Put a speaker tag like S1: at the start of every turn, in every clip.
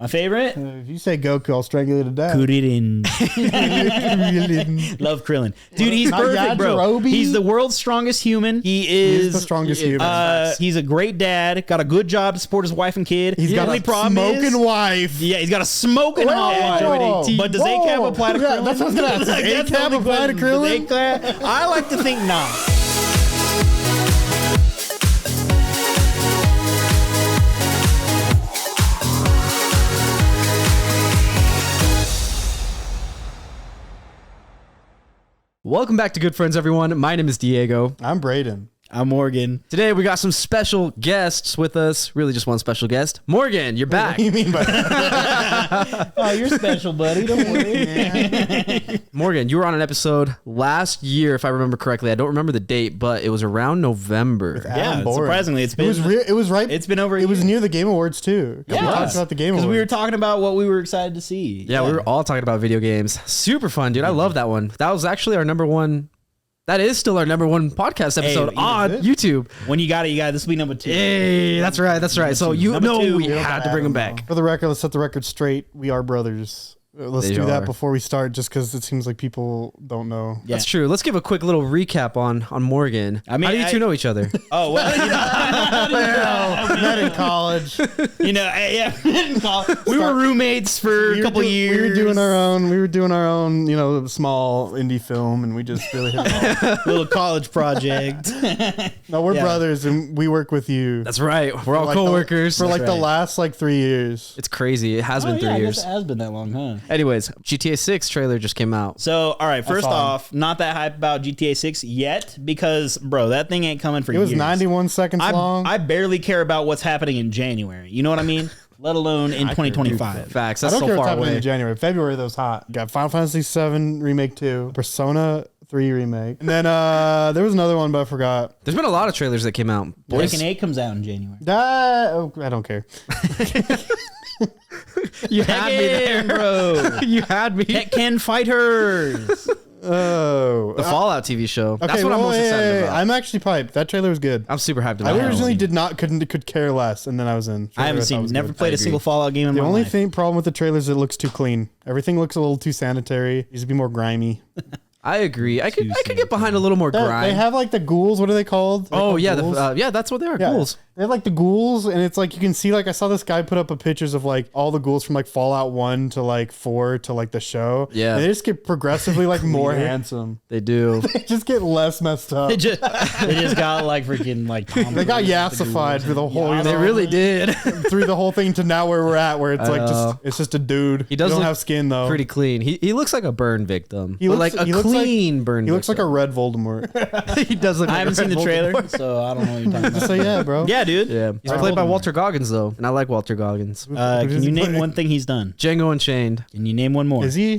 S1: My favorite?
S2: If you say Goku, I'll strangle you to death.
S1: Kuririn. Love Krillin. Dude, he's
S2: Not
S1: perfect, bro.
S2: Yajirobe?
S1: He's the world's strongest human. He's
S2: the strongest human.
S1: He's a great dad. Got a good job to support his wife and kid.
S2: He's got a smoking wife.
S1: Yeah, he's got a smoking hot wife. But does ACAB apply to Krillin?
S2: Yeah, that's what I was going to ask. Does ACAB apply to Krillin?
S1: I like to think not.
S3: Welcome back to Good Friends, everyone. My name is Diego.
S2: I'm Braden.
S1: I'm Morgan.
S3: Today we got some special guests with us. Really just one special guest. Morgan, you're back.
S2: What do you mean by that?
S1: Oh, you're special, buddy. Don't worry.
S3: Morgan, you were on an episode last year, if I remember correctly. I don't remember the date, but it was around November.
S1: Yeah, surprisingly, it's been.
S2: It was right.
S1: It's been over a
S2: It was
S1: year.
S2: near the Game Awards too. We talked about the Game Awards
S1: because we were talking about what we were excited to see.
S3: Yeah, we were all talking about video games. Super fun, dude. I love that one. That was actually our number one. That is still our number one podcast episode on YouTube.
S1: When you got it, this will be number 2.
S3: Hey, that's right. That's right. So you know we
S2: We
S3: had to bring them back.
S2: For the record, let's set the record straight. We are brothers. Let's do that before we start, just because it seems like people don't know.
S3: Yeah. That's true. Let's give a quick little recap on Morgan. I mean, how do you two know each other?
S1: Oh, well,
S2: Met in college.
S1: we were roommates for a couple years.
S2: We were doing our own, small indie film, and we just really hit it off.
S1: Little college project.
S2: No, we're brothers, and we work with you.
S3: That's right. We're all coworkers.
S2: For the last 3 years.
S3: It's crazy. It has been 3 years.
S1: It has been that long, huh?
S3: Anyways, GTA 6 trailer just came out.
S1: So, all right, first off, not that hype about GTA 6 yet because, bro, that thing ain't coming for years.
S2: It was 91 seconds long.
S1: I barely care about what's happening in January. You know what I mean? Let alone in 2025.
S3: Facts.
S2: I
S3: That's
S2: don't
S3: so
S2: care what's
S3: far
S2: happening
S3: away.
S2: in January. February, that was hot. Got Final Fantasy VII Remake 2, Persona 3 Remake. And then there was another one, but I forgot.
S3: There's been a lot of trailers that came out.
S1: Tekken 8 comes out in January.
S2: I don't care.
S3: You had me there,
S1: bro.
S3: You had me.
S1: Tekken Fighters.
S2: Oh.
S3: The Fallout TV show.
S2: Okay,
S3: That's what I'm most excited about.
S2: I'm actually piped. That trailer was good.
S3: I'm super hyped about it.
S2: I originally could care less, and then I was in.
S1: I haven't never played a single Fallout game in my life.
S2: The only problem with the trailer is it looks too clean. Everything looks a little too sanitary. It needs to be more grimy.
S3: I agree. I could get behind a little more grime.
S2: They have the ghouls. What are they called?
S3: Yeah, that's what they are.
S2: Yeah.
S3: Ghouls.
S2: They have the ghouls, and it's you can see I saw this guy put up pictures of all the ghouls from Fallout 1 to 4 to the show.
S3: Yeah.
S2: And they just get progressively more handsome.
S3: They do.
S2: They just get less messed up.
S1: They just got freaking Tom
S2: They got
S1: Cruise,
S2: yassified through the whole.
S3: They really did.
S2: Through the whole thing to now where we're at, where it's just a dude.
S3: He does
S2: don't
S3: look
S2: have skin though.
S3: Pretty clean. He looks like a burn victim.
S2: He looks
S3: a clean burn.
S2: He looks like a red Voldemort.
S3: He does look.
S1: I
S3: like
S1: haven't
S3: a
S1: seen
S3: red
S1: the trailer,
S3: Voldemort.
S1: so I don't know what you're talking about.
S2: So yeah, bro.
S1: Yeah, dude.
S3: Yeah, he's played by Walter Goggins though, and I like Walter Goggins.
S1: Can you name one thing he's done?
S3: Django Unchained.
S1: Can you name one more?
S2: Is he?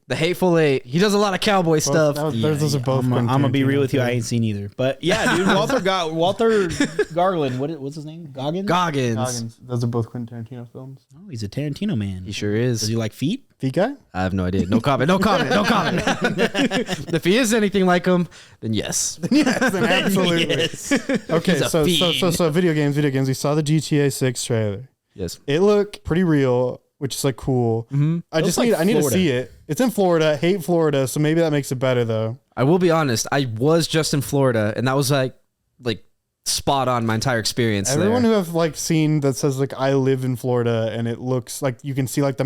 S3: The Hateful Eight. He does a lot of cowboy stuff.
S2: Those are both.
S1: I'm gonna be real with you. I ain't seen either, but yeah, dude. Walter Garland. What's his name? Goggins.
S2: Those are both Quentin Tarantino films.
S1: Oh, he's a Tarantino man.
S3: He sure
S1: Does
S3: is.
S1: he like feet?
S2: Feet guy?
S3: I have no idea. No comment. No comment. No comment. If he is anything like him, then yes.
S2: Yes, then absolutely.
S1: Yes.
S2: Okay,
S3: He's a
S2: so
S3: fiend.
S2: video games. We saw the GTA 6 trailer.
S3: Yes.
S2: It looked pretty real, which is cool.
S3: Mm-hmm.
S2: I need to see it. It's in Florida. Hate Florida, so maybe that makes it better though.
S3: I will be honest. I was just in Florida, and that was like spot on my entire experience.
S2: Everyone
S3: there.
S2: who have seen that says I live in Florida, and it looks like you can see the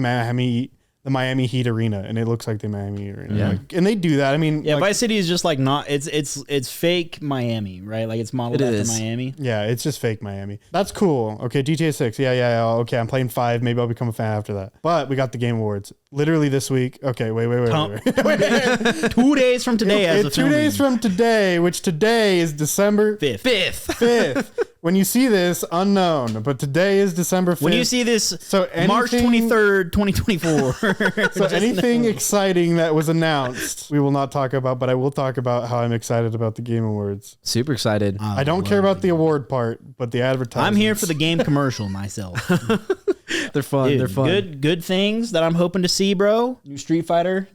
S2: Miami Heat arena, and it looks like the Miami Heat arena.
S3: Yeah.
S2: And they do that. I mean,
S1: Yeah, Vice City is just not. It's fake Miami, right? It's modeled after Miami.
S2: yeah, it's just fake Miami. That's cool. Okay, GTA 6. Yeah. Okay, I'm playing 5. Maybe I'll become a fan after that. But we got the Game Awards literally this week. Okay, wait.
S1: 2 days from today,
S2: It's 2 days from today, which today is December
S1: 5th.
S2: When you see this, unknown, but today is December 5th.
S1: When you see this,
S2: So
S1: March
S2: anything-
S1: 23rd, 2024.
S2: So anything exciting that was announced, we will not talk about, but I will talk about how I'm excited about the Game Awards.
S3: Super excited.
S2: I don't care about the award part, but the advertising.
S1: I'm here for the game commercial myself.
S3: They're fun.
S1: Dude,
S3: They're fun.
S1: Good things that I'm hoping to see, bro. New Street Fighter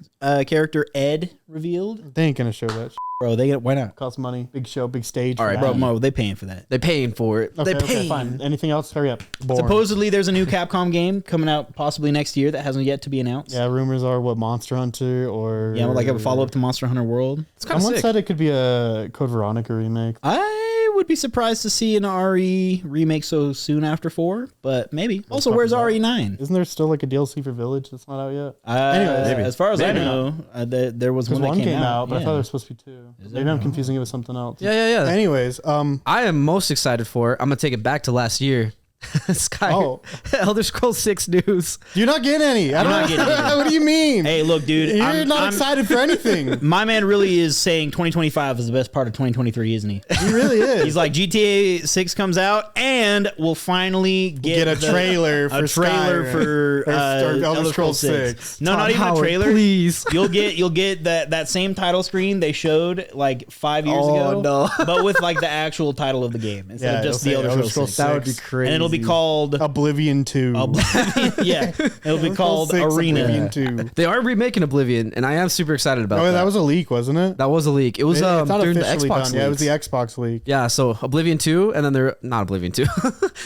S1: character Ed revealed.
S2: They ain't gonna show that.
S1: Bro, why not?
S2: Costs money. Big show, big stage.
S3: All right,
S1: Bro, Mo, they paying for that.
S3: They're paying for it.
S2: Okay,
S3: They're paying.
S2: fine. Anything else? Hurry up. Boring.
S1: Supposedly, there's a new Capcom game coming out possibly next year that hasn't yet to be announced.
S2: Yeah, rumors are what Monster Hunter or
S1: like a follow up to Monster Hunter World.
S3: It's kind of
S2: Someone
S3: sick.
S2: said it could be a Code Veronica remake.
S1: I would be surprised to see an RE remake so soon after 4, but maybe. Also, where's RE9?
S2: Isn't there still like a DLC for Village that's not out yet?
S1: Anyways,
S2: maybe.
S1: as far as I
S2: Maybe
S1: know, there was
S2: There's
S1: one that
S2: came out, but I
S1: yeah.
S2: thought there was supposed to be 2. Maybe I'm confusing it with something else.
S3: Yeah.
S2: Anyways,
S3: I am most excited for. I'm gonna take it back to last year. Elder Scrolls 6 news.
S2: you're not getting any. I don't
S1: not getting any.
S2: What do you mean?
S1: Hey, look, dude.
S2: You're not excited for anything.
S1: My man really is saying 2025 is the best part of 2023, isn't he?
S2: He really is.
S1: He's like, GTA 6 comes out, and we'll finally get
S2: a trailer for
S1: Skyrim.
S2: for Elder Scrolls 6.
S1: No,
S3: Tom
S1: not even
S3: Howard,
S1: a trailer.
S3: please.
S1: You'll get that same title screen they showed like 5 years ago,
S3: no.
S1: but with like the actual title of the game instead of just the
S2: it'll say
S1: Elder Scrolls 6.
S3: That would be crazy.
S1: And it'll be called
S2: Oblivion 2.
S1: yeah, it'll be called
S2: 6,
S1: Arena.
S2: Oblivion 2.
S3: They are remaking Oblivion, and I am super excited about
S2: Oh,
S3: that.
S2: that was a leak, wasn't it?
S3: That was a leak. It was
S2: It's not
S3: during the
S2: officially
S3: Xbox
S2: done. Yeah, it was the
S3: leaks.
S2: Xbox leak.
S3: Yeah, so Oblivion 2, and then they're not Oblivion 2.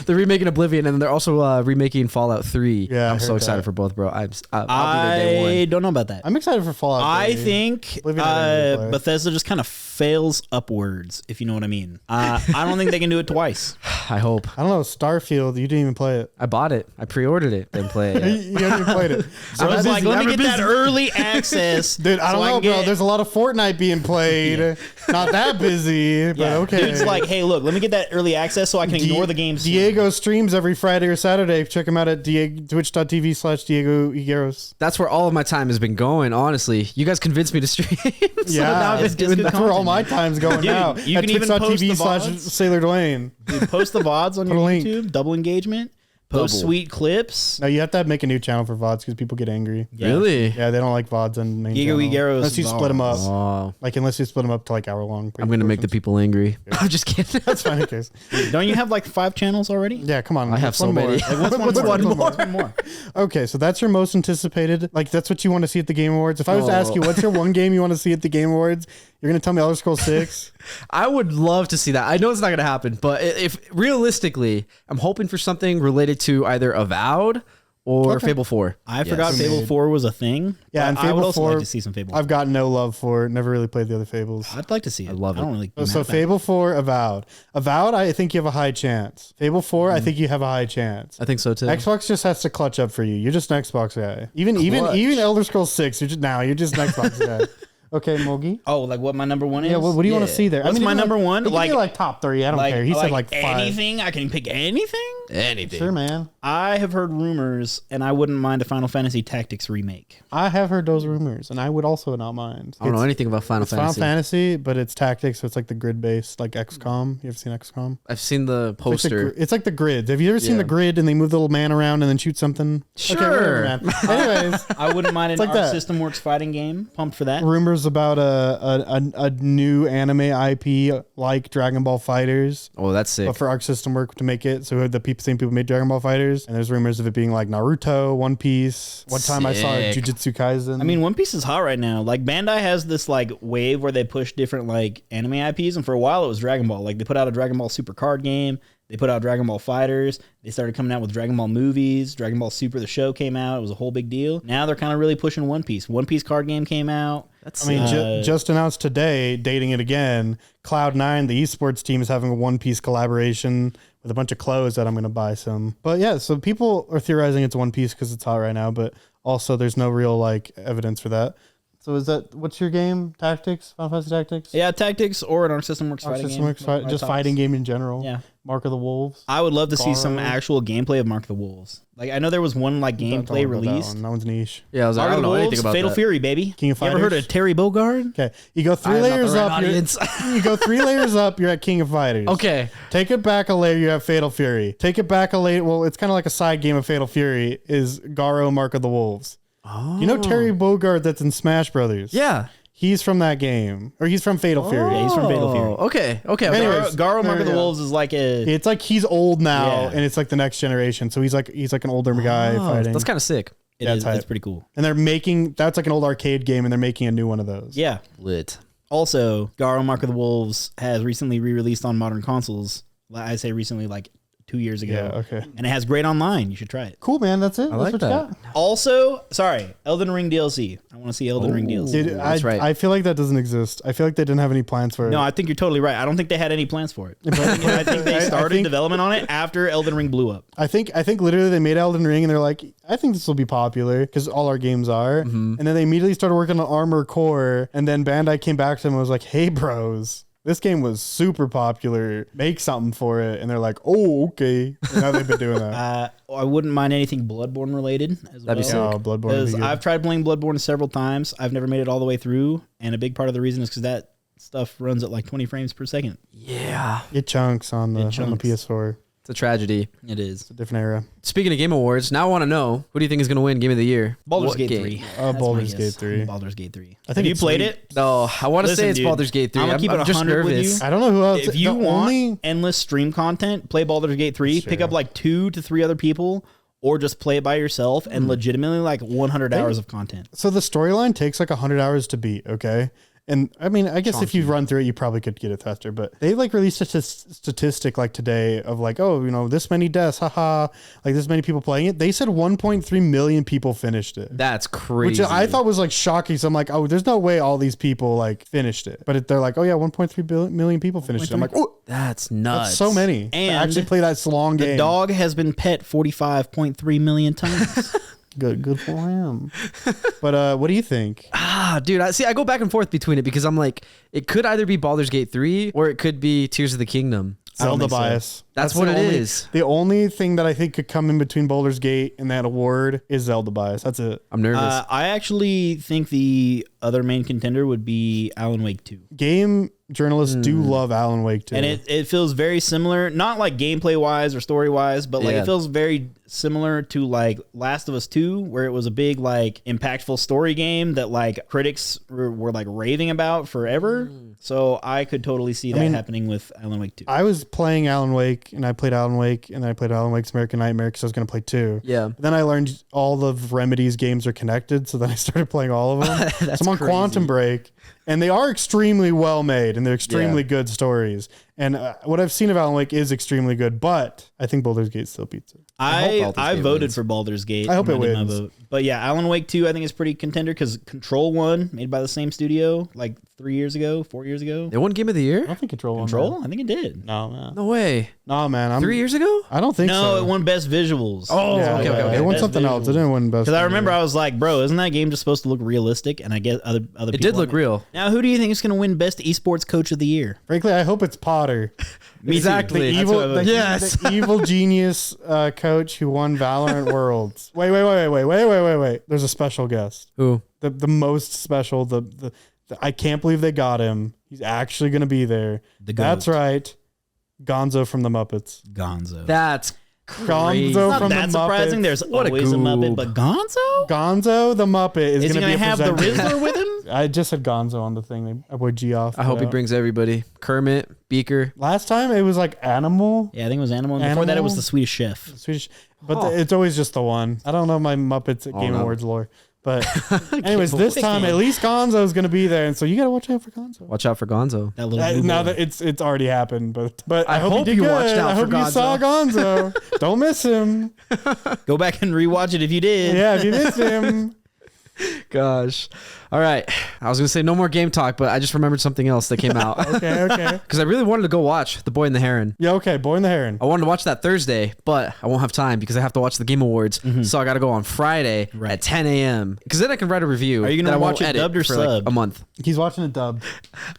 S3: They're remaking Oblivion, and then they're also remaking Fallout 3.
S2: Yeah, I
S3: I'm so
S2: heard
S3: excited
S2: that.
S3: for both, bro. I'll be there day
S1: I
S3: one.
S1: don't know about that.
S2: I'm excited for Fallout 3.
S1: I think
S2: Oblivion I didn't really play.
S1: Bethesda just kind of fails upwards, if you know what I mean. I don't think they can do it twice.
S3: I hope.
S2: I don't know, Starfield, you didn't even play it.
S3: I bought it. I pre-ordered it. Didn't play it yet.
S2: You haven't even played it.
S1: So I was like, let me get that
S3: busy.
S1: early access.
S2: Dude, I
S1: so
S2: don't know,
S1: can
S2: bro.
S1: get-
S2: There's a lot of Fortnite being played. Not that busy, but
S1: yeah,
S2: okay.
S1: Dude's like, hey, look, let me get that early access so I can ignore the games.
S2: Diego streams every Friday or Saturday. Check him out at twitch.tv/Diego Higueros.
S3: That's where all of my time has been going, honestly. You guys convinced me to stream. So now I've
S1: it's
S3: been
S1: good
S3: doing
S2: That's
S3: that.
S2: where all my time's going now.
S1: you
S2: at
S1: can even post the VODs.
S2: twitch.tv/Sailor Dwayne.
S1: Dude, post the VODs on your
S2: Put a link.
S1: YouTube, double engagement, post
S3: Double.
S1: sweet clips.
S2: No, you have to make a new channel for VODs because people get angry.
S1: Yeah.
S3: Really?
S2: Yeah, they don't like VODs on main
S1: Diego
S2: channel.
S1: Higueros
S2: Unless you
S1: is
S2: split them up.
S3: Oh,
S2: Like, unless you split them up to like hour long.
S3: I'm going to make the people angry. I'm just kidding.
S2: That's fine, who cares?
S1: Don't you have like 5 channels already?
S2: Yeah, come on.
S3: I have
S2: what's
S3: so
S2: one more?
S3: many.
S1: Like, what's one more? What's one more?
S2: Okay, so that's your most anticipated. Like, that's what you want to see at the Game Awards. If I was to ask you, what's your one game you want to see at the Game Awards? You're going to tell me Elder Scrolls 6?
S3: I would love to see that. I know it's not going to happen, but if realistically, I'm hoping for something related to either Avowed or Fable 4.
S1: I forgot Fable 4 was a thing.
S2: Yeah,
S1: but
S2: and
S1: I would
S2: Fable
S1: also
S2: 4,
S1: like to see some Fable.
S2: I've got no love for it. Never really played the other Fables.
S1: I'd like to see it. I
S3: love it.
S1: I don't really.
S2: So Fable 4, Avowed. Avowed, I think you have a high chance. Fable 4, I think you have a high chance.
S3: I think so too.
S2: Xbox just has to clutch up for you. You're just an Xbox guy. Even Elder Scrolls 6, you're just an Xbox guy. Okay, Mogi.
S1: Oh, like what my number one is?
S2: Yeah, what do you want to see there?
S1: What's my
S2: even
S1: number
S2: like,
S1: one?
S2: He
S1: Like,
S2: like, like top 3. I don't care. He said like 5.
S1: anything. I can pick anything.
S3: Anything.
S2: Sure, man.
S1: I have heard rumors, and I wouldn't mind a Final Fantasy Tactics remake.
S2: I have heard those rumors, and I would also not mind.
S3: I don't know anything about Final
S2: It's Final
S3: Fantasy.
S2: Fantasy, but it's tactics, so it's like the grid based, like XCOM. You ever seen XCOM?
S3: I've seen the poster.
S2: It's like the grid. Have you ever seen the grid and they move the little man around and then shoot something?
S3: Sure.
S2: Okay, whatever, man. Anyways,
S1: I wouldn't mind an
S2: like
S1: Arc
S2: that.
S1: System Works fighting game. Pumped for that.
S2: rumors about a new anime IP like Dragon Ball Fighters,
S3: Oh, that's sick.
S2: but for Arc System Work to make it. So the same people made Dragon Ball Fighters, and there's rumors of it being like Naruto, One Piece. One time I saw
S3: Sick.
S2: Jujutsu Kaisen.
S1: I mean, One Piece is hot right now. Like Bandai has this like wave where they push different like anime IPs, and for a while it was Dragon Ball. Like they put out a Dragon Ball Super card game. They put out Dragon Ball Fighters. They started coming out with Dragon Ball movies. Dragon Ball Super, the show came out. It was a whole big deal. Now they're kind of really pushing One Piece. One Piece card game came out.
S3: That's
S2: I mean,
S3: sick.
S2: just announced today, dating it again. Cloud9, the esports team, is having a One Piece collaboration with a bunch of clothes that I'm going to buy some. But yeah, so people are theorizing it's One Piece because it's hot right now, but also there's no real like evidence for that. So what's your game? Tactics? Final Fantasy Tactics?
S1: Yeah, Tactics or an Arc System Works
S2: Arc
S1: fighting
S2: System
S1: game.
S2: Works
S1: My
S2: just
S1: thoughts.
S2: fighting game in general.
S1: Yeah.
S2: Mark of the Wolves.
S1: I would love to see some
S2: Garo.
S1: actual gameplay of Mark of the Wolves. Like I know there was one like
S2: Don't
S1: gameplay
S2: worry about that
S1: released.
S2: one. That one's niche.
S3: Yeah, I was like,
S1: Mark
S3: I
S1: of
S3: don't
S1: the
S3: know anything
S1: Wolves,
S3: about
S1: Fatal
S3: that.
S1: Fury, baby.
S2: King of
S1: You ever heard
S2: Fighters?
S1: of Terry Bogard?
S2: Okay, you go 3
S3: I am not the
S2: layers
S3: right
S2: up.
S3: audience.
S2: You go 3 layers up. You're at King of Fighters.
S3: Okay.
S2: Take it back a layer, you have Fatal Fury. Take it back a layer. Well, it's kind of like a side game of Fatal Fury. Is Garo Mark of the Wolves?
S3: Oh.
S2: You know Terry Bogard that's in Smash Brothers?
S3: Yeah.
S2: He's from that game, or he's from Fatal Fury.
S1: Yeah, he's from Fatal Fury.
S3: Okay.
S2: Anyways,
S1: Garo Mark of the
S2: yeah.
S1: Wolves is like a.
S2: It's like he's old now,
S1: Yeah.
S2: and it's like the next generation. So he's like an older guy fighting.
S3: That's kind of sick.
S1: It's pretty cool.
S2: And they're making that's like an old arcade game, and they're making a new one of those.
S1: Yeah.
S3: Lit.
S1: Also, Garo Mark of the Wolves has recently re-released on modern consoles. I say recently, like 2 years ago.
S2: Yeah. Okay.
S1: And it has great online. You should try it.
S2: Cool, man. That's it.
S3: I like
S2: That's what you
S3: that.
S2: got.
S1: Also, sorry, Elden Ring DLC. I want to see Elden Ring DLC.
S2: Dude,
S3: That's right.
S2: I feel like that doesn't exist. I feel like they didn't have any plans for it.
S1: No, I think you're totally right. I don't think they had any plans for it. I think they started development on it after Elden Ring blew up.
S2: I think literally they made Elden Ring and they're like, I think this will be popular because all our games are. And then they immediately started working on Armored Core, and then Bandai came back to them and was like, hey bros, this game was super popular. Make something for it. And they're like, oh, okay. And now they've been doing that.
S1: I wouldn't mind anything Bloodborne related as
S3: That'd be sick.
S2: Oh, Bloodborne. would
S1: Because
S2: be good.
S1: I've tried playing Bloodborne several times. I've never made it all the way through. And a big part of the reason is because that stuff runs at like 20 frames per second.
S3: Yeah.
S2: It chunks on the
S1: chunks.
S2: PS4.
S3: It's a tragedy.
S1: It is.
S2: It's a different era.
S3: Speaking of Game Awards, now I want to know, who do you think is going to win Game of the Year?
S1: Baldur's
S3: What
S1: Gate
S3: game?
S1: 3.
S2: Baldur's
S1: That's my
S2: Gate
S1: guess.
S2: 3.
S1: Baldur's Gate 3.
S2: I think
S1: Have you
S2: it's
S1: played
S2: sweet.
S1: it?
S3: No, I want to
S1: Listen,
S3: say it's
S1: dude,
S3: Baldur's Gate 3.
S1: I'm gonna keep it
S3: just
S1: 100 with
S3: nervous.
S1: you.
S2: I don't know who else.
S1: If you
S2: the
S1: want
S2: only-
S1: endless stream content, play Baldur's Gate 3, pick up like 2 to 3 other people, or just play it by yourself and legitimately like 100 hours of content.
S2: So the storyline takes like 100 hours to beat, okay? And I mean, I guess if you run through it, you probably could get it faster. But they like released a statistic like today of like, oh, you know, this many deaths, haha, like this many people playing it. They said 1.3 million people finished it.
S3: That's crazy.
S2: Which I thought was like shocking. So I'm like, oh, there's no way all these people like finished it. But they're like, oh yeah, 1.3 million people finished it. I'm like, oh,
S3: That's nuts.
S2: that's so many.
S1: And
S2: to actually play that long
S1: The
S2: game.
S1: dog has been pet 45.3 million times.
S2: Good for him. But what do you think?
S3: Dude, I go back and forth between it because I'm like, it could either be Baldur's Gate 3 or it could be Tears of the Kingdom.
S2: Zelda
S1: think so.
S2: bias.
S3: That's what
S2: the
S3: it
S2: only-
S3: is.
S2: The only thing that I think could come in between Baldur's Gate and that award is Zelda bias. That's it.
S3: I'm nervous.
S1: I actually think the other main contender would be Alan Wake 2.
S2: Game journalists do love Alan Wake too.
S1: And it feels very similar, not like gameplay wise or story wise, but like
S3: Yeah.
S1: it feels very similar to like Last of Us 2, where it was a big like impactful story game that like critics were like raving about forever. So I could totally see that happening with Alan Wake 2.
S2: I was playing Alan Wake and I played Alan Wake and then I played Alan Wake's American Nightmare because I was going to play 2.
S3: Yeah.
S2: But then I learned all of Remedy's games are connected. So then I started playing all of them.
S3: That's
S2: so I'm on
S3: crazy.
S2: Quantum Break and they are extremely well made and they're extremely good stories. And what I've seen of Alan Wake is extremely good, but I think Baldur's Gate still beats it.
S1: I
S3: Baldur's Gate
S1: voted
S3: wins.
S1: for Baldur's Gate.
S2: I hope it
S1: did my
S2: wins.
S1: vote. But yeah, Alan Wake 2 I think is pretty contender because Control 1, made by the same studio like 4 years ago.
S3: They won Game of the
S2: I
S3: Year?
S2: don't think Control won.
S1: Control? I think it did.
S2: No, man.
S3: No way.
S2: No, man.
S3: 3 years ago?
S2: I don't think so.
S1: No, it won Best Visuals.
S3: Oh,
S2: Yeah,
S3: okay.
S2: It won
S1: Best
S2: something else. It
S1: visuals.
S2: didn't win best.
S1: Because I remember I was like, bro, isn't that game just supposed to look realistic? And I get other people.
S3: It did look
S1: on
S3: real.
S1: Now, who do you think is going to win Best Esports Coach of the Year?
S2: Frankly, I hope it's Potter.
S1: Me too.
S3: Exactly.
S2: The
S1: That's
S2: evil,
S1: what I voted.
S3: Yes.
S2: the evil genius coach who won Valorant Worlds. Wait. There's a special guest.
S3: Who?
S2: The most special. The I can't believe they got him. He's actually going to be there.
S1: The
S2: That's
S1: GOAT.
S2: right. Gonzo from the Muppets.
S1: Gonzo.
S3: That's crazy.
S2: Gonzo
S1: Not
S2: from
S1: that
S2: the
S1: surprising.
S2: Muppets.
S1: There's
S3: What a
S1: always a Muppet,
S3: goob.
S1: but Gonzo?
S2: Gonzo the Muppet is
S1: Is he
S2: going to
S1: going
S2: be
S1: to
S2: a
S1: have the
S2: presenter.
S1: Rizzler with him?
S2: I just said Gonzo on the thing. I put G off.
S3: I hope he
S2: but,
S3: brings everybody. Kermit, Beaker.
S2: Last time it was like Animal.
S1: Yeah, I think it was Animal. And before that, it was the Swedish Chef.
S2: Swedish, but it's always just the one. I don't know my Muppets at Game
S3: no.
S2: Awards lore, but anyways, this time at least Gonzo is going to be there, and so you got to watch out for Gonzo.
S3: Watch out for Gonzo.
S1: That little blue
S2: Now
S1: boy.
S2: that it's already happened, but I hope
S3: hope
S2: you did
S3: you
S2: good.
S3: watched out
S2: I
S3: for
S2: hope you saw Gonzo. Don't miss him.
S1: Go back and rewatch it if you did.
S2: Yeah, if you missed him.
S3: Gosh. All right. I was going to say no more game talk, but I just remembered something else that came out.
S2: Okay.
S3: Because I really wanted to go watch The Boy and the Heron.
S2: Yeah, okay. Boy and the Heron.
S3: I wanted to watch that Thursday, but I won't have time because I have to watch the Game Awards. So I got to go on Friday at 10 a.m. Because then I can write a review.
S1: Are you
S3: that
S1: gonna
S3: I won't
S1: watch it
S3: edit
S1: dubbed or
S3: for like
S1: subbed?
S3: a month.
S2: He's watching it dubbed.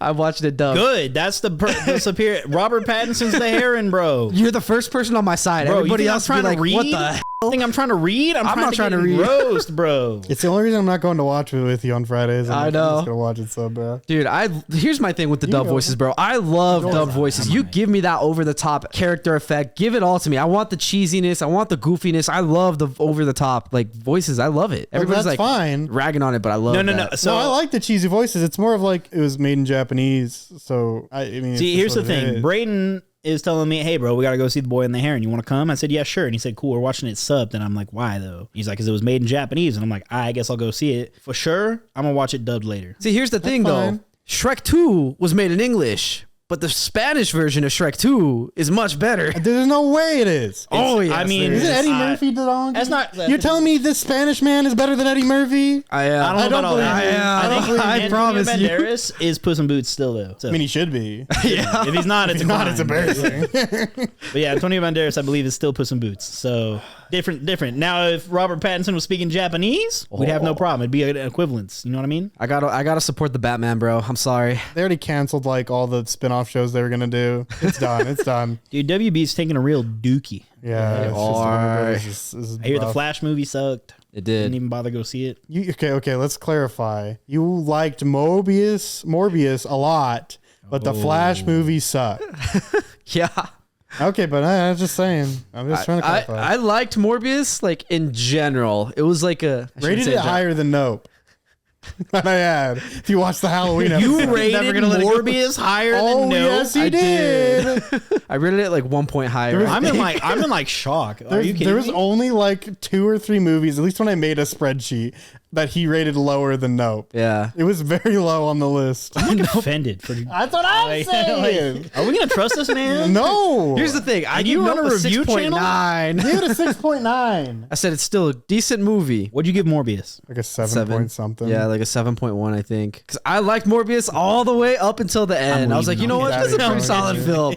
S3: I watched it dubbed.
S1: Good. That's the superior. Robert Pattinson's the Heron, bro.
S3: You're the first person on my side.
S1: Bro, you
S3: Everybody
S1: think I'm
S3: else be
S1: trying to
S3: like,
S1: read?
S3: what the hell?
S1: think I'm trying to read. I'm not trying to read. Roast, bro.
S2: It's the only reason I'm not going to watch it with you on Fridays.
S3: I know.
S2: I'm just gonna watch it so bad.
S3: Dude, here's my thing with the dub voices, bro. I love dub voices. You give me that over the top character effect. Give it all to me. I want the cheesiness. I want the goofiness. I love the over the top like voices. I love it. Everybody's like
S2: fine.
S3: ragging on it, but I love
S1: No.
S2: So I like the cheesy voices. It's more of like it was made in Japanese. So I mean,
S1: see, here's the thing. Brayden is telling me, hey, bro, we got to go see The Boy and the Heron. You want to come? I said, yeah, sure. And he said, cool, we're watching it subbed. And I'm like, why, though? He's like, because it was made in Japanese. And I'm like, I guess I'll go see it. For sure, I'm going to watch it dubbed later.
S3: See, here's the thing, though. Shrek 2 was made in English. But the Spanish version of Shrek 2 is much better.
S2: There's no way it is.
S3: Oh, yeah.
S1: I mean,
S2: is it Eddie Murphy?
S1: That's not.
S2: You're telling me this Spanish man is better than Eddie Murphy?
S1: I don't know about all that. I think
S3: I promise you.
S1: Banderas is Puss in Boots still, though. So.
S2: I mean, he should be.
S1: Yeah. If he's not, it's
S2: embarrassing.
S1: But yeah, Antonio Banderas, I believe, is still Puss in Boots. So different. Now, if Robert Pattinson was speaking Japanese, we'd have no problem. It'd be an equivalence. You know what I mean?
S3: I gotta support the Batman, bro. I'm sorry.
S2: They already canceled like all the spin-off shows they were gonna do. It's done. It's done.
S1: Dude, WB's taking a real dookie.
S2: Yeah.
S1: I hear the Flash movie sucked.
S3: It did.
S1: Didn't even bother to go see it.
S2: Okay. Let's clarify. You liked Morbius a lot, but the Flash movie sucked.
S3: Yeah.
S2: Okay, but I'm just saying. I'm just trying to clarify.
S3: I liked Morbius, like in general. It was like
S2: rated it higher than Nope. That I had. If you watch the Halloween episode.
S1: You rated Morbius higher than Nope?
S2: Yes, he did.
S3: I rated it like 1 point higher.
S1: I'm in like shock. Are you kidding
S2: There was
S1: me?
S2: only like 2 or 3 movies, at least when I made a spreadsheet, that he rated lower than Nope.
S3: Yeah.
S2: It was very low on the list.
S1: I'm offended.
S2: That's what I'm saying.
S1: Are we going to trust this man?
S2: No.
S3: Here's the thing. I give
S1: you
S3: Nope
S1: run a review
S3: 6.9.
S2: Give it a 6.9.
S3: I said it's still a decent movie.
S1: What'd you give Morbius?
S2: Like a 7 point something.
S3: Yeah, like a 7.1, I think. Because I liked Morbius all the way up until the end. I was like, you know what? This is a pretty solid film.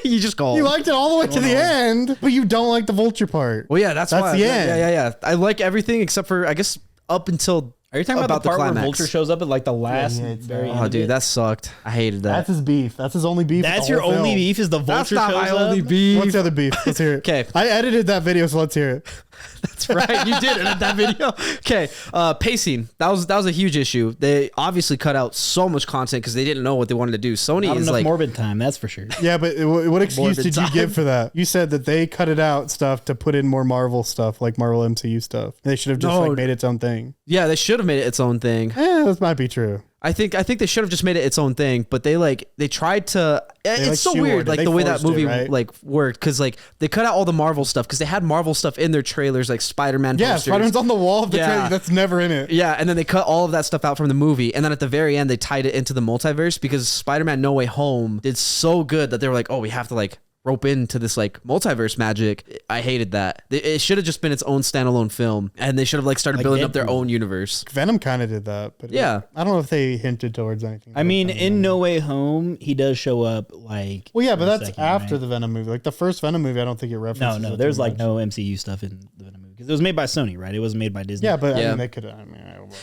S3: You just call.
S2: You liked it all the way to the end, but you don't like the vulture part.
S3: Well, yeah, that's why.
S2: the end.
S3: Yeah. I like everything except for, I guess, up until.
S1: Are you talking about the part where
S3: climax.
S1: Vulture shows up at like the last very end?
S3: Oh, dude, that sucked. I hated that.
S2: That's his beef. That's his only beef.
S1: That's your only beef is the Vulture
S3: That's not
S1: shows
S3: my only
S1: up?
S3: beef.
S2: What's the other beef? Let's hear it.
S3: Okay.
S2: I edited that video, so let's hear it.
S3: That's right. You did edit that video. Okay. Pacing. That was a huge issue. They obviously cut out so much content because they didn't know what they wanted to do. Sony
S1: Not
S3: is
S1: enough
S3: like
S1: morbid time, that's for sure.
S2: Yeah, but what excuse
S3: Morbid
S2: did you
S3: time.
S2: give for that? You said that they cut it out stuff to put in more Marvel stuff, like Marvel MCU stuff. They should have just
S3: No.
S2: like made its own thing.
S3: yeah, they should have made it its own thing.
S2: That might be true.
S3: I think they should have just made it its own thing, but they tried to. It's
S2: like
S3: so
S2: shoehorned
S3: weird,
S2: it.
S3: like
S2: They
S3: the way that
S2: forced it,
S3: movie
S2: right?
S3: like worked, because like they cut out all the Marvel stuff because they had Marvel stuff in their trailers, like Spider-Man.
S2: Yeah,
S3: posters.
S2: Spider-Man's on the wall of the
S3: Yeah.
S2: trailer. That's never in it.
S3: Yeah, and then they cut all of that stuff out from the movie, and then at the very end they tied it into the multiverse because Spider-Man No Way Home did so good that they were like, oh, we have to like rope into this like multiverse magic. I hated that. It should have just been its own standalone film, and they should have like started
S1: Like
S3: building up their
S1: Deadpool.
S3: own universe.
S2: Venom kind of did that, but
S3: Yeah.
S2: I don't know if they hinted towards anything.
S1: I mean, in No Way Home, he does show up like.
S2: Well, yeah, but
S1: in a
S2: that's
S1: second,
S2: after
S1: right?
S2: the Venom movie. Like the first Venom movie, I don't think it references.
S1: No,
S2: it
S1: there's
S2: too
S1: like
S2: much.
S1: no MCU stuff in the Venom movie because it was made by Sony, right? It wasn't made by Disney.
S2: Yeah, but I
S3: Yeah.
S2: mean, they could.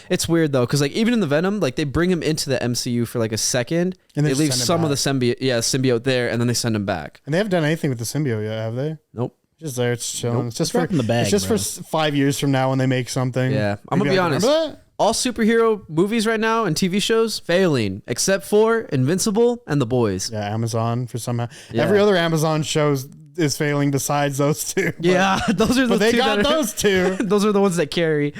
S3: It's weird though, because like even in the Venom, like they bring him into the MCU for like a second,
S2: And
S3: they
S2: then
S3: leave
S2: send him
S3: some of the
S2: back.
S3: symbiote there, and then they send him back.
S2: And they haven't done anything with the symbiote yet, have they?
S3: Nope.
S2: Just there, it's chilling.
S1: Nope.
S2: It's just
S1: Drop
S2: for
S1: in the bag,
S2: It's just
S1: bro.
S2: for 5 years from now when they make something.
S3: Yeah, I'm gonna
S2: Maybe
S3: be
S2: I
S3: honest.
S2: remember that?
S3: All superhero movies right now and TV shows failing, except for Invincible and The Boys.
S2: Yeah, Amazon for somehow.
S3: Yeah.
S2: Every other Amazon shows is failing besides those two. But,
S3: Yeah, those are the
S2: but they
S3: two
S2: got
S3: that are,
S2: those two.
S3: those are the ones that carry.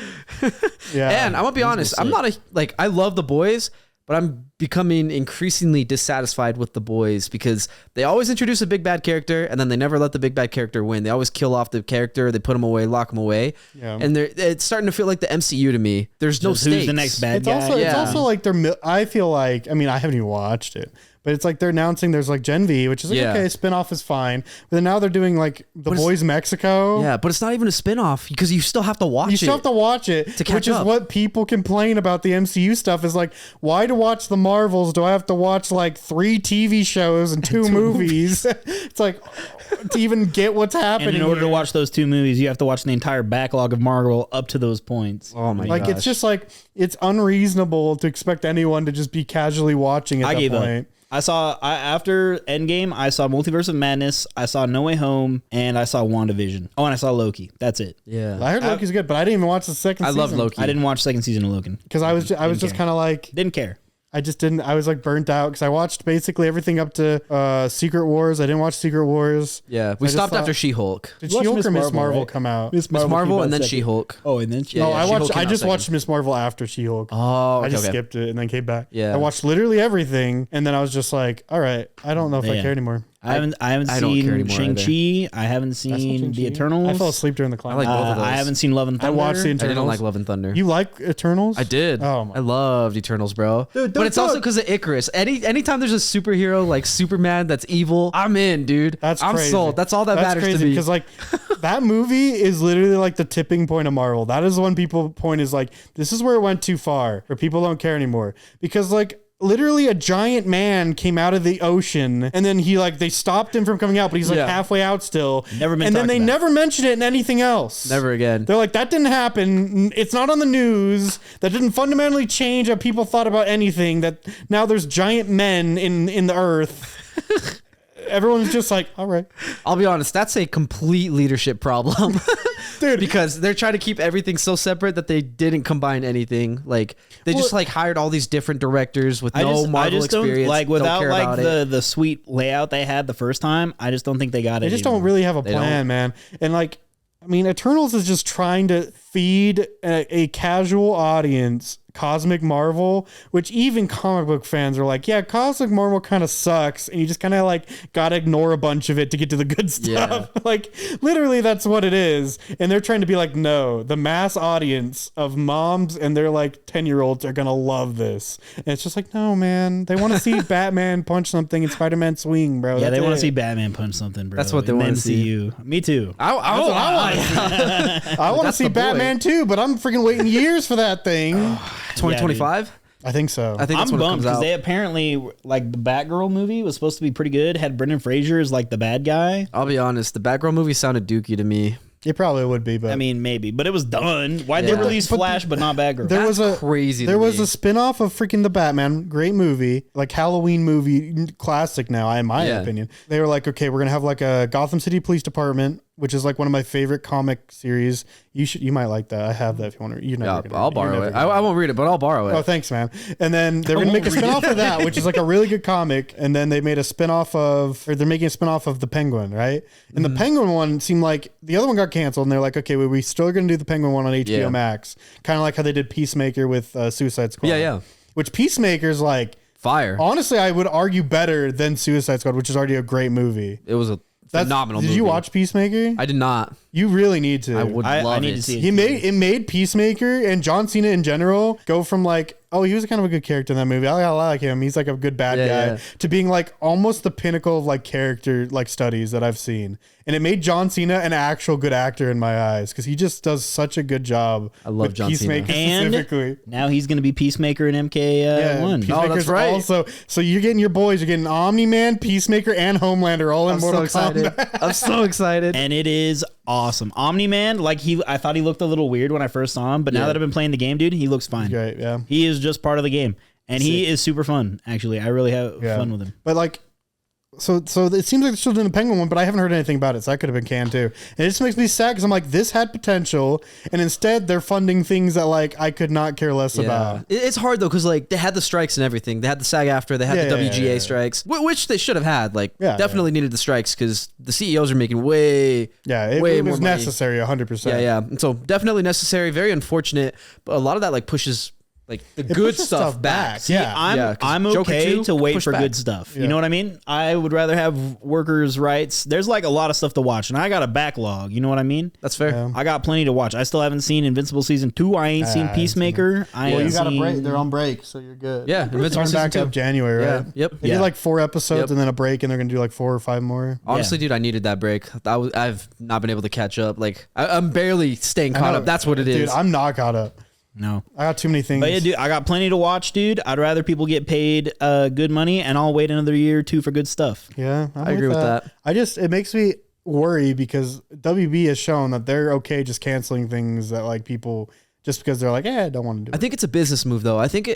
S2: Yeah.
S3: And I'm gonna be honest, I'm not I love The Boys, but I'm becoming increasingly dissatisfied with The Boys because they always introduce a big bad character and then they never let the big bad character win. They always kill off the character, they put him away, lock him away.
S2: Yeah.
S3: And it's starting to feel like the MCU to me. There's no
S1: Just
S3: stakes.
S1: who's the next bad
S2: It's
S1: guy?
S2: also it's
S3: Yeah.
S2: also like I feel like, I mean, I haven't even watched it, but it's like they're announcing there's like Gen V, which is like,
S3: Yeah.
S2: okay, spinoff is fine. But then now they're doing like The Boys Mexico.
S3: Yeah, but it's not even a spin-off because you still have to watch
S2: You
S3: it.
S2: still have to watch it,
S3: to catch
S2: which is
S3: up.
S2: what people complain about the MCU stuff is like, why to watch the Marvels do I have to watch like 3 TV shows and 2 movies? It's like to even get what's happening.
S1: And in order to
S2: here.
S1: watch those 2 movies, you have to watch the entire backlog of Marvel up to those points.
S3: Oh my
S2: It's just like it's unreasonable to expect anyone to just be casually watching at
S1: I
S2: that
S1: gave
S2: point.
S1: up. After Endgame, I saw Multiverse of Madness, I saw No Way Home, and I saw WandaVision. Oh, and I saw Loki. That's it.
S3: Yeah.
S2: I heard Loki's good, but I didn't even watch the second season.
S3: I love Loki.
S1: I didn't watch second season of Logan.
S2: Because I was just kind of like...
S1: Didn't care.
S2: I just didn't. I was like burnt out because I watched basically everything up to Secret Wars. I didn't watch Secret Wars.
S3: Yeah, we stopped after She-Hulk.
S2: Did
S1: You watched
S2: She-Hulk or Miss
S1: Marvel,
S2: Marvel
S1: right?
S2: come out?
S3: Miss Marvel
S1: came
S3: and
S1: out
S3: then
S1: second.
S3: She-Hulk.
S1: Oh, and then
S3: Yeah,
S2: No, I
S3: She-Hulk came
S2: I
S3: out
S2: just
S3: second.
S2: watched Miss Marvel after She-Hulk.
S3: Oh, okay,
S2: I just
S3: okay.
S2: skipped it and then came back.
S3: Yeah.
S2: I watched literally everything, and then I was just like, all right, I don't know if I
S1: Yeah.
S2: care anymore.
S1: I haven't
S3: I don't care
S1: seen
S3: anymore
S1: Shang-Chi. I haven't seen The Eternals.
S2: I fell asleep during the climax.
S3: like both of those.
S1: I haven't seen Love and
S2: I
S1: Thunder.
S2: watched the
S3: I
S2: Eternals.
S3: didn't like Love and Thunder.
S2: You like Eternals?
S3: I did.
S2: Oh my.
S3: I loved Eternals, bro.
S2: Dude,
S3: but it's also because of Icarus. Anytime there's a superhero like Superman that's evil, I'm in, dude.
S2: That's
S3: I'm
S2: crazy.
S3: sold. That's all that matters to me.
S2: Because like that movie is literally like the tipping point of Marvel. That is when people point is like, this is where it went too far, where people don't care anymore. Because like literally a giant man came out of the ocean and then they stopped him from coming out, but he's like halfway out still.
S1: Never been
S2: and then
S1: talked
S2: they
S1: about.
S2: never mention it in anything else.
S3: Never again.
S2: They're like, that didn't happen. It's not on the news. That didn't fundamentally change how people thought about anything. That now there's giant men in the earth. Everyone's just like, all right.
S3: I'll be honest, that's a complete leadership problem.
S2: Dude.
S3: Because they're trying to keep everything so separate that they didn't combine anything. Like they just like hired all these different directors with no Marvel experience.
S1: Don't, like
S3: don't
S1: without
S3: care
S1: like
S3: about
S1: the sweet layout they had the first time. I just don't think they got it.
S2: They just don't really have a
S3: They
S2: plan, man. And like, I mean, Eternals is just trying to feed a casual audience Cosmic Marvel, which even comic book fans are like, yeah, Cosmic Marvel kind of sucks, and you just kind of like gotta ignore a bunch of it to get to the good stuff.
S3: Yeah.
S2: Like literally that's what it is. And they're trying to be like, no, the mass audience of moms and their like 10-year-olds are gonna love this. And it's just like, no, man, they want to see Batman punch something and Spider-Man swing, bro.
S1: Yeah,
S2: That's
S1: they want
S2: it.
S1: to see Batman punch something, bro.
S3: That's what they
S1: in the
S3: wanna see.
S1: MCU. Me too.
S2: I want to
S3: That's
S2: see
S3: the boy.
S2: Batman too, but I'm freaking waiting years for that thing.
S3: 2025?
S2: I think so.
S3: I think that's
S1: I'm
S3: when it
S1: bummed
S3: comes
S1: because
S3: out.
S1: they apparently like the Batgirl movie was supposed to be pretty good. Had Brendan Fraser as like the bad guy.
S3: I'll be honest, the Batgirl movie sounded dookie to me.
S2: It probably would be, but
S1: I mean, maybe, but it was done. Why'd
S3: Yeah.
S1: they release
S2: But
S1: Flash but not Batgirl?
S2: there was a
S3: crazy.
S2: There
S3: to
S2: was
S3: me.
S2: a spin-off of freaking the Batman, great movie, like Halloween movie, classic now, in my opinion. They were like, okay, we're gonna have like a Gotham City Police Department, which is like one of my favorite comic series. You might like that. I have that if you want to.
S3: I'll borrow it. I won't read it, but I'll borrow it.
S2: Oh, thanks, man. And then they're going to make a spinoff of that, which is like a really good comic. And then they made a spinoff of, or they're making a spinoff of the Penguin, right? And the Penguin one seemed like the other one got canceled. And they're like, okay, well, we still going to do the Penguin one on HBO
S3: Yeah.
S2: Max. Kind of like how they did Peacemaker with Suicide Squad.
S3: Yeah.
S2: Which Peacemaker's like,
S3: Fire.
S2: honestly, I would argue better than Suicide Squad, which is already a great movie.
S3: It was a phenomenal
S2: Did
S3: movie.
S2: you watch Peacemaker?
S3: I did not.
S2: You really need to.
S3: I would
S1: I
S3: love
S1: need
S3: it.
S1: to see it.
S2: It made Peacemaker and John Cena in general go from like, oh, he was kind of a good character in that movie. I like him. He's like a good bad guy.
S3: Yeah.
S2: To being like almost the pinnacle of like character like studies that I've seen. And it made John Cena an actual good actor in my eyes because he just does such a good job.
S3: I love
S2: with
S3: John Cena.
S2: Peacemaker
S1: And
S2: specifically.
S1: now he's going to be Peacemaker in MK1.
S2: Peacemaker's
S3: right.
S2: Also, so you're getting your boys. You're getting Omni-Man, Peacemaker, and Homelander all in
S3: I'm so
S2: Mortal
S3: excited.
S2: Kombat.
S3: I'm so excited.
S1: And it is awesome. Omni-Man, like I thought he looked a little weird when I first saw him, but now
S3: Yeah.
S1: that I've been playing the game, dude, he looks fine.
S2: Great, yeah.
S1: He is just part of the game. And he is super fun, actually. I really have fun with him.
S2: But like, so it seems like they're still doing the Penguin one, but I haven't heard anything about it, so that could have been canned too. And it just makes me sad because I'm like, this had potential, and instead they're funding things that like I could not care less about.
S3: It's hard though because like they had the strikes and everything. They had the SAG-AFTRA, they had the WGA strikes, which they should have had. Like definitely needed the strikes because the CEOs are making way
S2: it
S3: more
S2: was
S3: money.
S2: necessary 100%.
S3: Yeah. And so definitely necessary. Very unfortunate, but a lot of that like pushes like the good
S2: pushes
S3: stuff
S2: stuff
S3: back.
S2: back.
S1: See,
S2: Yeah.
S1: I'm
S3: Joker
S1: okay
S3: 2
S1: to wait
S3: pushed
S1: for
S3: back.
S1: good stuff.
S2: Yeah.
S1: You know what I mean? I would rather have workers' rights. There's like a lot of stuff to watch, and I got a backlog. You know what I mean?
S3: That's fair.
S2: Yeah.
S1: I got plenty to watch. I still haven't seen Invincible season 2. I ain't seen
S2: I haven't seen
S1: Peacemaker. I
S2: Well,
S1: ain't
S2: you got a
S1: seen-
S2: break. They're on break, so you're good.
S3: Yeah, Invincible
S2: Starting
S3: season
S2: back
S3: 2.
S2: up January, right?
S3: Yeah. Yep.
S2: They
S1: Yeah.
S2: did like 4 episodes
S3: Yep.
S2: and then a break, and they're gonna do like 4 or 5 more.
S3: Honestly, dude, I needed that break. I've not been able to catch up. Like I'm barely staying caught up. That's what it is.
S2: Dude, I'm not caught up.
S1: No.
S2: I got too many things.
S1: But yeah, dude, I got plenty to watch, dude. I'd rather people get paid good money, and I'll wait another year or two for good stuff.
S2: Yeah,
S3: I agree with that.
S2: It makes me worry because WB has shown that they're okay just canceling things that like people just because they're like, I don't want to do it.
S3: I think it's a business move, though. I think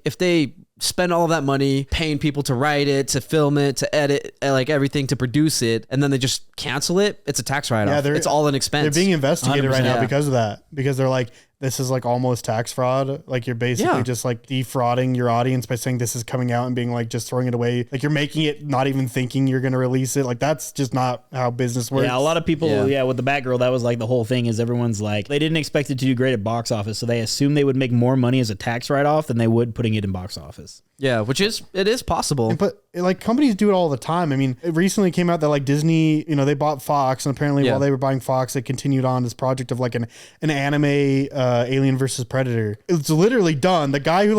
S3: if they spend all of that money paying people to write it, to film it, to edit, like everything, to produce it, and then they just cancel it, it's a tax write-off. It's all an expense.
S2: They're being investigated right now
S3: Yeah.
S2: because of that. Because they're like, this is like almost tax fraud. Like you're basically just like defrauding your audience by saying this is coming out and being like just throwing it away. Like you're making it not even thinking you're going to release it. Like that's just not how business works.
S1: Yeah, a lot of people, with the Batgirl, that was like the whole thing is everyone's like, they didn't expect it to do great at box office. So they assumed they would make more money as a tax write-off than they would putting it in box office.
S3: Yeah, it is possible.
S2: But like companies do it all the time. I mean, it recently came out that like Disney, they bought Fox, and apparently while they were buying Fox, they continued on this project of like an anime Alien versus Predator. It's literally done. The guy who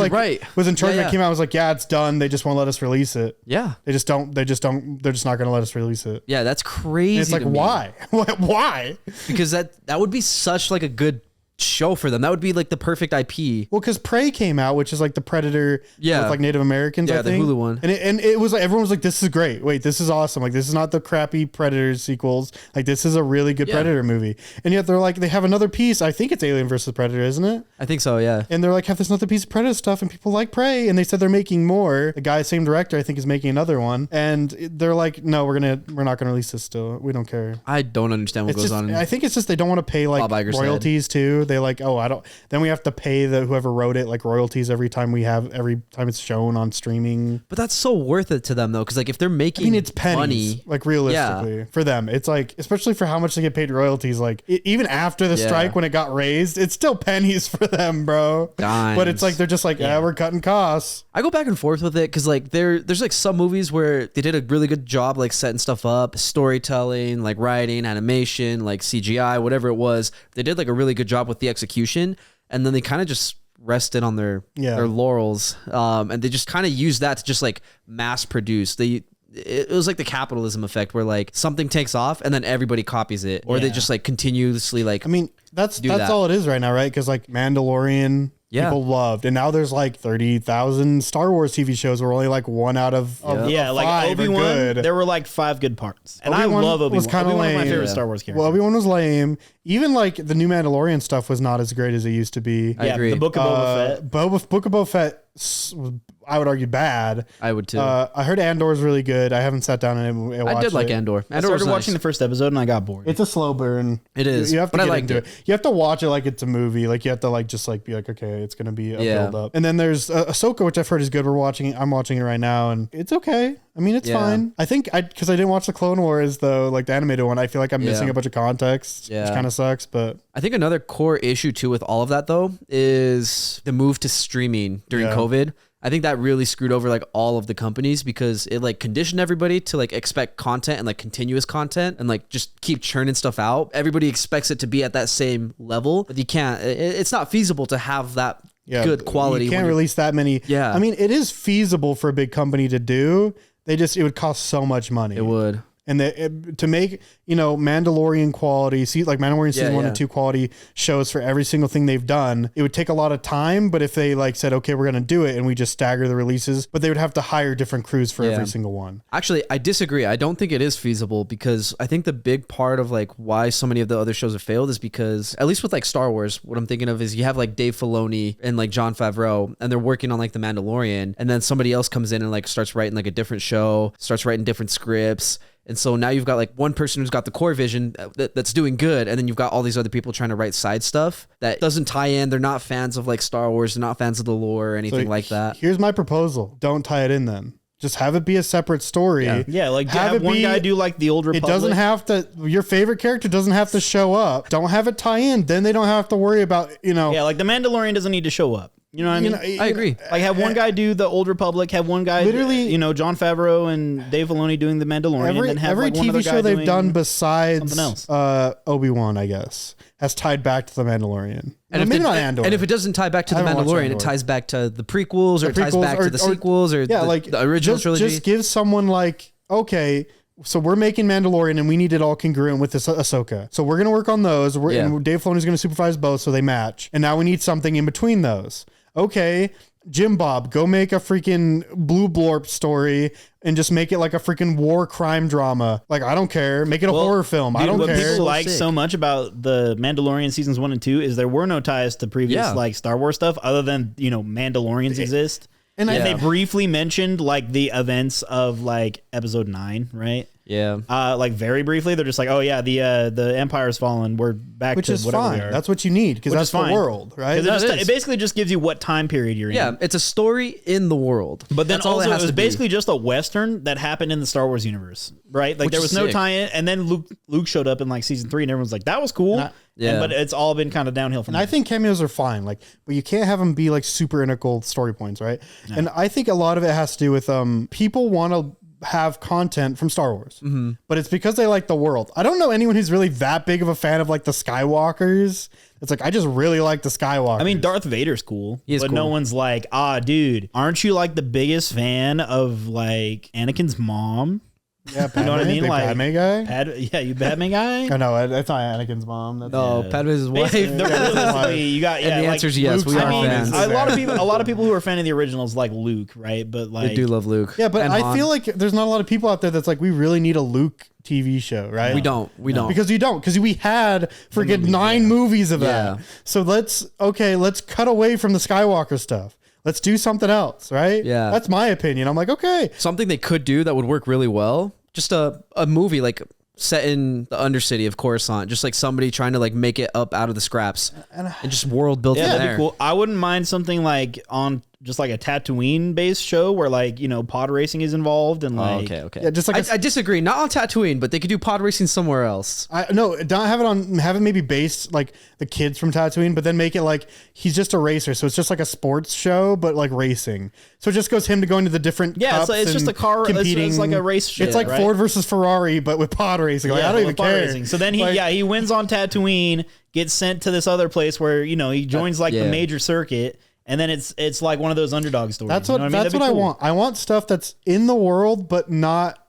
S2: was in charge of it came out and was like, yeah, it's done. They just won't let us release it.
S3: Yeah.
S2: They're just not going to let us release it.
S3: Yeah, that's crazy.
S2: And it's like, why? Why?
S3: Because that would be such like a good show for them. That would be like the perfect IP.
S2: Well, because Prey came out, which is like the Predator with like Native Americans. I think.
S3: The Hulu one.
S2: And it was like everyone was like, "This is great. Wait, this is awesome. Like this is not the crappy Predator sequels. Like this is a really good Predator movie." And yet they're like, they have another piece. I think it's Alien versus Predator, isn't it?
S3: I think so. Yeah.
S2: And they're like, have this another piece of Predator stuff, and people like Prey, and they said they're making more. The guy, same director, I think, is making another one, and they're like, no, we're not gonna release this. Still, we don't care.
S3: I don't understand what goes on.
S2: I think it's just they don't want to pay like royalties too. They like, I don't. Then we have to pay whoever wrote it like royalties every time it's shown on streaming.
S3: But that's so worth it to them though, because like if they're making,
S2: it's pennies,
S3: money,
S2: like realistically for them, it's like, especially for how much they get paid royalties. Like even after the strike when it got raised, it's still pennies for them, bro.
S3: Dimes.
S2: But it's like they're just like, we're cutting costs.
S3: I go back and forth with it because like there's like some movies where they did a really good job like setting stuff up, storytelling, like writing, animation, like CGI, whatever it was. They did like a really good job with the execution. And then they kind of just rested on their laurels, and they just kind of used that to just like mass produce. It was like the capitalism effect, where like something takes off and then everybody copies it, or they just like continuously like.
S2: I mean, that's all it is right now, right? Because like Mandalorian.
S3: Yeah.
S2: People loved, and now there's like 30,000 Star Wars TV shows where only like one out of
S1: like Obi-Wan, there were like 5 good parts, and
S2: Obi-Wan
S1: I love Obi-Wan.
S2: Was kind of lame.
S1: One of my favorite Star Wars characters.
S2: Well, Obi-Wan was lame. Even like the new Mandalorian stuff was not as great as it used to be.
S3: I agree.
S1: The Book of Boba Fett.
S2: Book of Boba Fett, I would argue bad.
S3: I would too.
S2: I heard Andor's really good. I haven't sat down and watched it.
S3: I did like Andor.
S1: I started watching the first episode and I got bored.
S2: It's a slow burn.
S3: It is.
S2: You have to
S3: but
S2: get
S3: I liked
S2: into it. You have to watch it like it's a movie. Like you have to like just like be like, okay, it's gonna be a build up. And then there's Ahsoka, which I've heard is good. I'm watching it right now, and it's okay. I mean, it's fine. I think because I didn't watch the Clone Wars though, like the animated one. I feel like I'm missing a bunch of context, which kind of sucks. But
S3: I think another core issue too with all of that though is the move to streaming during COVID. I think that really screwed over like all of the companies because it like conditioned everybody to like expect content and like continuous content and like just keep churning stuff out. Everybody expects it to be at that same level, but you can't. It's not feasible to have that good quality.
S2: You can't release that many.
S3: Yeah.
S2: I mean, it is feasible for a big company to do. It would cost so much money.
S3: It would.
S2: And to make, Mandalorian quality, like Mandalorian season 1 and 2 quality shows for every single thing they've done, it would take a lot of time. But if they like said, okay, we're going to do it and we just stagger the releases, but they would have to hire different crews for every single one.
S3: Actually, I disagree. I don't think it is feasible because I think the big part of like why so many of the other shows have failed is because, at least with like Star Wars, what I'm thinking of is you have like Dave Filoni and like Jon Favreau, and they're working on like The Mandalorian, and then somebody else comes in and like starts writing like a different show, starts writing different scripts. And so now you've got like one person who's got the core vision that's doing good. And then you've got all these other people trying to write side stuff that doesn't tie in. They're not fans of like Star Wars. They're not fans of the lore or anything like that.
S2: Here's my proposal. Don't tie it in then. Just have it be a separate story.
S1: Yeah, like have one guy do like the Old Republic.
S2: It doesn't have to, your favorite character doesn't have to show up. Don't have it tie in. Then they don't have to worry about,
S1: Yeah, like the Mandalorian doesn't need to show up. You know what I mean?
S3: I agree.
S1: Like have one guy do the Old Republic, have one guy,
S2: literally,
S1: Jon Favreau and Dave Filoni doing the Mandalorian, and then have
S2: every
S1: like one other
S2: TV
S1: guy
S2: show they've done besides
S1: something else.
S2: Obi-Wan, I guess, has tied back to the Mandalorian.
S3: And
S2: maybe not Andor.
S3: And if it doesn't tie back to the Mandalorian, it ties back to the prequels, or it ties back to the sequels, or the original trilogy.
S2: Just give someone like, okay, so we're making Mandalorian and we need it all congruent with this Ahsoka. So we're going to work on those. And Dave Filoni is going to supervise both so they match. And now we need something in between those. Okay, Jim Bob, go make a freaking Blue Blorp story and just make it like a freaking war crime drama. Like, I don't care. Make it a horror film. I don't care.
S1: What people like so much about the Mandalorian seasons 1 and 2 is there were no ties to previous like Star Wars stuff other than, Mandalorians exist. And they briefly mentioned like the events of like episode 9, right?
S3: Yeah.
S1: Like very briefly, they're just like, oh yeah, the Empire's fallen. We're back
S2: Which
S1: to
S2: is
S1: whatever
S2: fine.
S1: we are.
S2: That's what you need because that's the world, right?
S1: It basically just gives you what time period you're in.
S3: Yeah, it's a story in the world.
S1: But then
S3: That's all
S1: also
S3: has
S1: it was
S3: to be.
S1: basically just a Western that happened in the Star Wars universe, right? Like
S3: Which
S1: there
S3: is
S1: was no
S3: sick.
S1: tie-in, and then Luke showed up in like season 3, and everyone's like, that was cool. But it's all been kind of downhill from
S2: And
S1: there.
S2: I think cameos are fine, like, but you can't have them be like super integral story points, right? No. And I think a lot of it has to do with people want to have content from Star Wars, but it's because they like the world. I don't know anyone who's really that big of a fan of like the Skywalkers. It's like I just really like the Skywalkers.
S1: I mean, Darth Vader's cool, but
S3: cool.
S1: no one's like, dude, aren't you like the biggest fan of like Anakin's mom?
S2: Yeah,
S1: You know what I mean?
S2: Big
S1: Like
S2: Padme guy.
S1: You Padme guy.
S2: Oh no, it's not Anakin's mom. That's
S3: No, Padme's his wife.
S1: Basically, realistically, you got
S3: And the
S1: like,
S3: answer is yes.
S2: Luke's
S3: We are
S2: mom
S3: fans.
S2: is-
S1: a lot of people who are fan of the originals like Luke, right? But like,
S3: They do love Luke.
S2: Yeah, but
S3: and
S2: I
S3: Han.
S2: feel like there's not a lot of people out there that's like, we really need a Luke TV show, right?
S3: we don't.
S2: Because you don't, because we had freaking 9 movies of that.
S3: Yeah.
S2: So let's cut away from the Skywalker stuff. Let's do something else, right?
S3: Yeah.
S2: That's my opinion. I'm like, okay.
S3: Something they could do that would work really well. Just a movie like set in the Undercity of Coruscant, just like somebody trying to like make it up out of the scraps and just world built
S1: yeah,
S3: from
S1: that'd
S3: there.
S1: be cool. I wouldn't mind something like on just like a Tatooine based show where like, you know, pod racing is involved and like,
S3: Okay.
S2: Yeah, just like
S3: I disagree. Not on Tatooine, but they could do pod racing somewhere else.
S2: don't have it maybe based like the kids from Tatooine, but then make it like he's just a racer, so it's just like a sports show, but like racing. So it just goes him to going to the different cups
S1: so it's just
S2: and
S1: a car.
S2: competing.
S1: It's like a race shit.
S2: It's like
S1: right?
S2: Ford versus Ferrari, but with pod racing. Like, I don't
S1: with
S2: even
S1: pod
S2: care.
S1: racing. So then
S2: Like,
S1: he wins on Tatooine, gets sent to this other place where, you know, he joins like the major circuit. And then it's like one of those underdog stories.
S2: That's
S1: you
S2: what
S1: know what I mean?
S2: that's
S1: That'd
S2: what
S1: be
S2: I
S1: cool.
S2: want. I want stuff that's in the world, but not.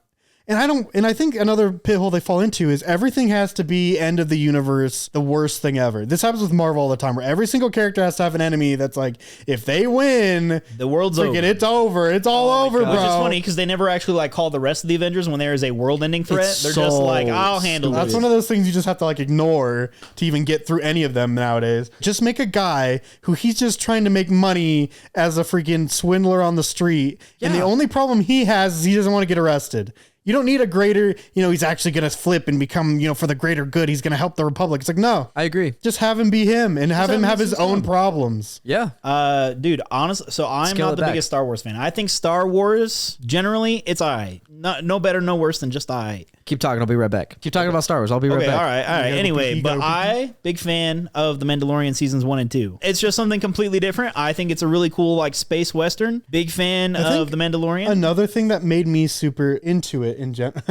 S2: And I think another pit hole they fall into is everything has to be end of the universe, the worst thing ever. This happens with Marvel all the time, where every single character has to have an enemy that's like, if they win,
S1: The world's over.
S2: it's over. It's all over, bro.
S1: Which is funny because they never actually like call the rest of the Avengers when there is a world-ending threat.
S3: It's
S1: They're just
S3: so
S1: like, I'll handle
S2: That's
S1: it.
S2: one of those things you just have to like ignore to even get through any of them nowadays. Just make a guy who he's just trying to make money as a freaking swindler on the street. And the only problem he has is he doesn't want to get arrested. You don't need a greater, he's actually going to flip and become, for the greater good. He's going to help the Republic. It's like, no,
S3: I agree.
S2: just have him be him and have him have his own problems.
S3: Yeah.
S1: Dude, honestly, so I'm
S3: Scale
S1: not
S3: it
S1: the
S3: back.
S1: biggest Star Wars fan. I think Star Wars, generally, it's alright. No better, no worse than just alright.
S3: Keep talking. I'll be right back. Keep talking about Star Wars. I'll be right
S1: Okay,
S3: back.
S1: all right. Anyway, but big fan of The Mandalorian seasons 1 and 2. It's just something completely different. I think it's a really cool, like, space western. Big fan of The Mandalorian.
S2: Another thing that made me super into it in general.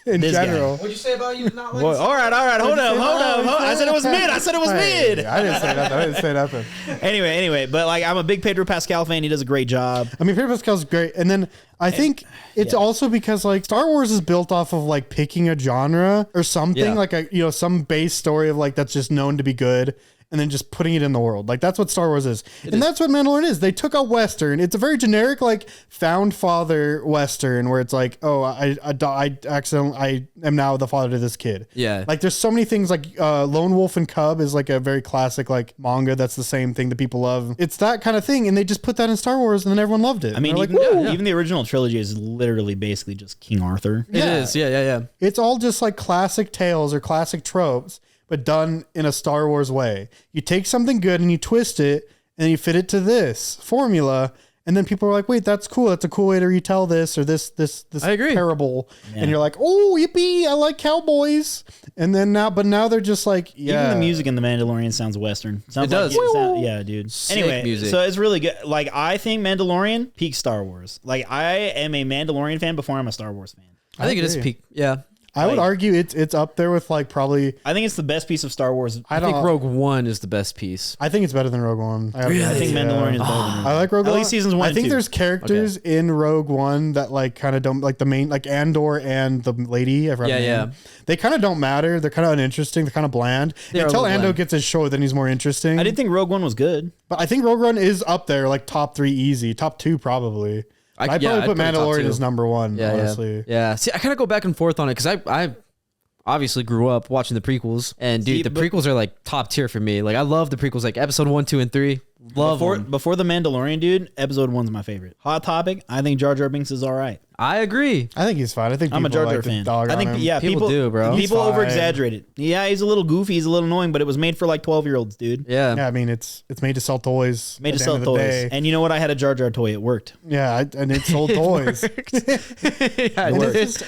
S1: This guy.
S3: What'd you say about you not liking
S1: Well, all right. Hold up. I said it was mid.
S2: Hey, I didn't say nothing.
S1: Anyway, but like I'm a big Pedro Pascal fan. He does a great job.
S2: I mean, Pedro Pascal's great. And then I think it's also because like Star Wars is built off of like picking a genre or something,
S3: Yeah.
S2: like some base story of like that's just known to be good. And then just putting it in the world. Like that's what Star Wars is. That's what Mandalorian is. They took a Western. It's a very generic, like found father Western where it's like, oh, I am now the father to this kid.
S3: Yeah.
S2: Like there's so many things like Lone Wolf and Cub is like a very classic like manga. That's the same thing that people love. It's that kind of thing. And they just put that in Star Wars and then everyone loved it.
S1: I mean,
S2: like,
S1: even the original trilogy is literally basically just King Arthur.
S3: It is. Yeah.
S2: it's all just like classic tales or classic tropes, but done in a Star Wars way. You take something good and you twist it and you fit it to this formula. And then people are like, wait, that's cool. That's a cool way to retell this or this
S3: I agree.
S2: parable. And you're like, oh, yippee, I like cowboys. And then now they're just like, yeah.
S1: Even the music in The Mandalorian sounds Western. Sounds
S3: It does.
S1: yeah, dude.
S3: Sick
S1: Anyway,
S3: music.
S1: so it's really good. Like, I think Mandalorian, peak Star Wars. Like, I am a Mandalorian fan before I'm a Star Wars fan.
S3: I think it is
S2: agree.
S3: peak. Yeah.
S2: I would argue it's up there with like probably.
S1: I think it's the best piece of Star Wars.
S3: I think Rogue One is the best piece.
S2: I think it's better than Rogue One.
S1: I think Mandalorian is better than
S2: I like Rogue
S1: At
S2: One.
S1: least seasons 1
S2: I
S1: and
S2: think
S1: 2.
S2: there's characters in Rogue One that like kind of don't like the main like Andor and the lady. I forgot her name. They kind of don't matter. They're kind of uninteresting. They're kind of bland.
S3: They are a
S2: Until
S3: little
S2: Ando
S3: bland.
S2: gets his show, then he's more interesting.
S1: I didn't think Rogue One was good.
S2: But I think Rogue One is up there, like top 3 easy, top 2 probably. I'd probably put
S3: I'd it top
S2: Mandalorian
S3: 2.
S2: as number 1. Honestly,
S3: Yeah. See, I kind of go back and forth on it because I obviously grew up watching the prequels, and dude, the prequels are like top tier for me. Like I love the prequels, like episode 1, 2, and 3. Love him.
S1: Before the Mandalorian, dude, episode 1's my favorite. Hot topic. I think Jar Jar Binks is all right.
S3: I agree.
S2: I think he's fine. I think
S1: I'm a
S2: people
S1: Jar Jar
S2: like to
S1: fan.
S2: dog
S1: I think
S2: on him.
S1: yeah,
S3: People do, bro.
S1: People
S2: He's
S1: over
S2: fine.
S1: exaggerate it. Yeah, he's a little goofy. He's a little annoying, but it was made for like 12-year-olds, dude.
S3: Yeah.
S2: Yeah, I mean it's made to sell toys.
S1: Made
S2: at
S1: to
S2: the
S1: sell
S2: end of the
S1: toys.
S2: day.
S1: And you know what? I had a Jar Jar toy. It worked.
S2: Yeah, and it sold toys.
S3: Yeah,
S2: And
S3: it
S2: it's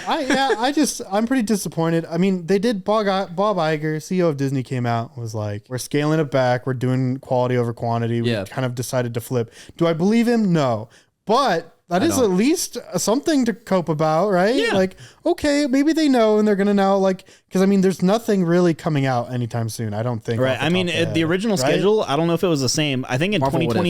S2: just, I'm pretty disappointed. I mean, they did. Bob Iger, CEO of Disney, came out, was like, "We're scaling it back. We're doing quality over quantity." We
S3: Yeah.
S2: kind of decided to flip. Do I believe him? No, but that is
S3: don't.
S2: at least something to cope about, right?
S1: Yeah.
S2: Like, okay, maybe they know and they're gonna now because I mean, there's nothing really coming out anytime soon. I don't think.
S1: Right.
S2: off the
S1: I mean,
S2: top of
S1: the
S2: head,
S1: original
S2: right?
S1: schedule, I don't know if it was the same. I think in
S3: Marvel What If.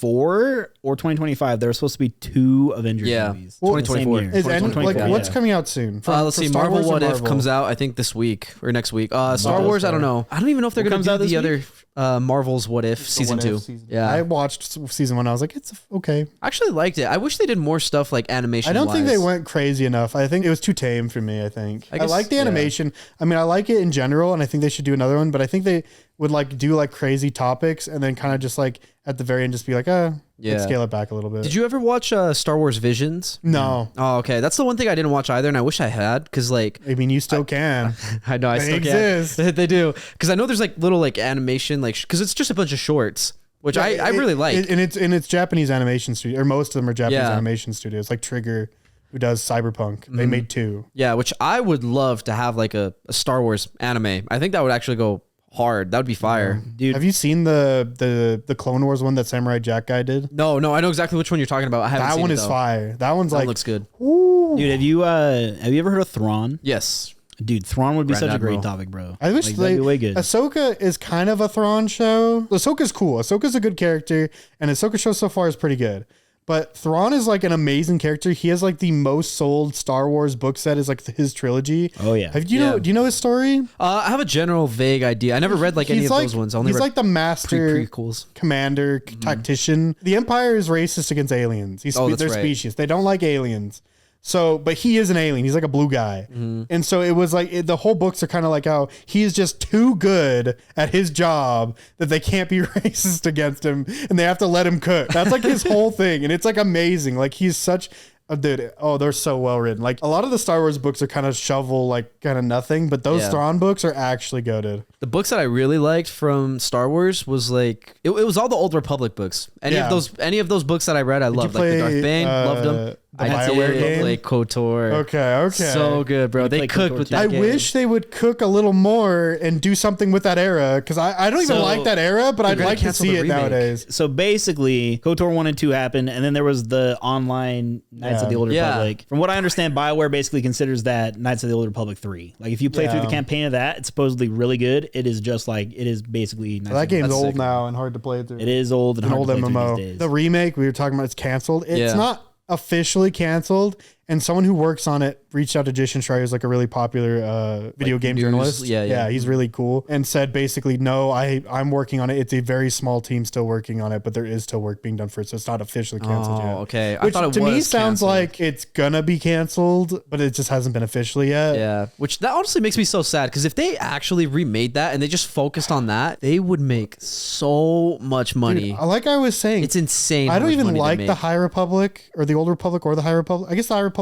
S1: 2024 or 2025, there were supposed to be 2 Avengers
S3: Yeah.
S1: movies.
S2: Well,
S1: the same
S3: 2024.
S1: year.
S2: Is any,
S1: 2024,
S2: what's
S1: yeah.
S2: coming out soon?
S3: Let's
S2: For
S3: see.
S2: Star
S3: Marvel
S2: Wars or
S3: What If
S2: Marvel?
S3: comes out, I think, this week or next week. Star
S2: Oh,
S3: Wars, I
S2: okay.
S3: don't know. I don't even know if they're
S1: What
S3: going to
S1: comes
S3: do
S1: out
S3: the
S1: this
S3: other Marvel's What If season
S2: What If
S3: 2.
S2: season.
S3: Yeah.
S2: I watched season 1. I was like, it's okay.
S3: I actually liked it. I wish they did more stuff like animation.
S2: I don't think they went crazy enough. I think it was too tame for me. I
S3: guess,
S2: like the
S3: yeah.
S2: animation. I mean, I like it in general, and I think they should do another one. But I think they would do crazy topics, and then kind of just at the very end, just be like,
S3: Yeah.
S2: let's scale it back a little bit.
S3: Did you ever watch Star Wars Visions?
S2: No,
S3: Oh, okay. That's the one thing I didn't watch either, and I wish I had because like
S2: I mean you still can.
S3: I know I
S2: They
S3: still
S2: exist.
S3: can. They do because I know there's little animation because it's just a bunch of shorts, which I really like.
S2: and it's Japanese animation studio, or most of them are Japanese
S3: Yeah.
S2: animation studios, like Trigger, who does Cyberpunk. They made 2.
S3: Yeah, which I would love to have a Star Wars anime. I think that would actually go hard. That would be fire.
S1: Dude,
S2: Have you seen the Clone Wars one that Samurai Jack guy did?
S3: No, I know exactly which one you're talking about. I haven't
S2: That
S3: seen
S2: one
S3: it,
S2: is
S3: though.
S2: fire. That one's
S3: That looks good.
S1: dude, have you ever heard of Thrawn?
S3: Yes.
S1: Dude, Thrawn would be
S3: Grand
S1: such
S3: Admiral.
S1: a great topic, bro.
S2: I wish
S1: that'd be way good.
S2: Ahsoka is kind of a Thrawn show. Ahsoka's cool. Ahsoka's a good character, and Ahsoka show so far is pretty good. But Thrawn is an amazing character. He has the most sold Star Wars book set is his trilogy.
S1: Oh, yeah.
S2: Do you know his story?
S3: I have a general vague idea. I never read any
S2: He's
S3: of those ones. I only
S2: he's
S3: read
S2: the master
S3: prequels.
S2: commander tactician. The Empire is racist against aliens.
S3: That's
S2: Their
S3: right.
S2: species. They don't like aliens. So, but he is an alien. He's like a blue guy. And so it was the whole books are kind of how he's just too good at his job that they can't be racist against him and they have to let him cook. That's his whole thing. And it's amazing. He's such a dude. Oh, they're so well written. A lot of the Star Wars books are kind of shovel, kind of nothing, but those
S3: Yeah.
S2: Thrawn books are actually goated.
S3: The books that I really liked from Star Wars was it was all the Old Republic books. Any
S2: Yeah.
S3: of those books that I read, I loved.
S2: play,
S3: The Darth Bane, loved them.
S2: the
S3: I
S2: BioWare
S3: did
S2: game?
S3: play KOTOR.
S2: Okay.
S3: So good, bro. They
S1: play
S3: cooked
S1: KOTOR
S3: with
S1: too?
S3: that
S2: I
S3: game.
S2: wish they would cook a little more and do something with that era because I don't even
S1: So-
S2: like that era, but I'd
S3: gonna
S2: like to
S3: cancel
S2: see
S3: the
S2: it
S3: remake.
S2: nowadays.
S1: So basically, KOTOR 1 and 2 happened, and then there was the online Knights of the Old
S3: Yeah.
S1: Republic. From what I understand, BioWare basically considers that Knights of the Old Republic 3. If you play through the
S2: Yeah.
S1: campaign of that, it's supposedly really good. It is just it is basically Knights
S2: That
S1: of the
S2: game's
S3: That's
S2: old
S3: sick.
S2: now and hard to play through.
S1: It is old and
S2: an
S1: hard
S2: old
S1: to play through
S2: MMO.
S1: these days.
S2: The remake we were talking about, it's canceled. It's
S3: Yeah.
S2: not officially canceled, and someone who works on it reached out to Jason Schreier, who's a really popular video game
S3: news-
S2: journalist.
S3: yeah.
S2: He's really cool, and said basically, no, I'm working on it. It's a very small team still working on it, but there is still work being done for it, so it's not officially canceled yet.
S3: Oh, okay. I
S2: Which
S3: thought it
S2: to me
S3: was
S2: sounds
S3: canceled.
S2: like it's gonna be canceled, but it just hasn't been officially yet.
S3: Yeah, which that honestly makes me so sad because if they actually remade that and they just focused on that, they would make so much money.
S2: Dude, like I was saying,
S3: It's insane.
S2: I
S3: how
S2: don't
S3: much
S2: even
S3: money they
S2: like
S3: make.
S2: the High Republic or the Old Republic or the High Republic. I guess the High Republic's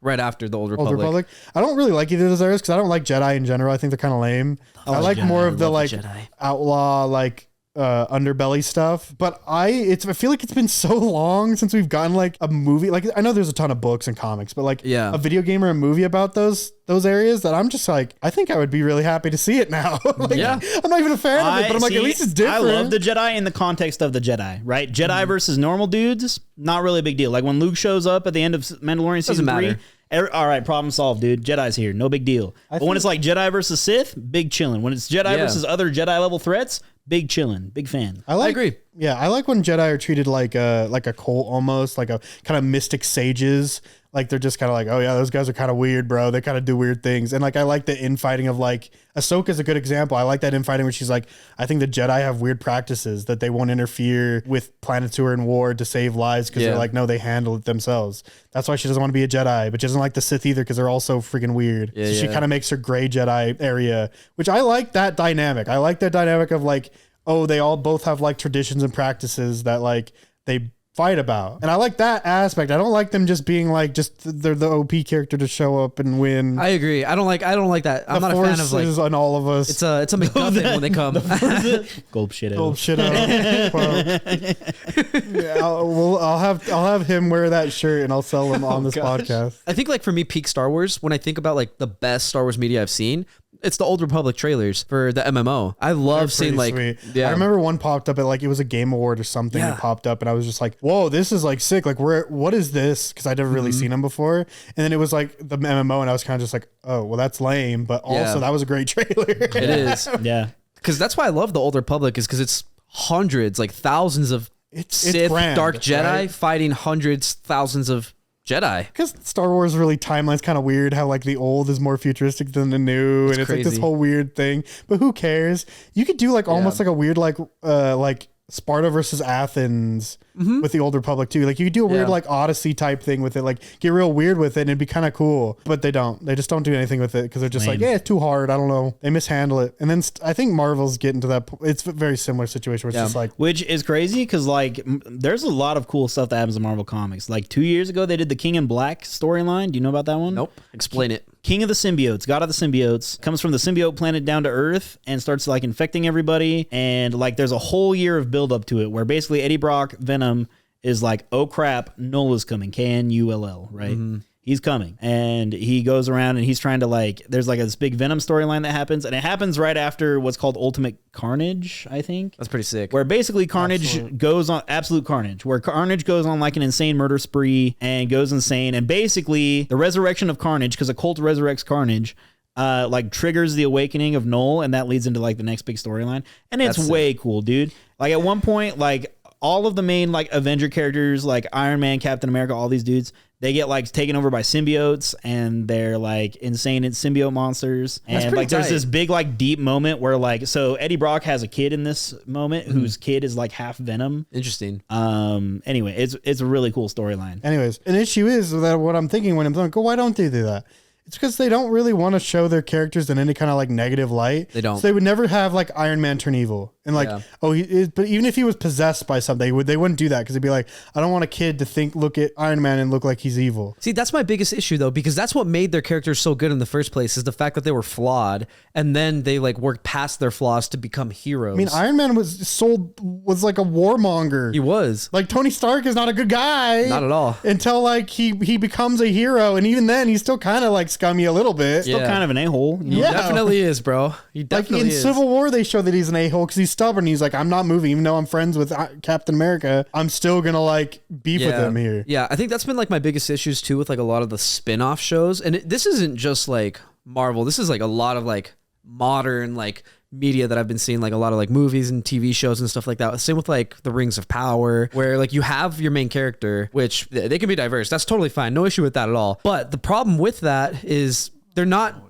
S3: right after the Old
S2: Old
S3: Republic.
S2: Republic. I don't really like either of those eras because I don't like Jedi in general. I think they're kind of lame. I like
S3: Jedi.
S2: more
S3: I
S2: of the
S3: love the Jedi.
S2: outlaw underbelly stuff. But I feel like it's been so long since we've gotten a movie. I know there's a ton of books and comics, but
S3: Yeah.
S2: a video game or a movie about those areas that I'm just I think I would be really happy to see it now.
S3: Yeah.
S2: I'm not even a fan of it, but I'm at least it's different.
S1: I love the Jedi in the context of the Jedi, right? Jedi versus normal dudes, not really a big deal. When Luke shows up at the end of Mandalorian season
S3: matter.
S1: 3, all right, problem solved, dude. Jedi's here, no big deal. But when it's Jedi versus Sith, big chillin'. When it's Jedi
S3: Yeah.
S1: versus other Jedi level threats, big chillin', big fan.
S3: I agree.
S2: Yeah, I like when Jedi are treated like a cult almost, like a kind of mystic sages. They're just kind of oh yeah, those guys are kind of weird, bro. They kind of do weird things. And I like the infighting of Ahsoka's a good example. I like that infighting where she's I think the Jedi have weird practices that they won't interfere with planets who are in war to save lives because
S3: Yeah.
S2: they're no, they handle it themselves. That's why she doesn't want to be a Jedi, but she doesn't like the Sith either because they're all so freaking weird.
S3: Yeah,
S2: so she
S3: yeah.
S2: kind of makes her gray Jedi area, which I like that dynamic. I like that dynamic of oh, they all both have like traditions and practices that like they fight about. And I like that aspect. I don't like them just being like they're the OP character to show up and win.
S3: I agree. I don't like that. I'm not a fan of like
S2: is on all of us.
S3: it's a MacGuffin when they come.
S1: Gulp shit out.
S2: Gulp shit out. Well, yeah, I'll have him wear that shirt and I'll sell him on this podcast.
S3: I think like for me, peak Star Wars, when I think about like the best Star Wars media I've seen, it's the Old Republic trailers for the MMO. I love seeing like,
S2: sweet.
S3: yeah.
S2: I remember one popped up at like, it was a Game Award or something that popped up and I was just like, whoa, this is like sick. Like what is this? Cause I'd never really seen them before. And then it was like the MMO and I was kind of just like, oh, well that's lame. But also that was a great trailer.
S3: It is.
S1: Yeah.
S3: Cause that's why I love the Old Republic is cause it's hundreds, like thousands of Sith,
S2: grand,
S3: Dark Jedi
S2: right?
S3: fighting hundreds, thousands of Jedi.
S2: Because Star Wars really timeline's kind of weird how like the old is more futuristic than the new. And it's like this
S3: crazy.
S2: whole weird thing. But who cares? You could do like almost like a weird like Sparta versus Athens with the Old Republic too. Like you could do a weird like Odyssey type thing with it, like get real weird with it and it'd be kind of cool. But they don't. They just don't do anything with it because they're just like, yeah, it's too hard. I don't know. They mishandle it. And then I think Marvel's getting to that. It's a very similar situation where it's just like.
S1: Which is crazy because like there's a lot of cool stuff that happens in Marvel Comics. Like 2 years ago, they did the King in Black storyline. Do you know about that one?
S3: Nope. Explain it.
S1: King of the Symbiotes, God of the Symbiotes, comes from the symbiote planet down to Earth and starts like infecting everybody. And like there's a whole year of build up to it where basically Eddie Brock, Venom, is like, oh crap, Null is coming. K-N-U-L-L, right? He's coming. And he goes around and he's trying to like, there's like this big Venom storyline that happens. And it happens right after what's called Ultimate Carnage, I think.
S3: That's pretty sick.
S1: Where basically Carnage goes on, absolute Carnage, where Carnage goes on like an insane murder spree and goes insane. And basically the resurrection of Carnage, because a cult resurrects Carnage, like triggers the awakening of Null. And that leads into like the next big storyline. And it's way cool, dude. Like at one point, like all of the main like Avenger characters, like Iron Man, Captain America, all these dudes, they get like taken over by symbiotes and they're like insane symbiote monsters. And like there's this big like deep moment where like, so Eddie Brock has a kid in this moment whose kid is like half Venom.
S3: Interesting.
S1: Anyway, it's a really cool storyline.
S2: Anyways, an issue is that what I'm thinking when I'm like, oh, why don't they do that? It's because they don't really want to show their characters in any kind of like negative light.
S3: They don't.
S2: So they would never have like Iron Man turn evil. And like, but even if he was possessed by something, they wouldn't do that because they'd be like, I don't want a kid to look at Iron Man and look like he's evil.
S3: See, that's my biggest issue though, because that's what made their characters so good in the first place is the fact that they were flawed and then they like worked past their flaws to become heroes.
S2: I mean, Iron Man was like a warmonger.
S3: He was.
S2: Like Tony Stark is not a good guy.
S3: Not at all.
S2: Until like he becomes a hero. And even then he's still kind of like scummy a little bit.
S1: Still kind of an a-hole.
S3: He definitely is, bro. He definitely
S2: like in Civil War, they show that he's an a-hole because he's stubborn. He's like, I'm not moving, even though I'm friends with Captain America. I'm still gonna like beef with him here.
S3: Yeah, I think that's been like my biggest issues too with like a lot of the spin-off shows. And this isn't just like Marvel. This is like a lot of like modern like media that I've been seeing, like a lot of like movies and TV shows and stuff like that. Same with like the Rings of Power, where like you have your main character, which they can be diverse. That's totally fine. No issue with that at all. But the problem with that is they're not.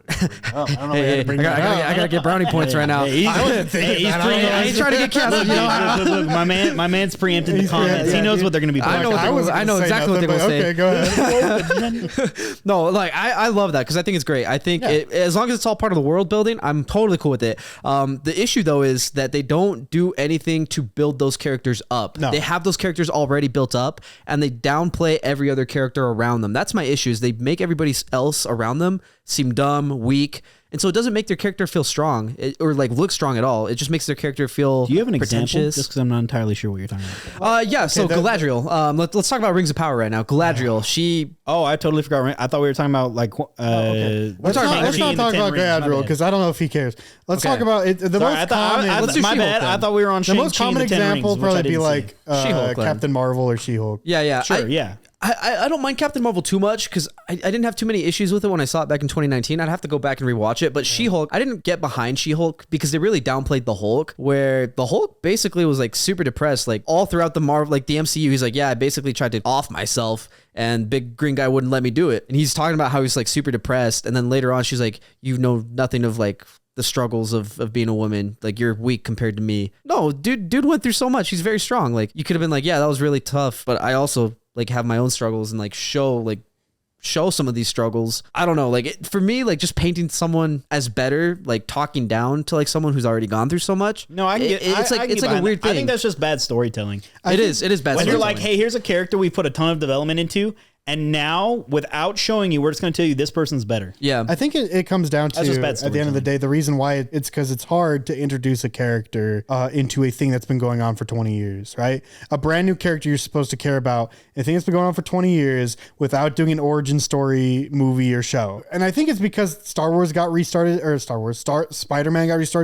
S3: I gotta get brownie points right now.
S1: He's
S3: trying to get canceled. You know,
S1: look, my man's preempted the comments. He knows what they're gonna be.
S3: I know exactly what they're gonna say.
S2: Okay, go ahead.
S3: No, like I love that because I think it's great. I think as long as it's all part of the world building, I'm totally cool with it. The issue though is that they don't do anything to build those characters up.
S2: No.
S3: They have those characters already built up, and they downplay every other character around them. That's my issue. Is they make everybody else around them seem dumb, weak, and so it doesn't make their character feel strong or like look strong at all. It just makes their character feel.
S1: Do you have an example?
S3: pretentious.
S1: Just because I'm not entirely sure what you're talking about.
S3: So Galadriel. Let's talk about Rings of Power right now. Galadriel. She.
S1: Oh, I totally forgot. I thought we were talking about like.
S2: Let's not talk about Galadriel because I don't know if he cares. Let's talk about it. The most common.
S1: My bad. I thought we were on.
S2: The most common example probably be like
S3: She-Hulk,
S2: Captain Marvel or She-Hulk.
S3: Yeah.
S1: Sure. Yeah.
S3: I don't mind Captain Marvel too much because I didn't have too many issues with it when I saw it back in 2019. I'd have to go back and rewatch it. But She-Hulk, I didn't get behind She-Hulk because they really downplayed the Hulk, where the Hulk basically was like super depressed, like all throughout the Marvel, like the MCU. He's like, yeah, I basically tried to off myself and big green guy wouldn't let me do it. And he's talking about how he's like super depressed. And then later on, she's like, you know nothing of like the struggles of being a woman. Like you're weak compared to me. No, dude went through so much. He's very strong. Like you could have been like, yeah, that was really tough. But I also like have my own struggles and like show show some of these struggles. I don't know, like for me, like just painting someone as better, like talking down to like someone who's already gone through so much.
S1: No, I can get.
S3: It's like a weird thing.
S1: I think that's just bad storytelling.
S3: It is bad.
S1: When
S3: storytelling.
S1: you're like, hey, here's a character we put a ton of development into, and now without showing you, we're just going to tell you this person's better.
S3: Yeah,
S2: I think it comes down to,
S1: just bad
S2: at the end of the day, the reason why it's because it's hard to introduce a character into a thing that's been going on for 20 years, right? A brand new character you're supposed to care about, a thing that's been going on for 20 years without doing an origin story movie or show. And I think it's because Spider-Man got restarted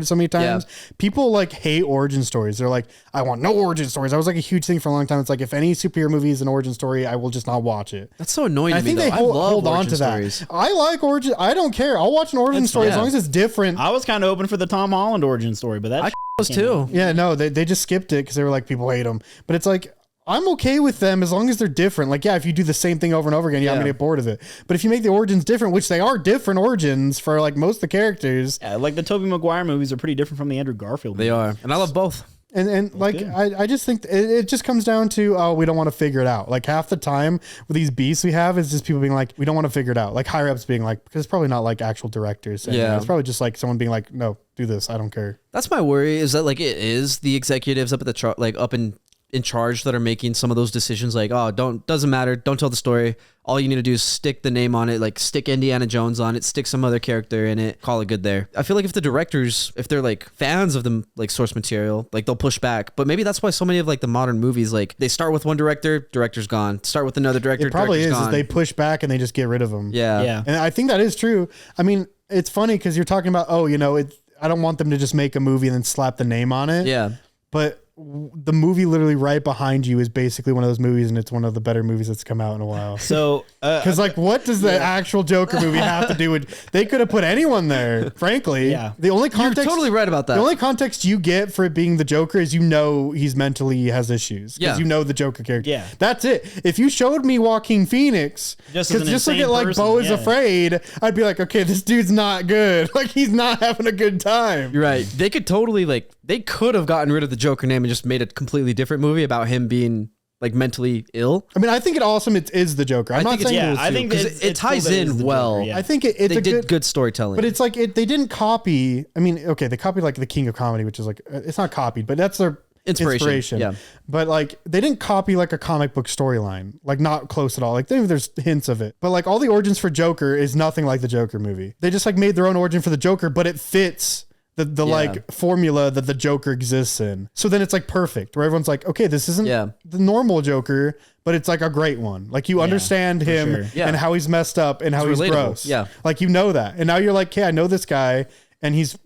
S2: so many times. Yeah. People like hate origin stories. They're like, I want no origin stories. That was like a huge thing for a long time. It's like, if any superhero movie is an origin story, I will just not watch it.
S3: That's so annoying to me, though.
S2: They
S3: I love
S2: hold on to
S3: stories.
S2: that. I like origin. I don't care. I'll watch an origin story as long as it's different.
S1: I was kind of open for the Tom Holland origin story, but that
S3: was too.
S2: Yeah, no, they just skipped it because they were like, people hate them. But it's like, I'm okay with them as long as they're different. Like, yeah, if you do the same thing over and over again, I'm gonna get bored of it. But if you make the origins different, which they are different origins for like most of the characters.
S1: Yeah, like the Tobey Maguire movies are pretty different from the Andrew Garfield movies.
S3: They are. And I love both.
S2: And like, I just think it just comes down to, we don't want to figure it out. Like half the time with these beasts we have is just people being like, we don't want to figure it out. Like higher ups being like, because it's probably not like actual directors. Yeah. It's probably just like someone being like, no, do this. I don't care.
S3: That's my worry, is that like it is the executives up at the up in charge that are making some of those decisions. Like, oh, doesn't matter. Don't tell the story. All you need to do is stick the name on it, like stick Indiana Jones on it, stick some other character in it, call it good there. I feel like if the directors, if they're like fans of the like source material, like they'll push back. But maybe that's why so many of like the modern movies, like they start with one director's gone. Start with another director,
S2: it probably
S3: director's gone.
S2: They push back and they just get rid of them.
S3: Yeah.
S2: And I think that is true. I mean, it's funny because you're talking about, I don't want them to just make a movie and then slap the name on it.
S3: Yeah.
S2: But the movie literally right behind you is basically one of those movies, and it's one of the better movies that's come out in a while.
S1: So,
S2: because like, what does the actual Joker movie have to do with? They could have put anyone there. Frankly, the only context
S3: you're totally right about that.
S2: The only context you get for it being the Joker is he's mentally has issues because the Joker character.
S1: Yeah,
S2: that's it. If you showed me Joaquin Phoenix, just look at like Beau is Afraid, I'd be like, okay, this dude's not good. Like he's not having a good time.
S3: You're right. They could totally they could have gotten rid of the Joker name and just made a completely different movie about him being like mentally ill.
S2: I mean, I think it is the Joker. I'm not saying
S1: I think
S3: it ties in well.
S2: I think it's
S3: good storytelling.
S2: But it's like they didn't copy. I mean, okay, they copied like the King of Comedy, which is like it's not copied, but that's their inspiration.
S3: Yeah.
S2: But like they didn't copy like a comic book storyline, like not close at all. Like there's hints of it, but like all the origins for Joker is nothing like the Joker movie. They just like made their own origin for the Joker, but it fits the like formula that the Joker exists in. So then it's like perfect, where everyone's like, okay, this isn't the normal Joker, but it's like a great one. Like you understand him and how he's messed up and how he's gross.
S3: Yeah.
S2: Like you know that. And now you're like, okay, I know this guy and he's